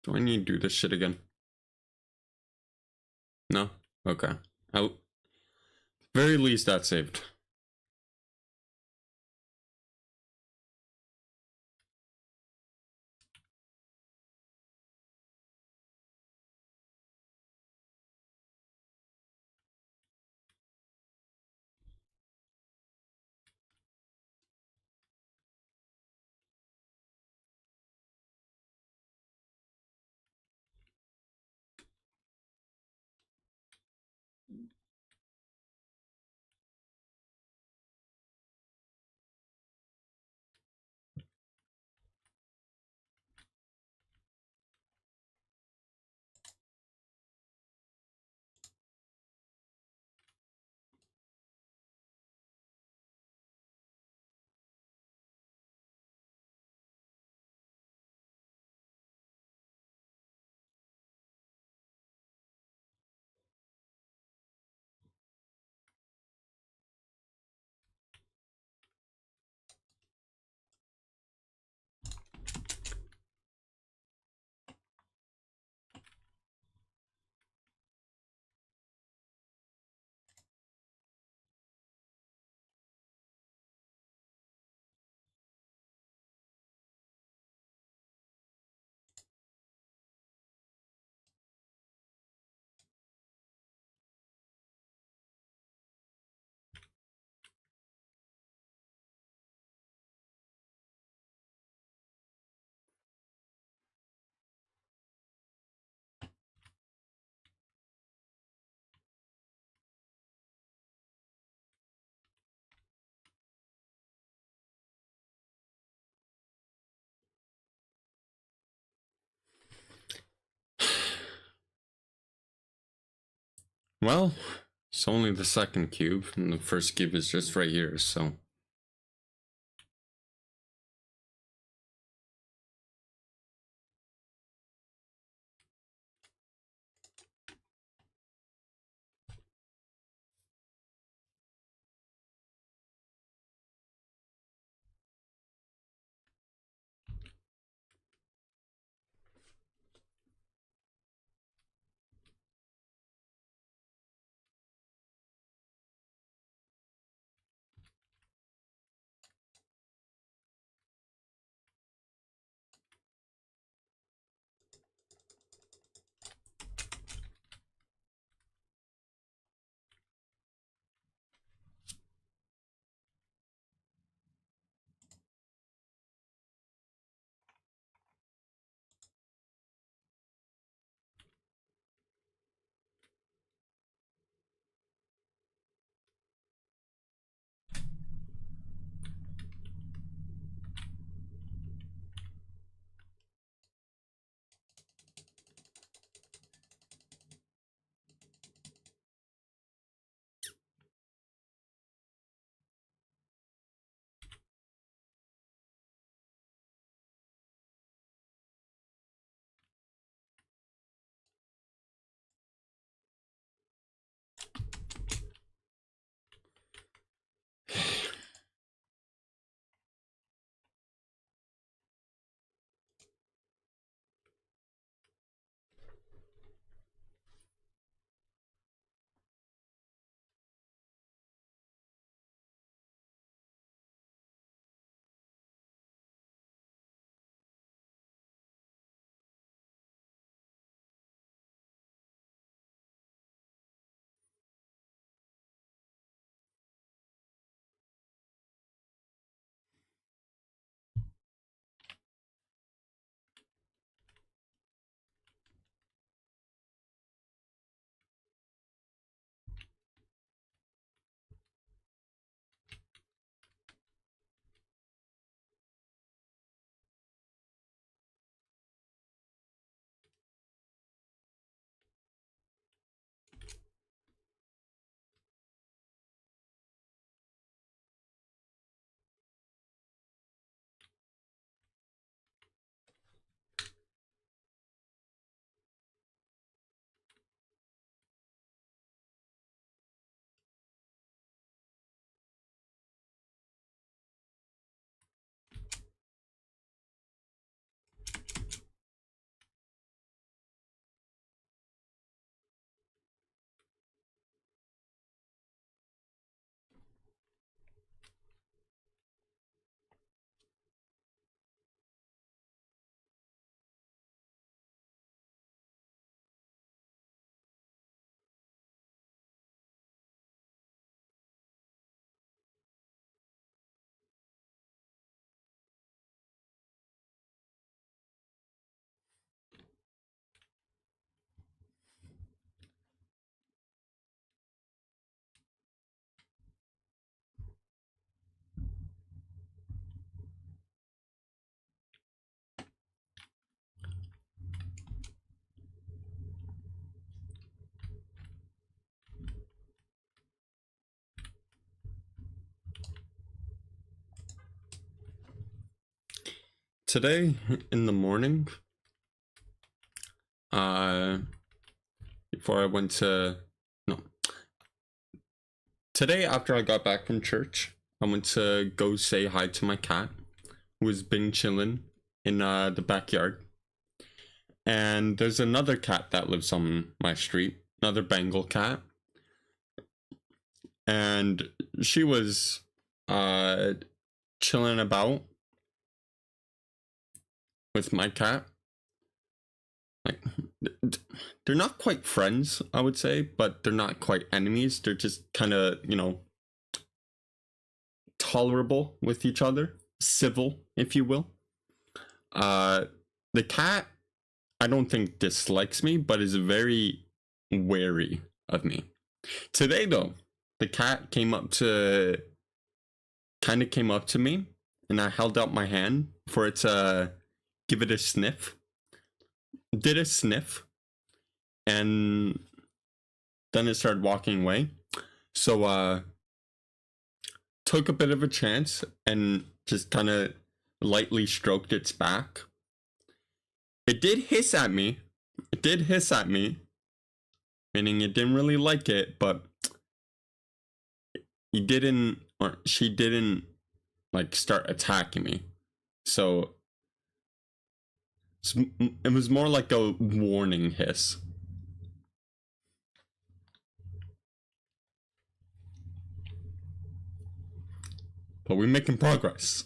Do I need to do this shit again? No? Okay. At very least that saved. Well, it's only the second cube, and the first cube is just right here, so... Today, in the morning, before I went to... No. Today, after I got back from church, I went to go say hi to my cat, who has been chilling in the backyard. And there's another cat that lives on my street, another Bengal cat. And she was chilling about with my cat. Like, they're not quite friends, I would say, but they're not quite enemies. They're just kind of, you know, tolerable with each other, civil, if you will. The cat, I don't think dislikes me, but is very wary of me. Today, though, the cat came up to me, and I held out my hand for it to give it a sniff. Did a sniff, and Then it started walking away. So took a bit of a chance and just kind of lightly stroked its back. It did hiss at me. It did hiss at me, meaning it didn't really like it, but he didn't, or she didn't, like, start attacking me. So it was more like a warning hiss. But we're making progress.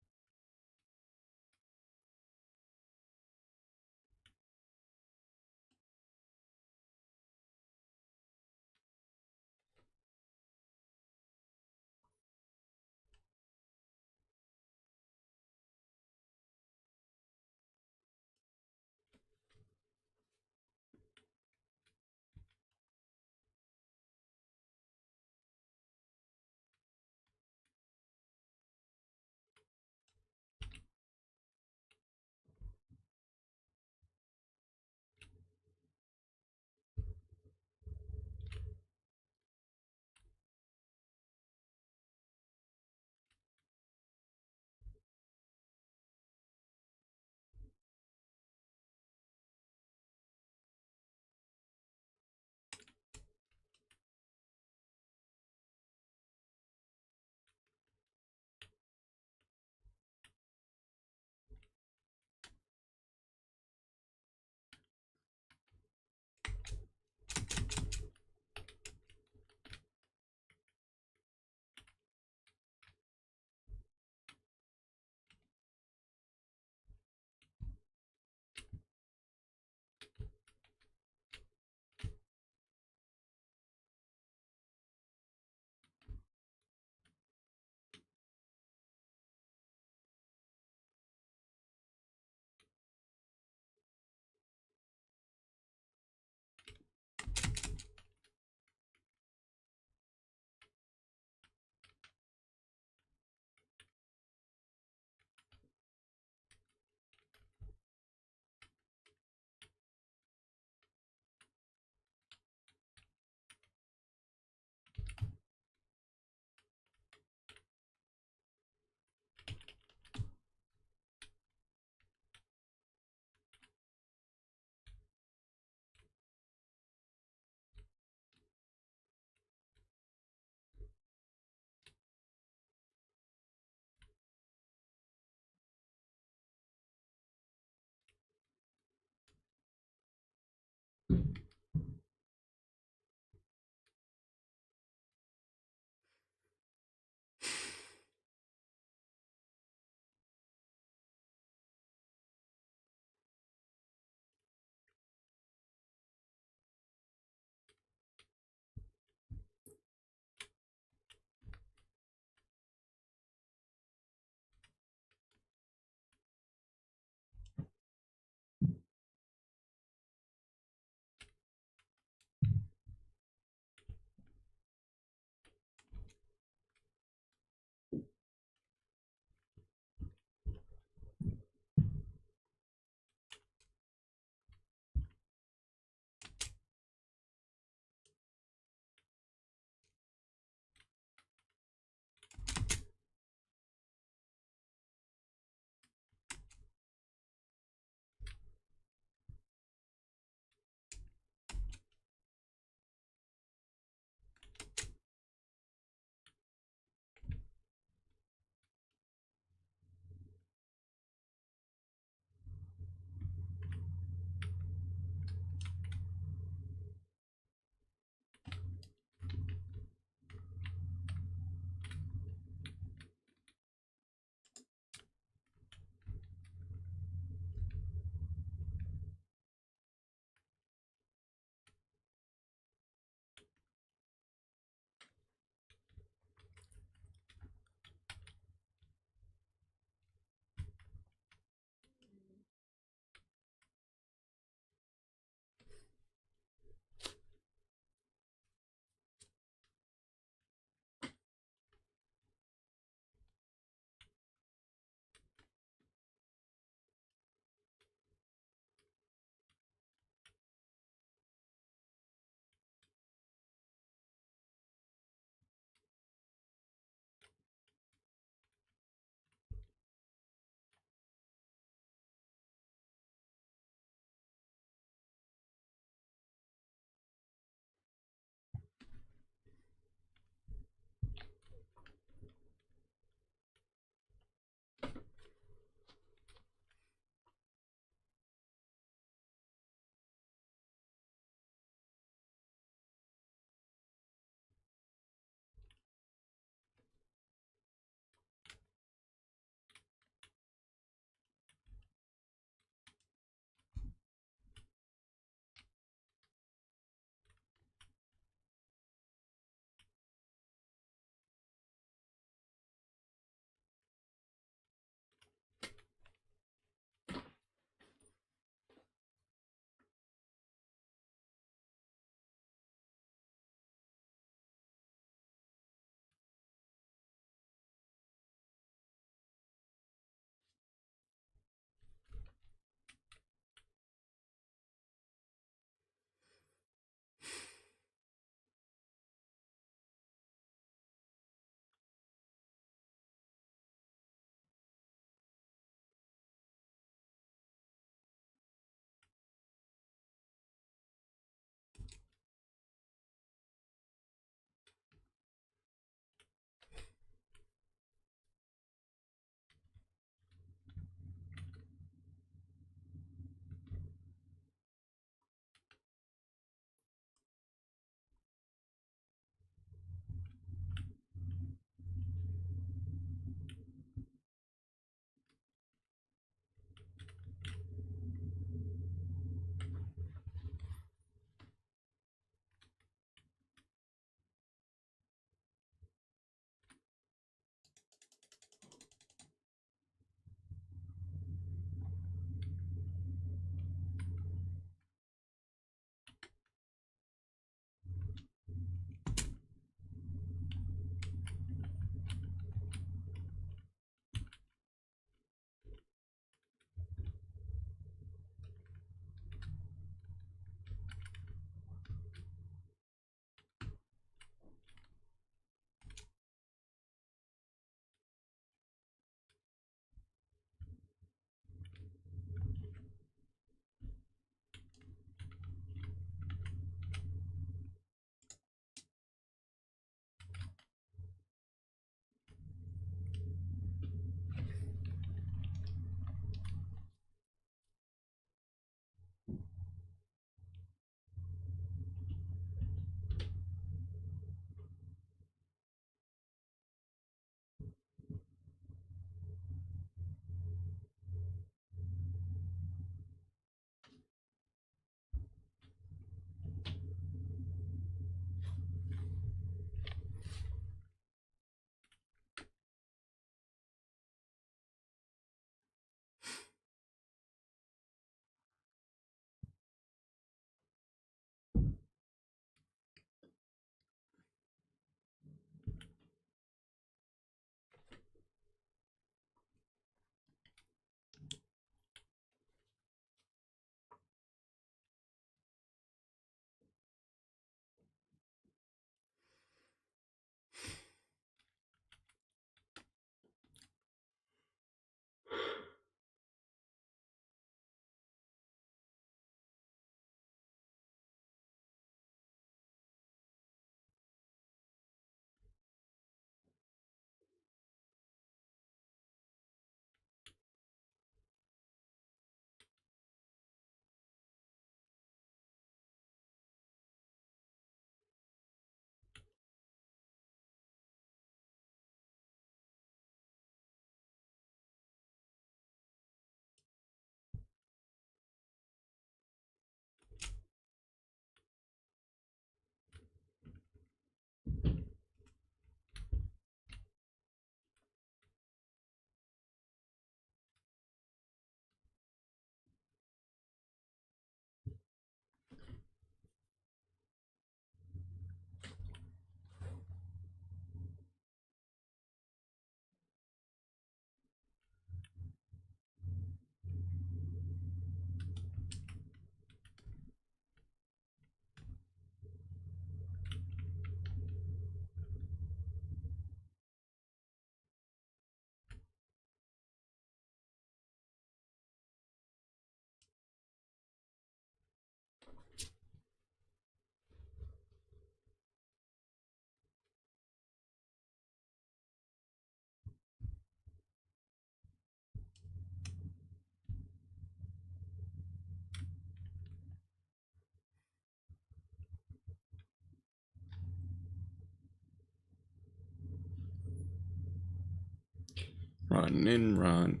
Running, run.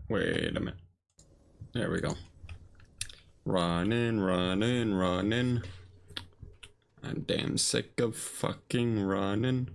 Wait a minute. There we go. Running, running, running. I'm damn sick of fucking running.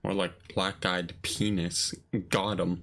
More like black-eyed penis. Got him.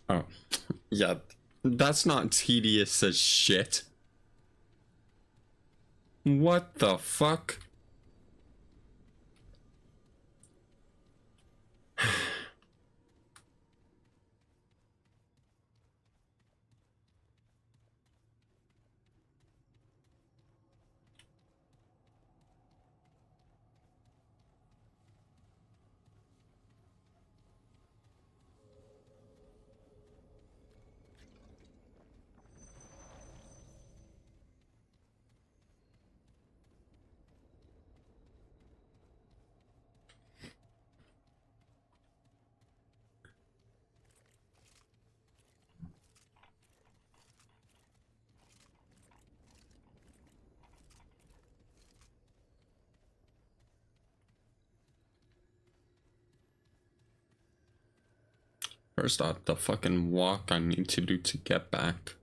Oh, yeah, that's not tedious as shit. What the fuck? First off, the fucking walk I need to do to get back.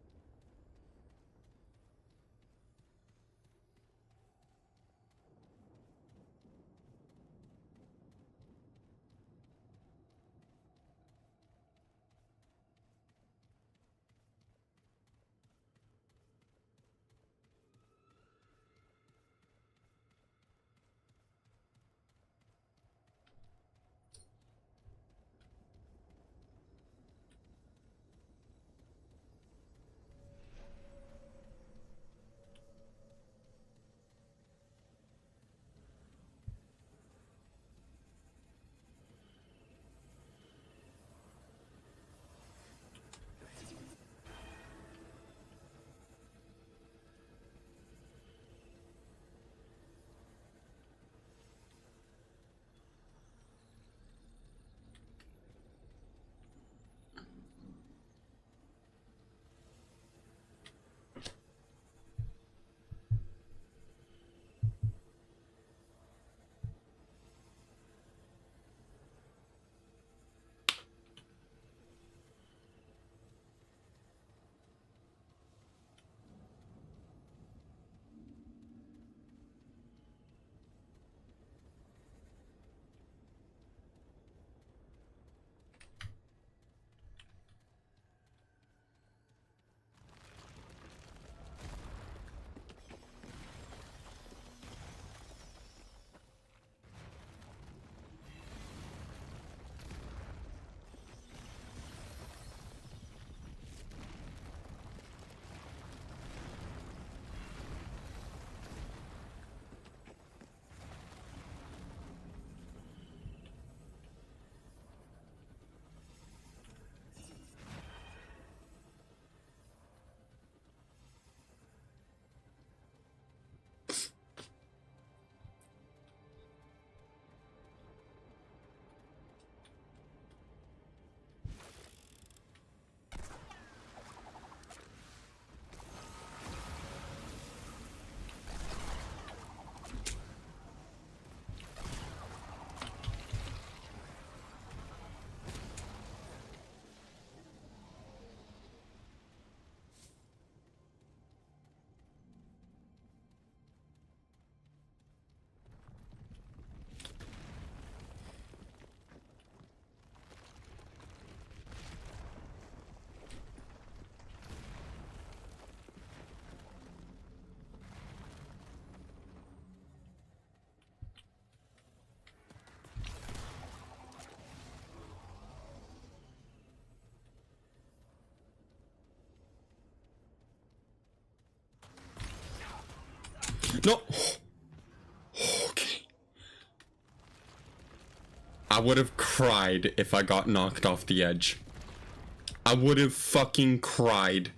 No. Okay. I would have cried if I got knocked off the edge. I would have fucking cried.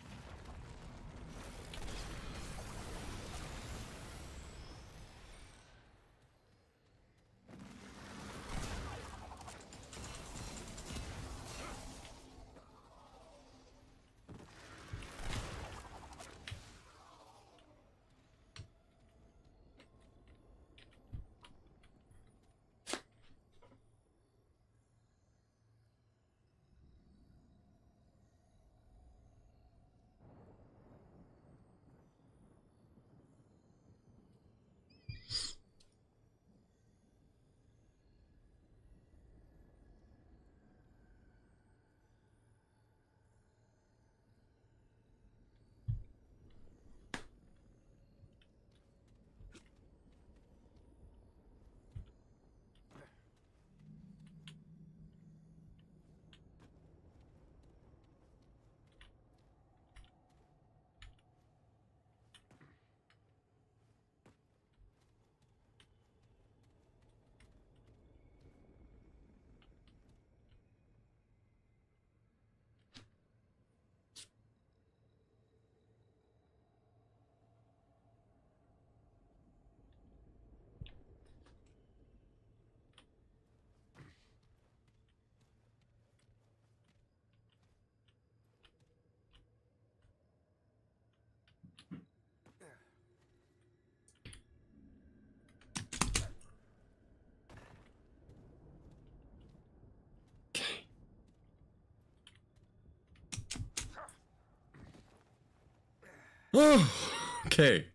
Okay.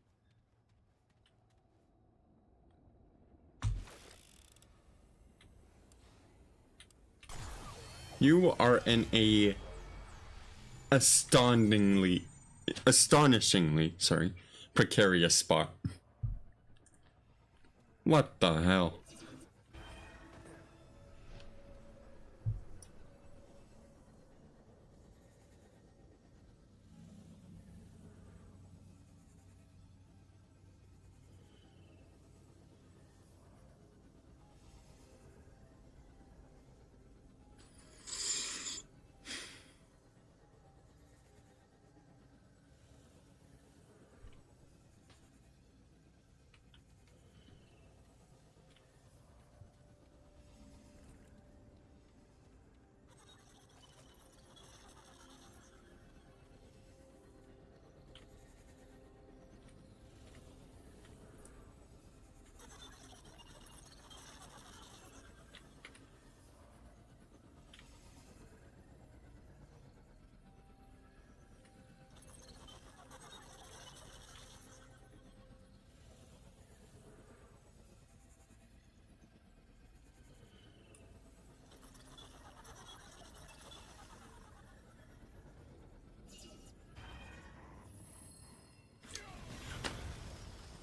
You are in a astonishingly, sorry, precarious spot. What the hell?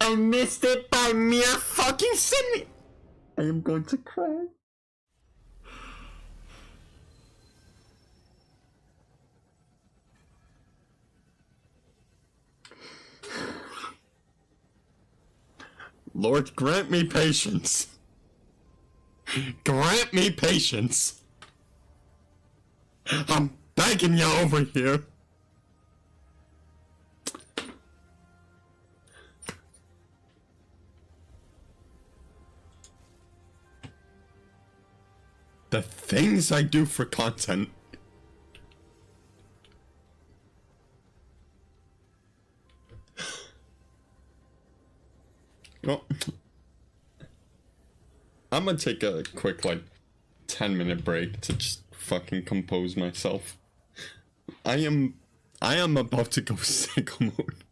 I missed it by mere fucking centimeter. I am going to cry. Lord, grant me patience. Grant me patience. I'm begging you over here. The things I do for content. Well, I'm gonna take a quick, 10-minute break to just fucking compose myself. I am about to go sicko mode.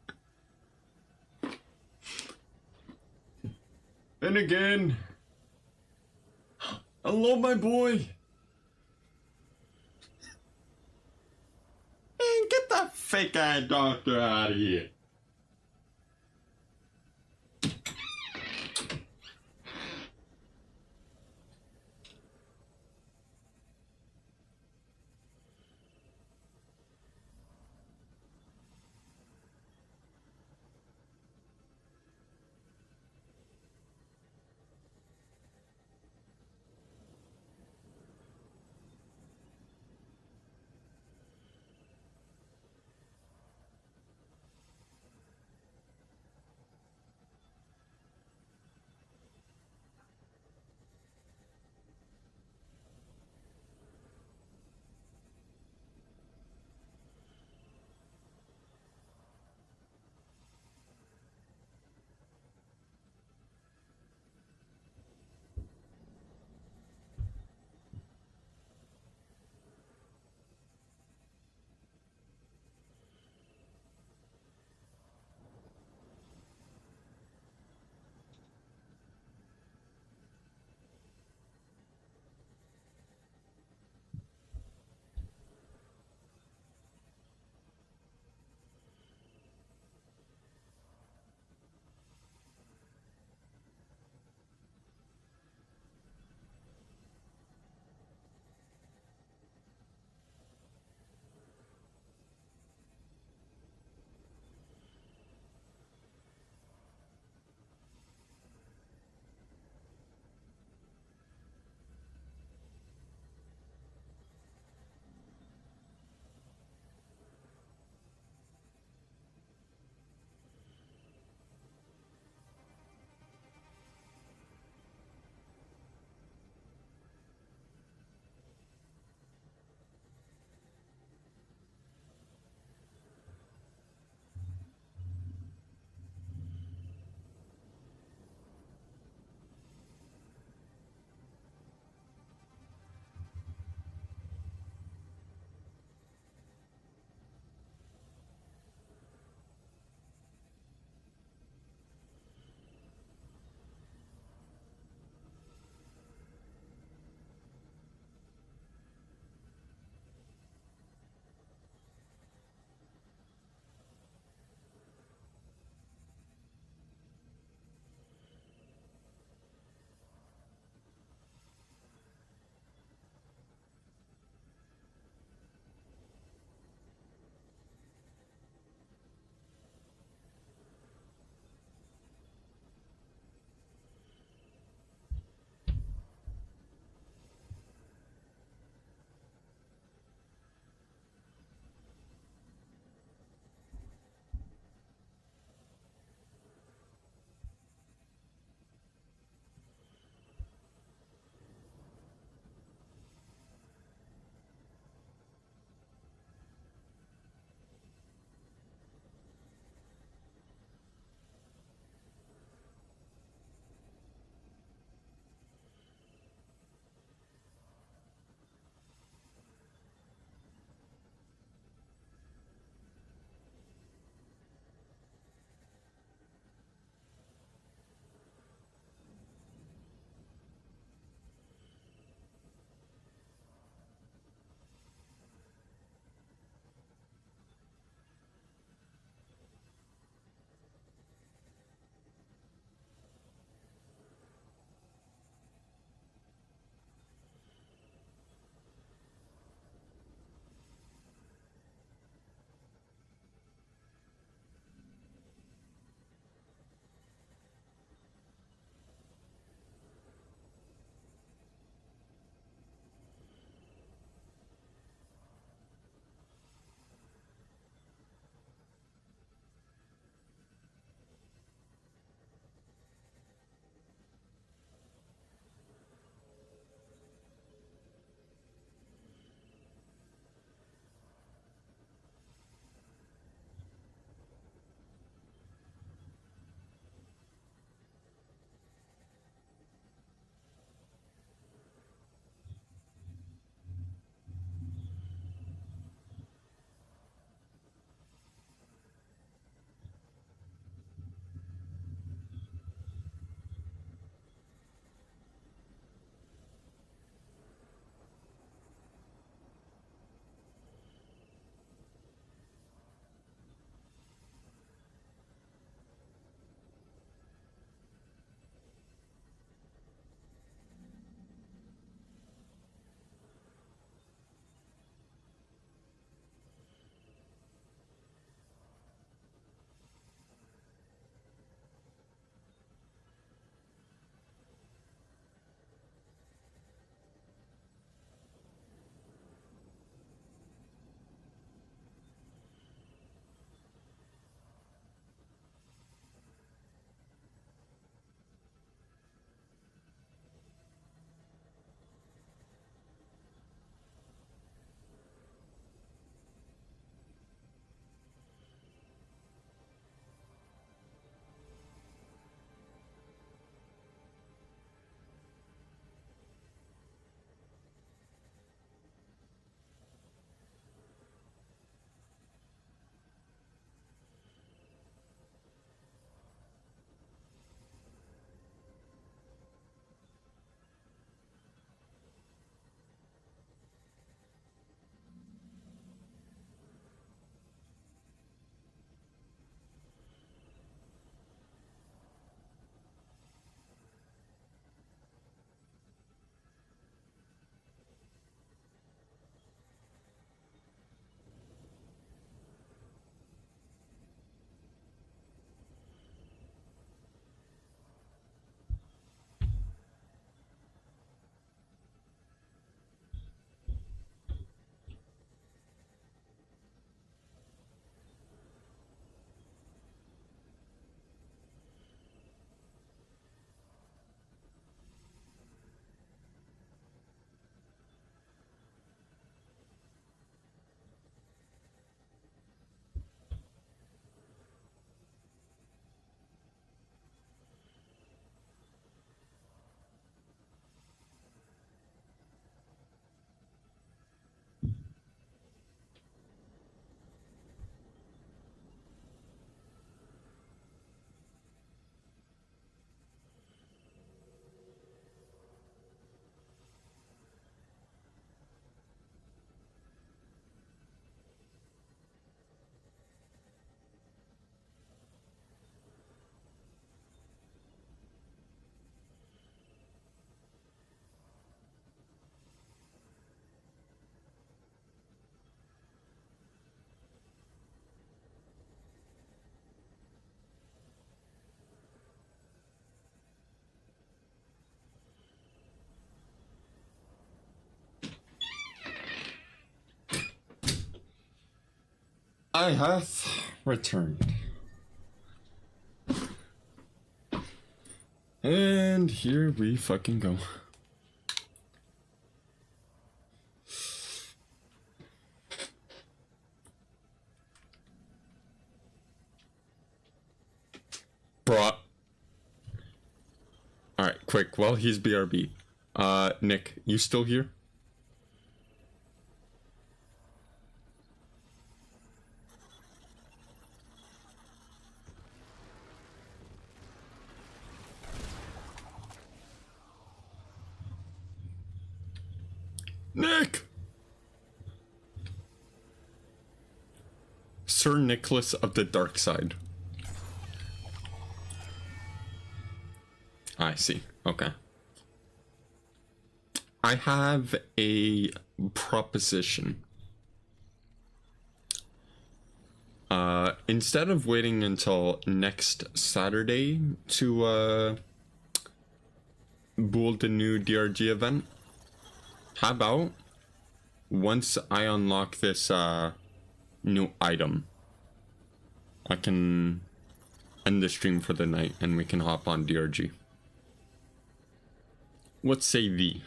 And again, hello, my boy. Man, get that fake ass doctor out of here. I have returned. And here we fucking go. Bruh. Alright, quick, while he's BRB. Nick, you still here? Nick! Sir Nicholas of the Dark Side. I see. Okay. I have a proposition. Instead of waiting until next Saturday to build the new DRG event, how about once I unlock this new item, I can end the stream for the night and we can hop on DRG. What say thee?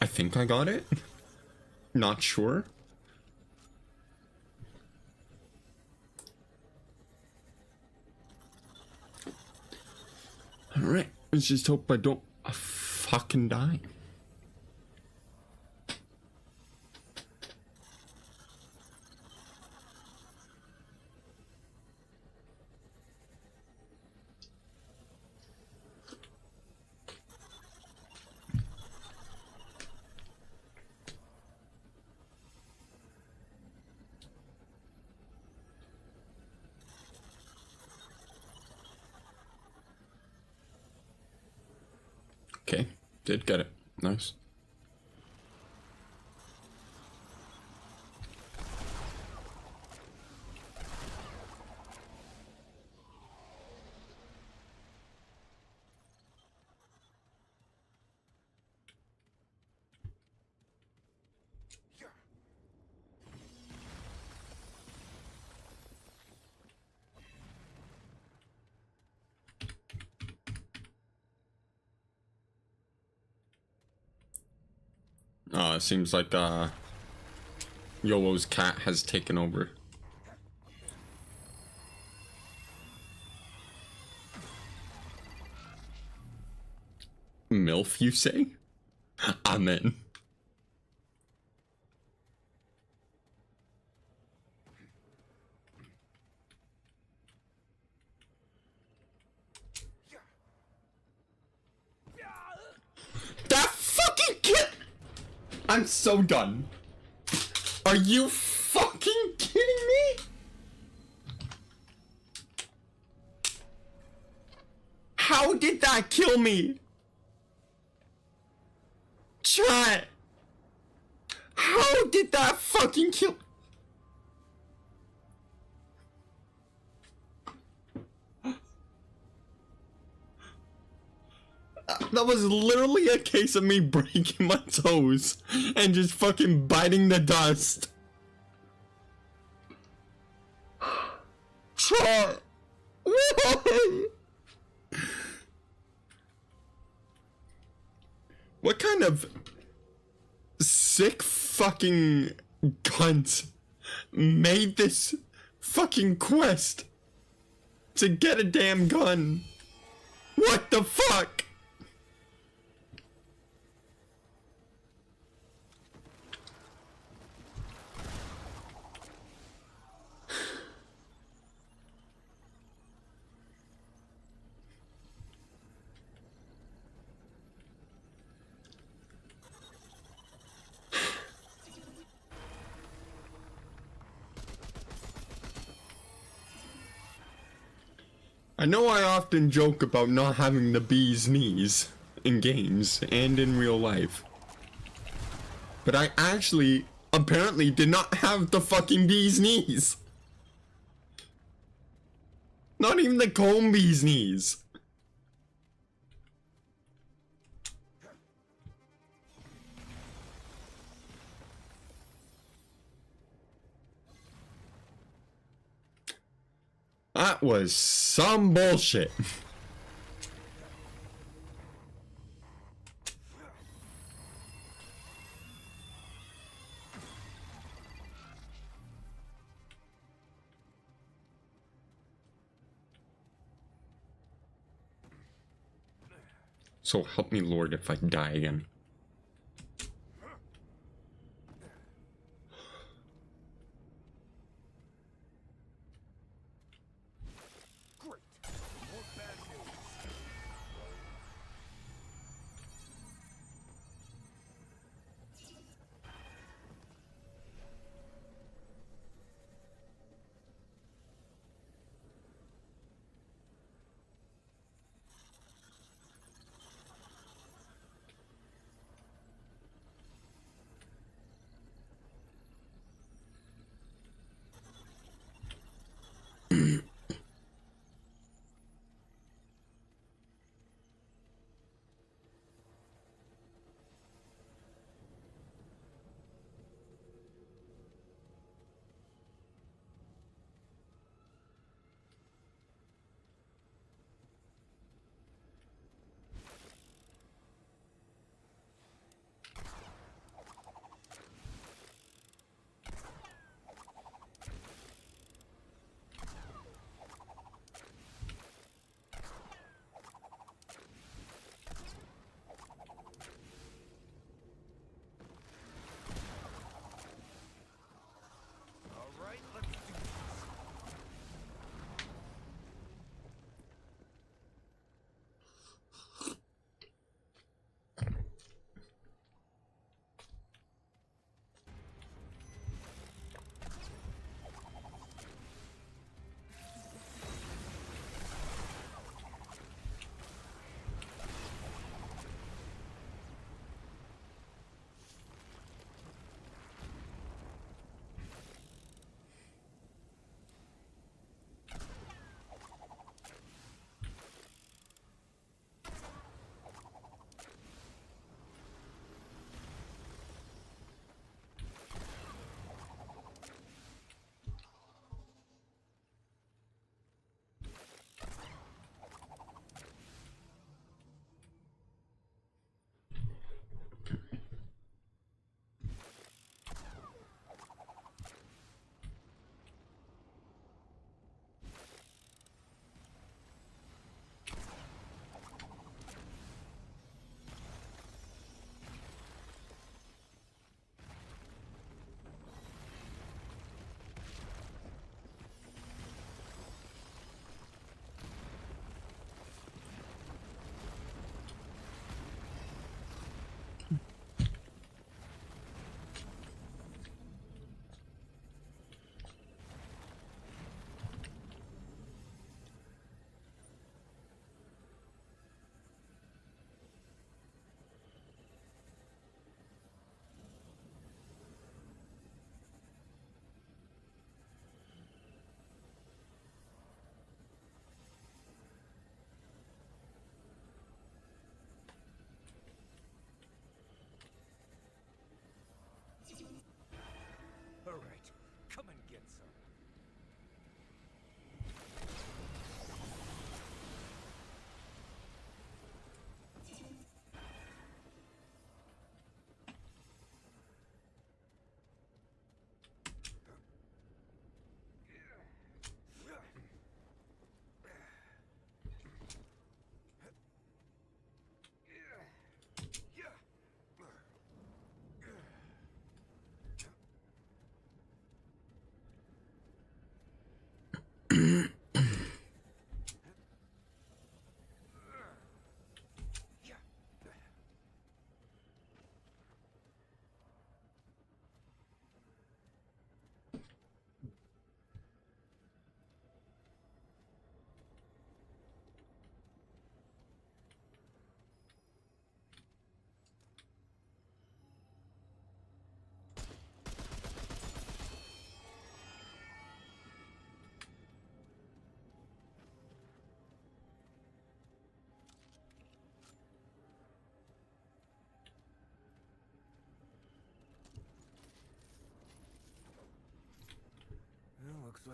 I think I got it. Not sure. Alright, let's just hope I don't fucking die. Okay, did get it. Nice. It seems like Yolo's cat has taken over. MILF, you say? Amen. That fucking kid! I'm so done. Are you fucking kidding me? How did that kill me? Chat. How did that fucking kill? That was literally a case of me breaking my toes and just fucking biting the dust. Chat. Why? What kind of sick fucking cunt made this fucking quest to get a damn gun? What the fuck? I know I often joke about not having the bee's knees, in games and in real life. But I actually apparently did not have the fucking bee's knees. Not even the comb bee's knees. That was some bullshit. So help me, Lord, if I die again.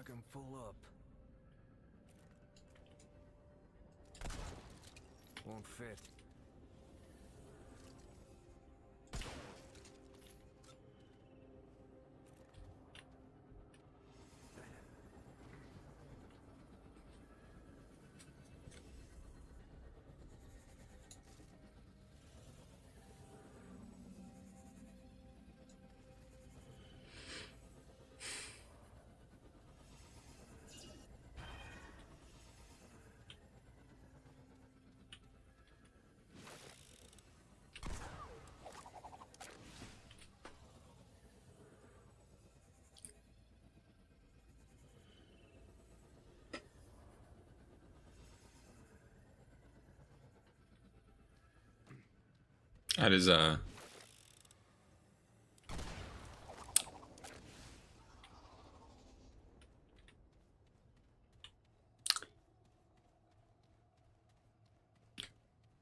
like I'm full up. Won't fit. That is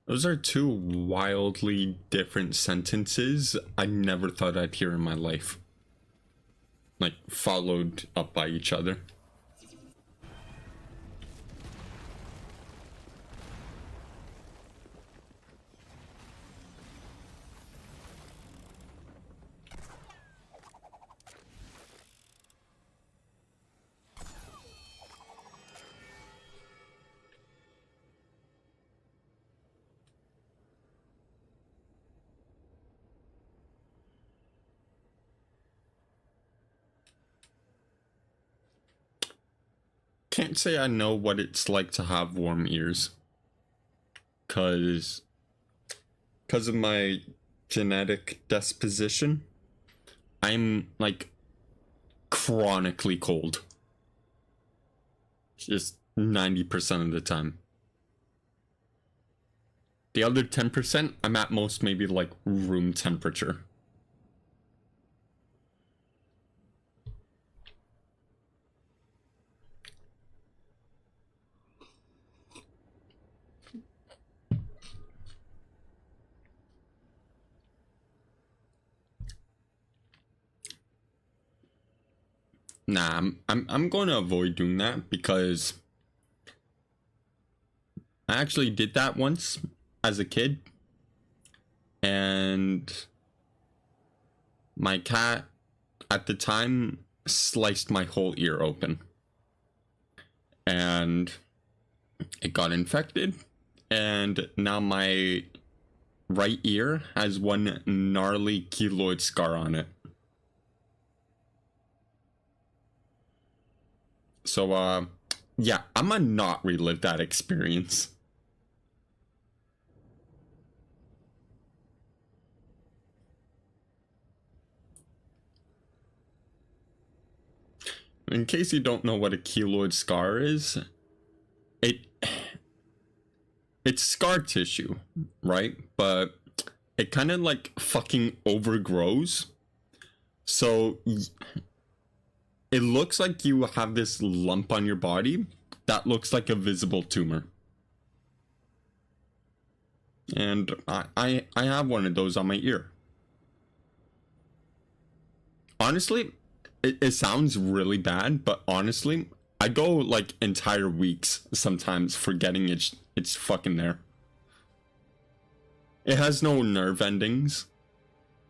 those are two wildly different sentences I never thought I'd hear in my life. Like, followed up by each other. Can't say I know what it's like to have warm ears. Cause of my genetic disposition, I'm like chronically cold. Just 90% of the time. The other 10%, I'm at most maybe like room temperature. Nah, I'm going to avoid doing that because I actually did that once as a kid, and my cat at the time sliced my whole ear open, and it got infected, and now my right ear has one gnarly keloid scar on it. So, yeah, I'm gonna not relive that experience. In case you don't know what a keloid scar is, it's scar tissue, right? But it kind of like fucking overgrows. So it looks like you have this lump on your body that looks like a visible tumor. And I have one of those on my ear. Honestly, it sounds really bad, but honestly, I go like entire weeks sometimes forgetting it's fucking there. It has no nerve endings,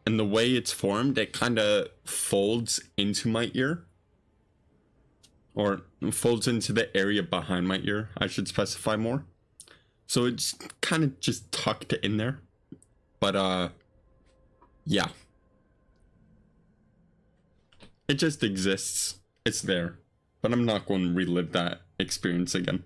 and the way it's formed, it kind of folds into my ear. Or folds into the area behind my ear, I should specify more. So it's kind of just tucked in there. But yeah. It just exists. It's there. But I'm not going to relive that experience again.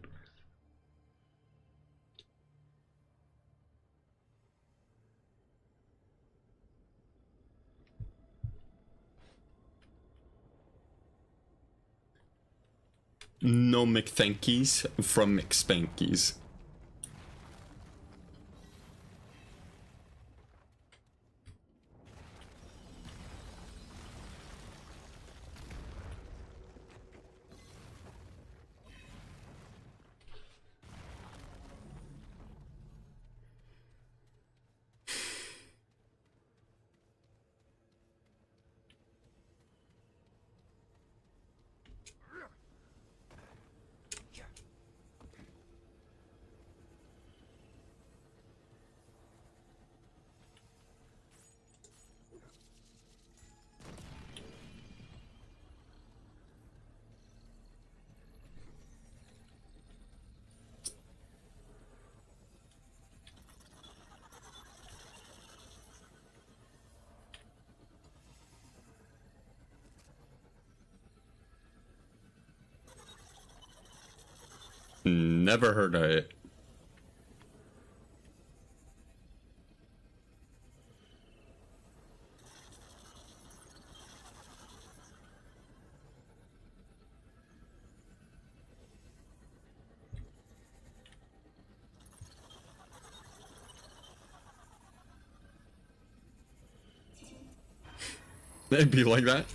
No McThankies from McSpankies. Never heard of it. It'd be like that.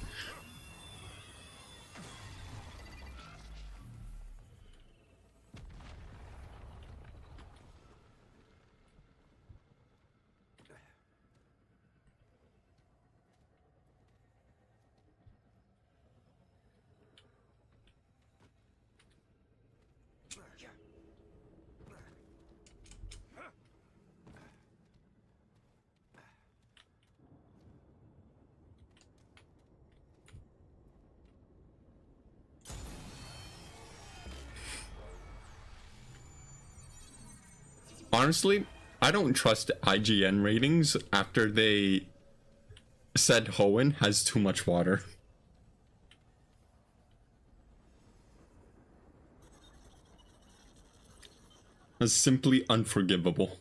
Honestly, I don't trust IGN ratings after they said Hoenn has too much water. That's simply unforgivable.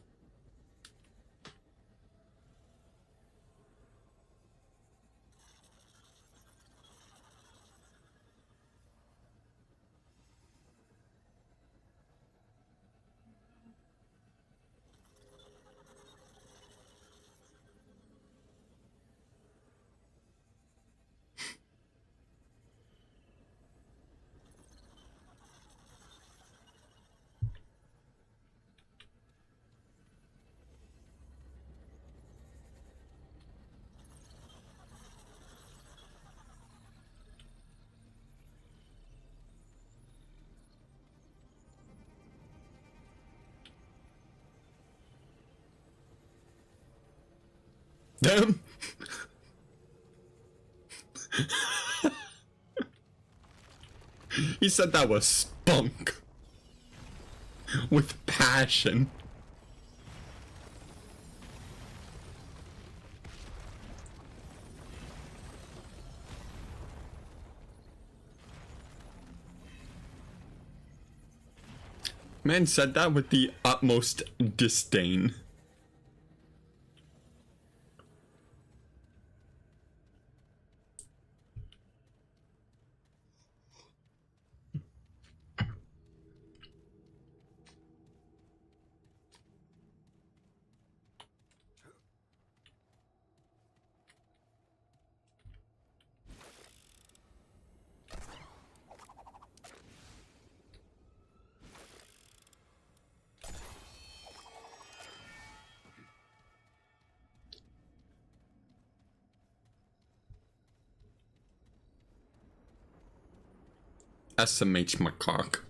Damn. He said that was spunk. With passion. Man said that with the utmost disdain. SMH my cock.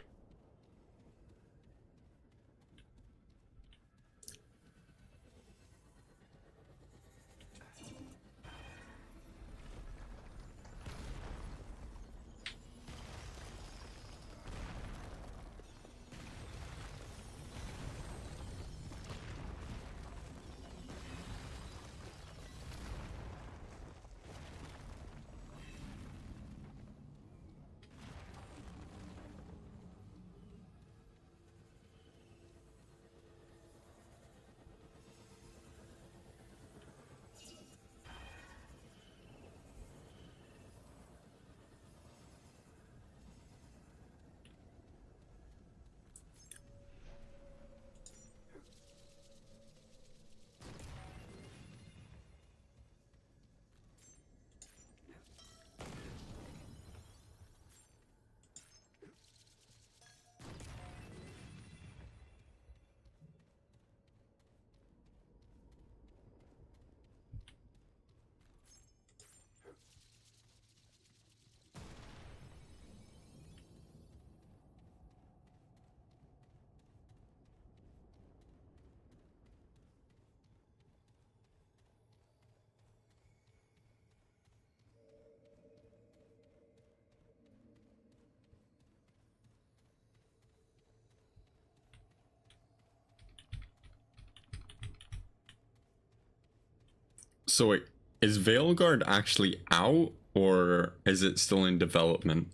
So wait, is Veilguard actually out, or is it still in development?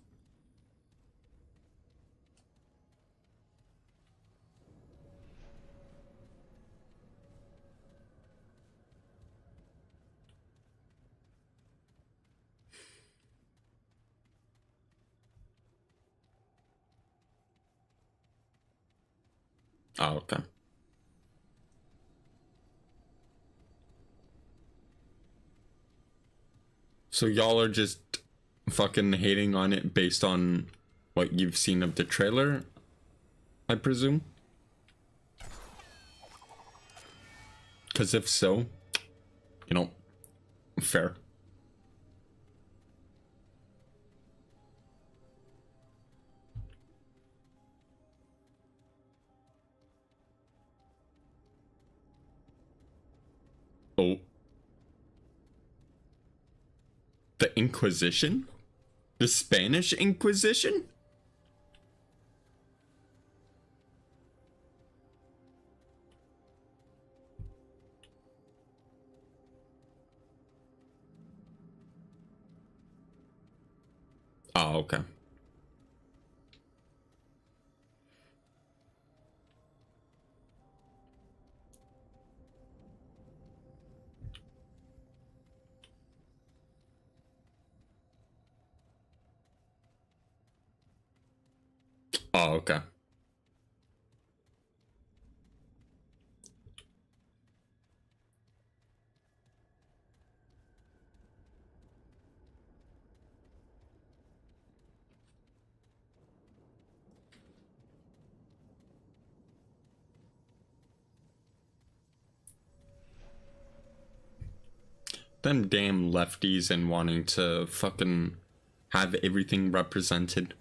Oh, okay. So y'all are just fucking hating on it based on what you've seen of the trailer, I presume? Because if so, you know, fair. Oh. The Inquisition? The Spanish Inquisition? Oh, okay. Oh, okay. Them damn lefties and wanting to fucking have everything represented.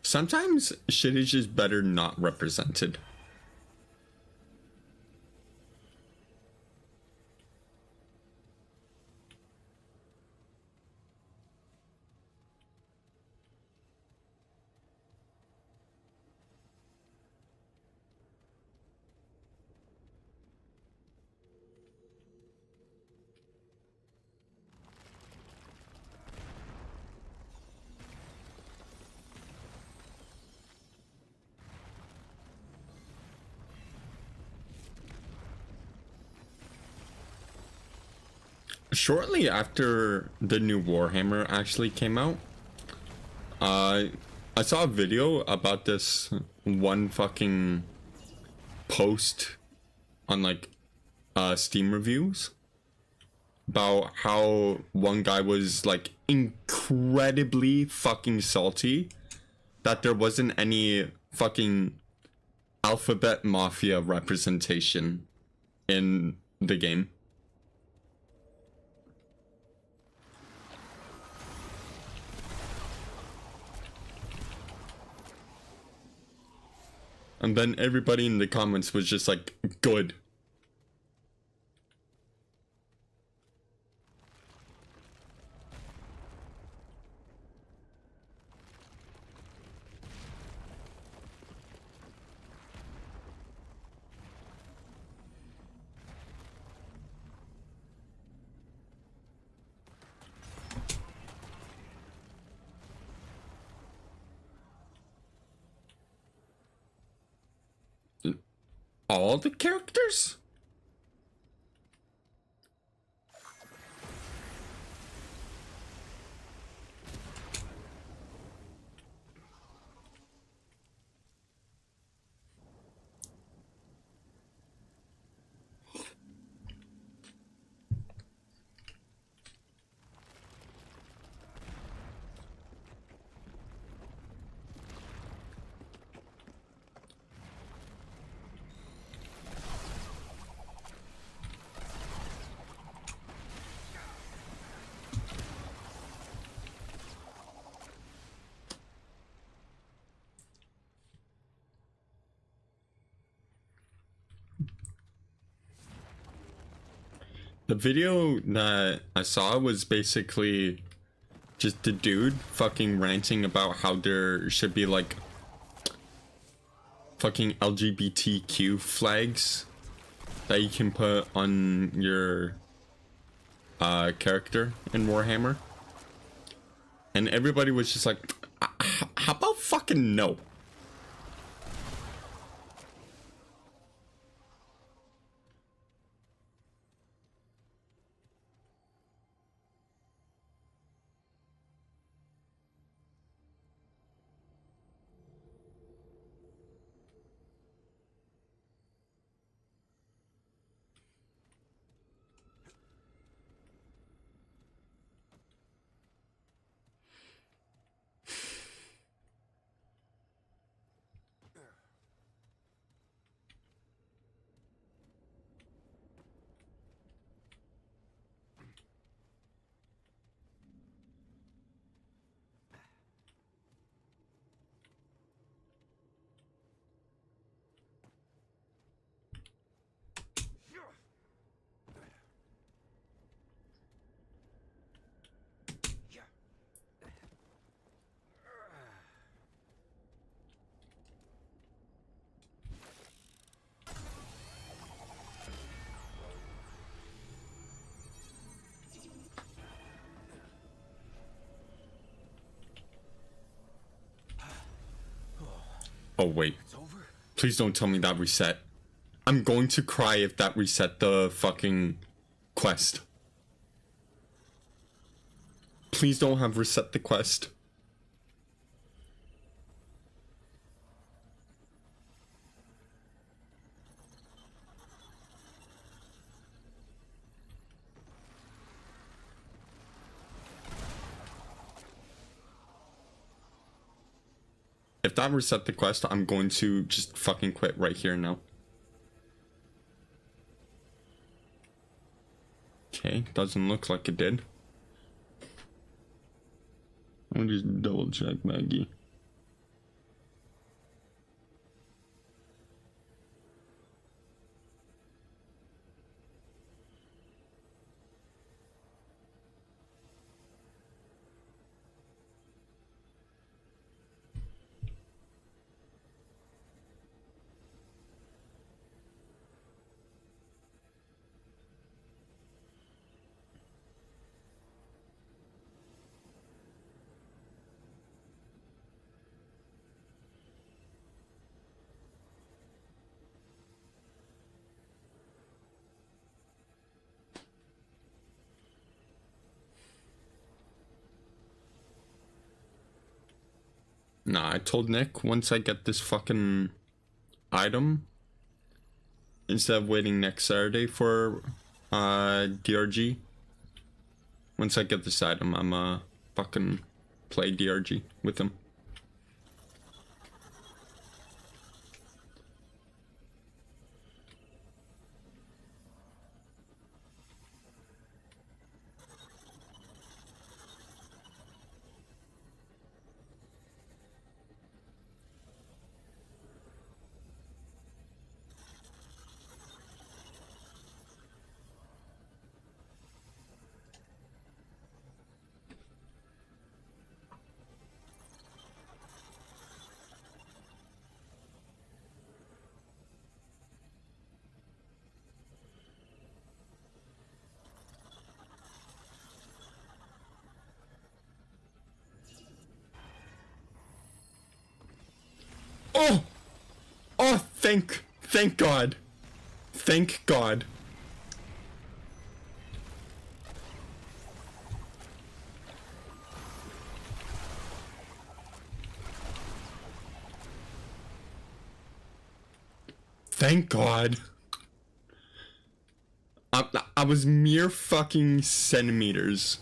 Sometimes shit is just better not represented. Shortly after the new Warhammer actually came out, I saw a video about this one fucking post on like Steam reviews about how one guy was like incredibly fucking salty that there wasn't any fucking Alphabet Mafia representation in the game. And then everybody in the comments was just like, good. All the characters? The video that I saw was basically just the dude fucking ranting about how there should be like fucking LGBTQ flags that you can put on your character in Warhammer. And everybody was just like, how about fucking no? Oh, wait. It's over? Please don't tell me that reset. I'm going to cry if that reset the fucking quest. Please don't have reset the quest. If that reset the quest, I'm going to just fucking quit right here now. Okay, doesn't look like it did. I'll just double check Maggie. Nah, I told Nick once I get this fucking item, instead of waiting next Saturday for DRG, once I get this item, I'm fucking play DRG with him. Oh! Oh, thank God. Thank God. Thank God. I was mere fucking centimeters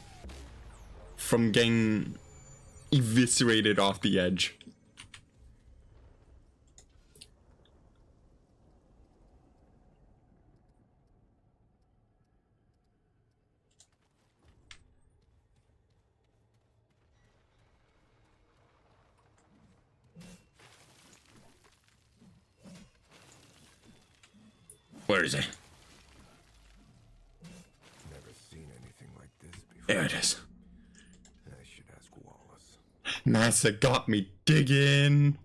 from getting eviscerated off the edge. Where is it? Never seen anything like this before. There it is. I should ask Wallace. NASA got me digging.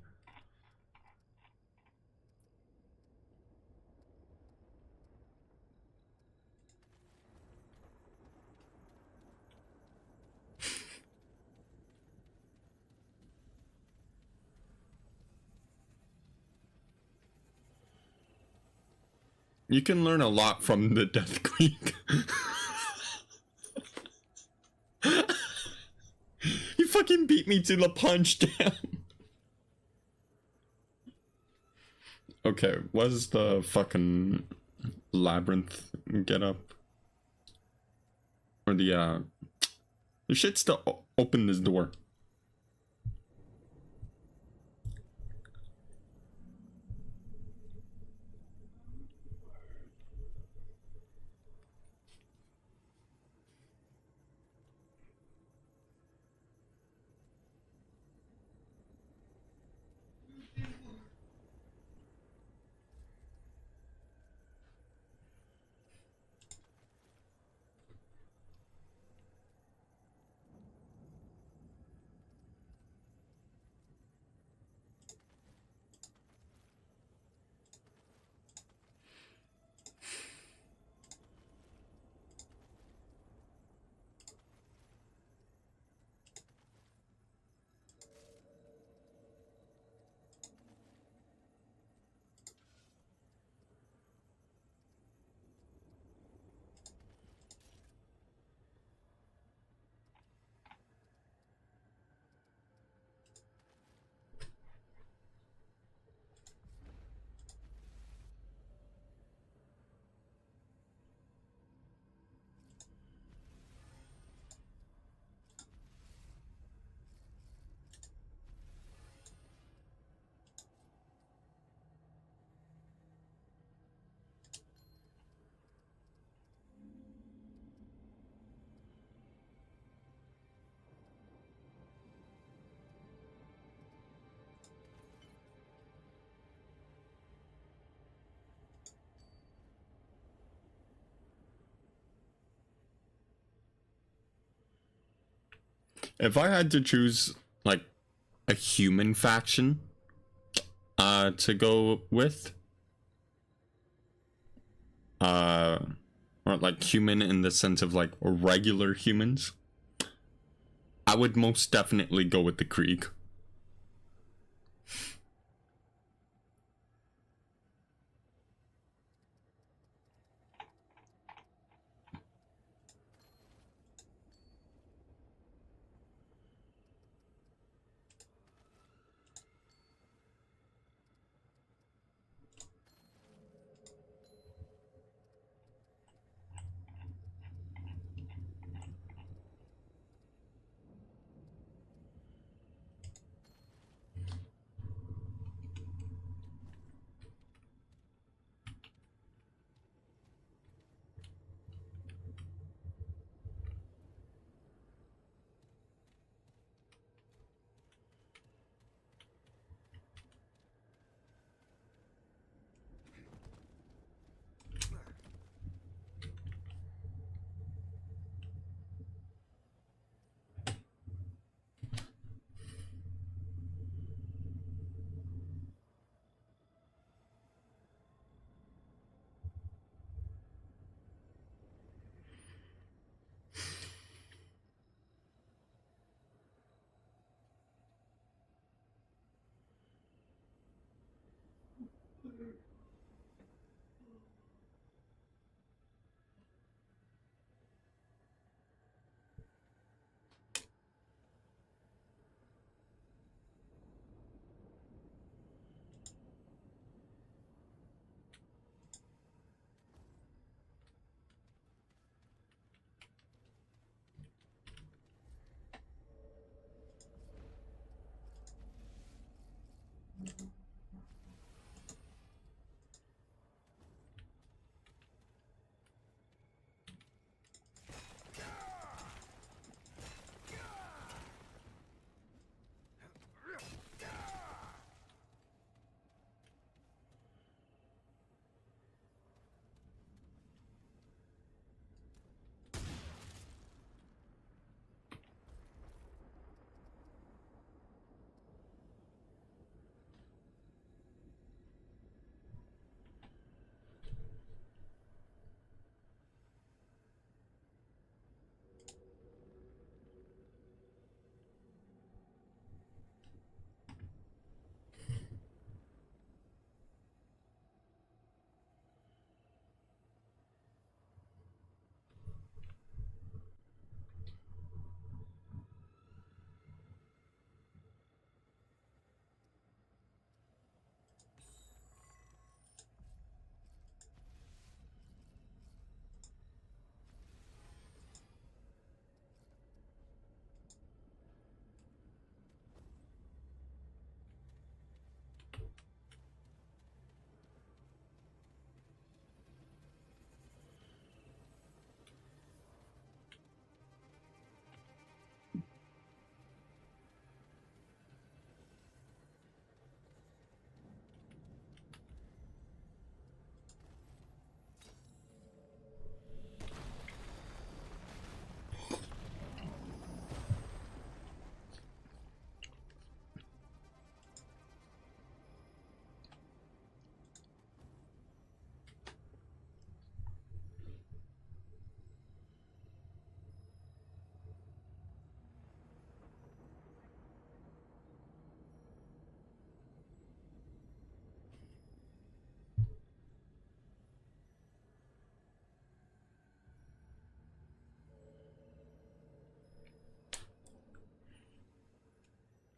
You can learn a lot from the Death Queen. You fucking beat me to the punch, damn. Okay, what is the fucking labyrinth get up? Or the shit's to open this door. If I had to choose like a human faction to go with, or like human in the sense of like regular humans, I would most definitely go with the Krieg.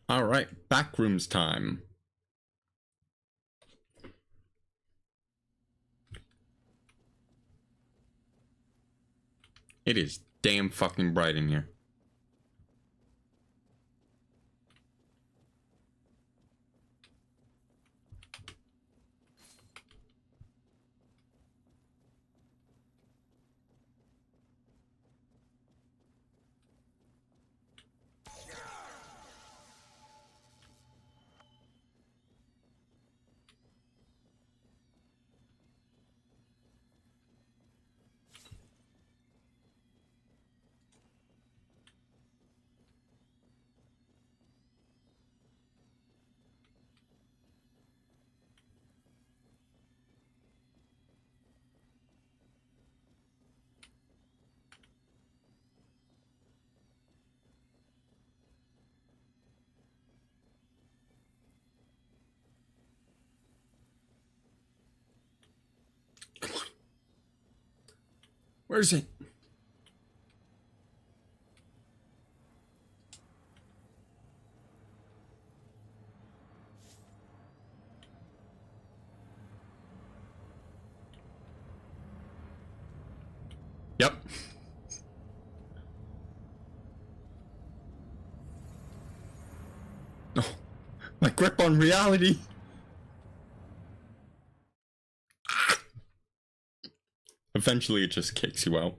All right, backrooms time. It is damn fucking bright in here. Where is it? Yep. Oh, my grip on reality. Eventually, it just kicks you out.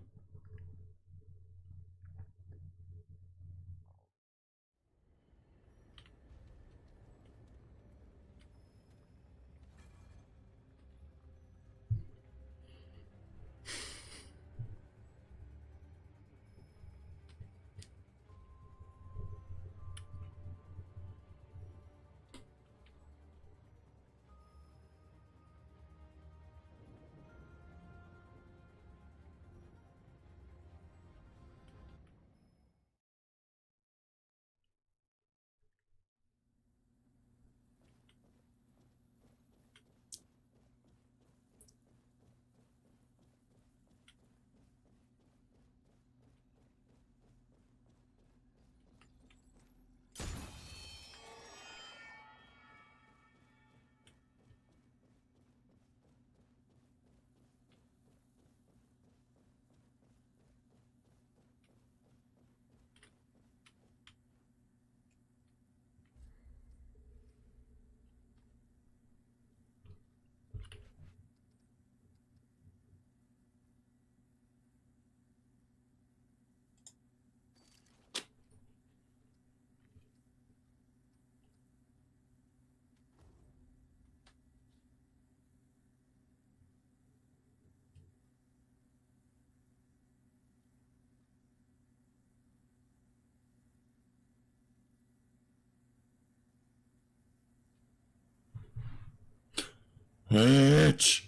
Bitch.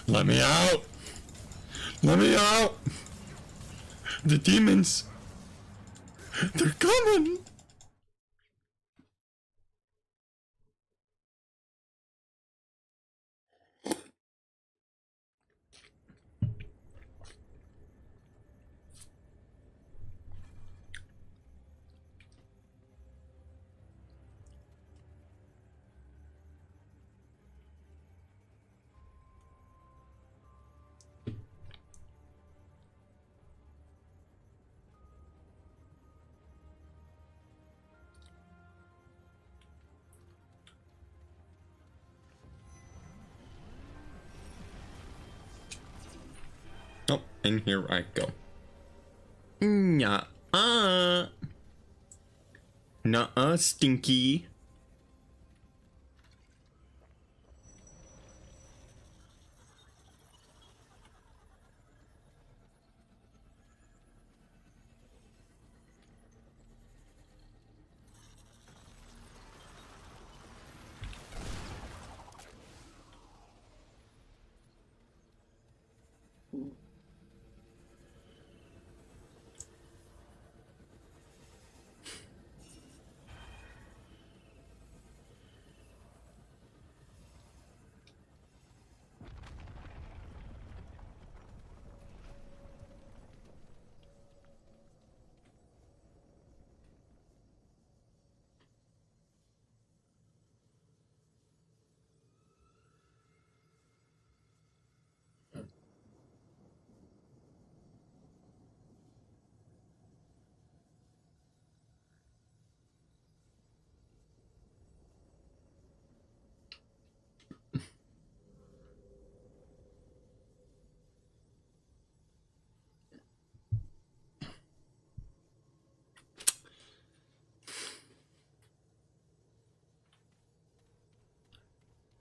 Let me out! Let me out! The demons! They're coming! Oh, and here I go. Nuh-uh. Nuh-uh, stinky.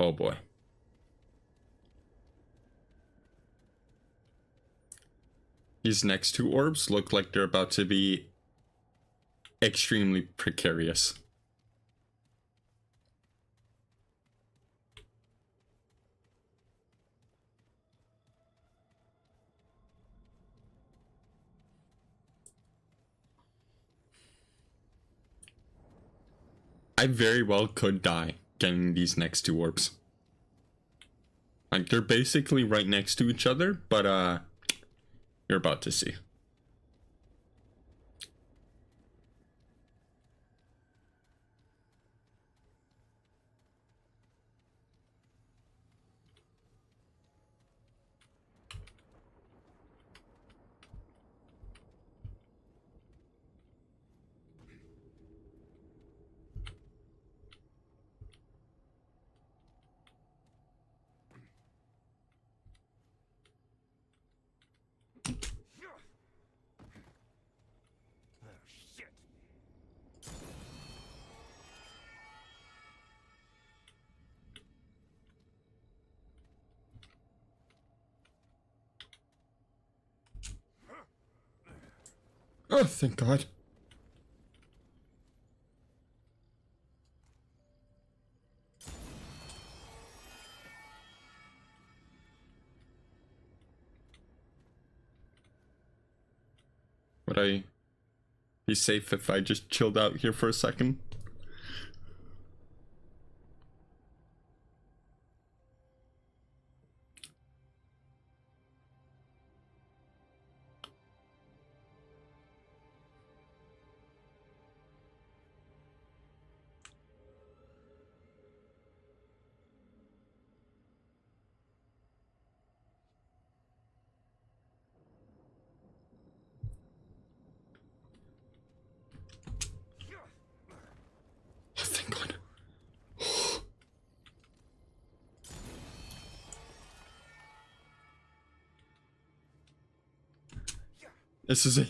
Oh boy. These next two orbs look like they're about to be extremely precarious. I very well could die getting these next two orbs. Like, they're basically right next to each other, but you're about to see. Oh, thank God. Would I be safe if I just chilled out here for a second? Oh, thank God. This is it.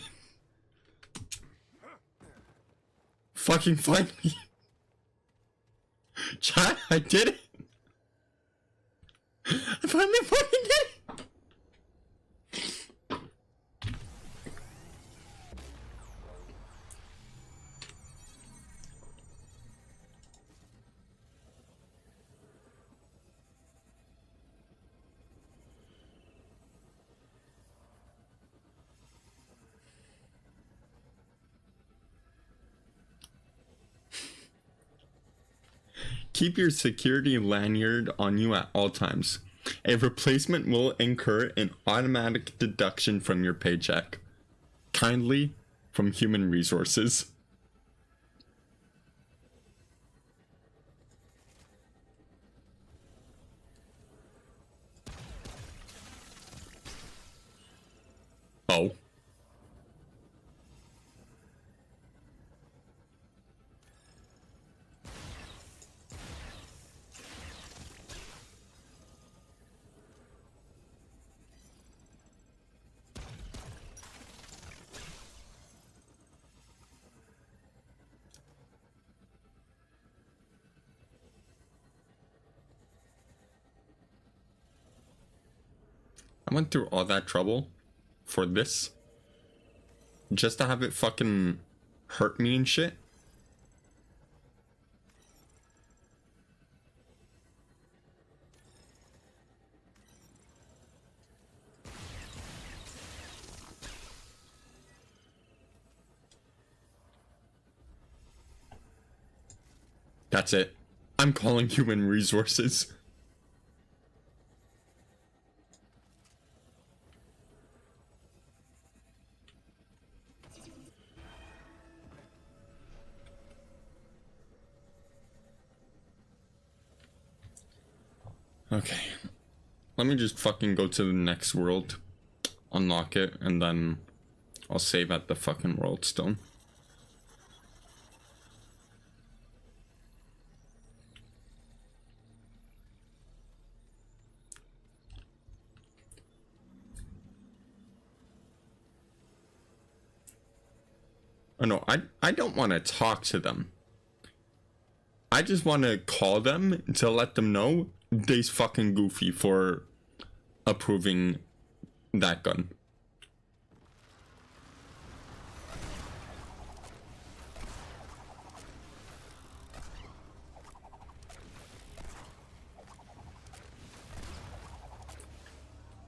Fucking finally. Chat, I did it. I finally fucking did it. Keep your security lanyard on you at all times. A replacement will incur an automatic deduction from your paycheck. Kindly, from Human Resources. Oh. I went through all that trouble for this just to have it fucking hurt me and shit. That's it. I'm calling Human Resources. Okay, let me just fucking go to the next world, unlock it, and then I'll save at the fucking world stone. Oh no, I don't want to talk to them. I just want to call them to let them know they's fucking goofy for approving that gun.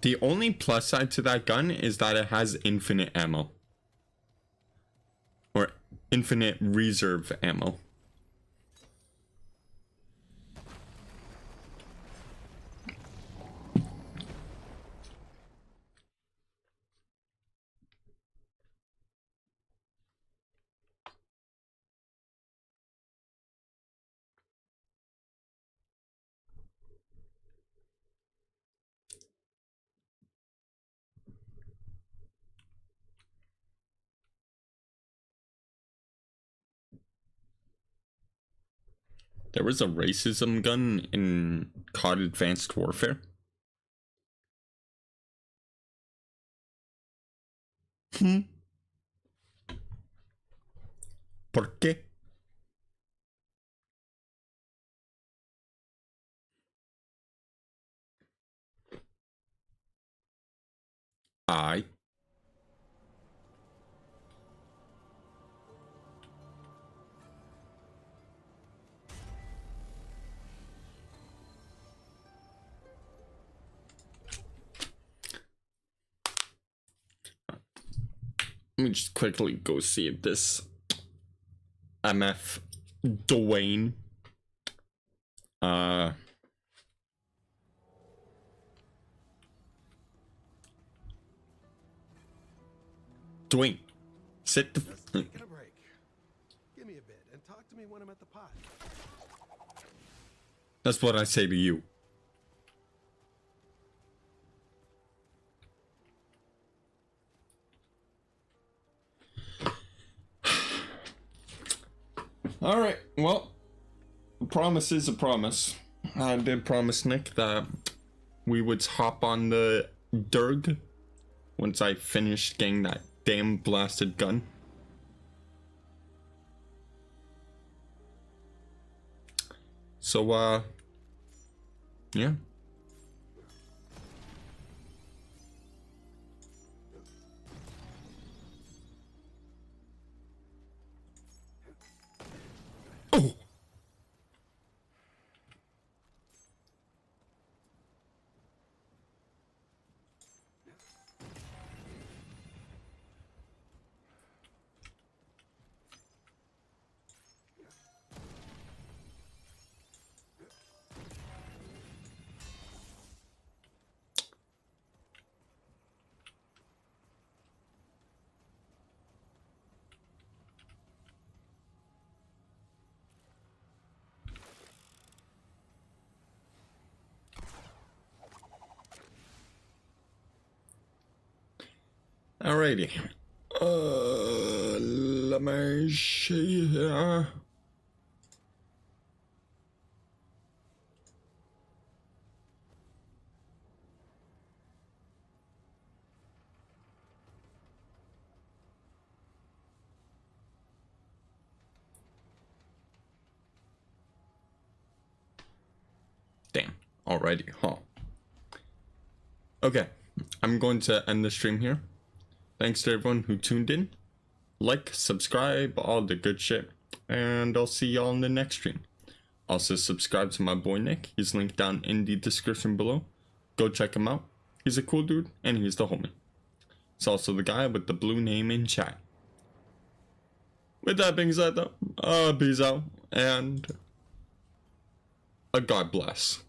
The only plus side to that gun is that it has infinite ammo. Or infinite reserve ammo. There was a racism gun in COD Advanced Warfare. ¿Por qué? Ay. Let me just quickly go see if this MF Dwayne Dwayne, sit the Just taking a break. Give me a bit and talk to me when I'm at the pot. That's what I say to you. Alright, well, a promise is a promise. I did promise Nick that we would hop on the Durg once I finished getting that damn blasted gun. So, yeah. Oh! Alrighty. Let me see here. Damn. Alrighty, huh? Okay. I'm going to end the stream here. Thanks to everyone who tuned in. Like, subscribe, all the good shit. And I'll see y'all in the next stream. Also, subscribe to my boy Nick. He's linked down in the description below. Go check him out. He's a cool dude, and he's the homie. It's also the guy with the blue name in chat. With that being said, though, peace out, and God bless.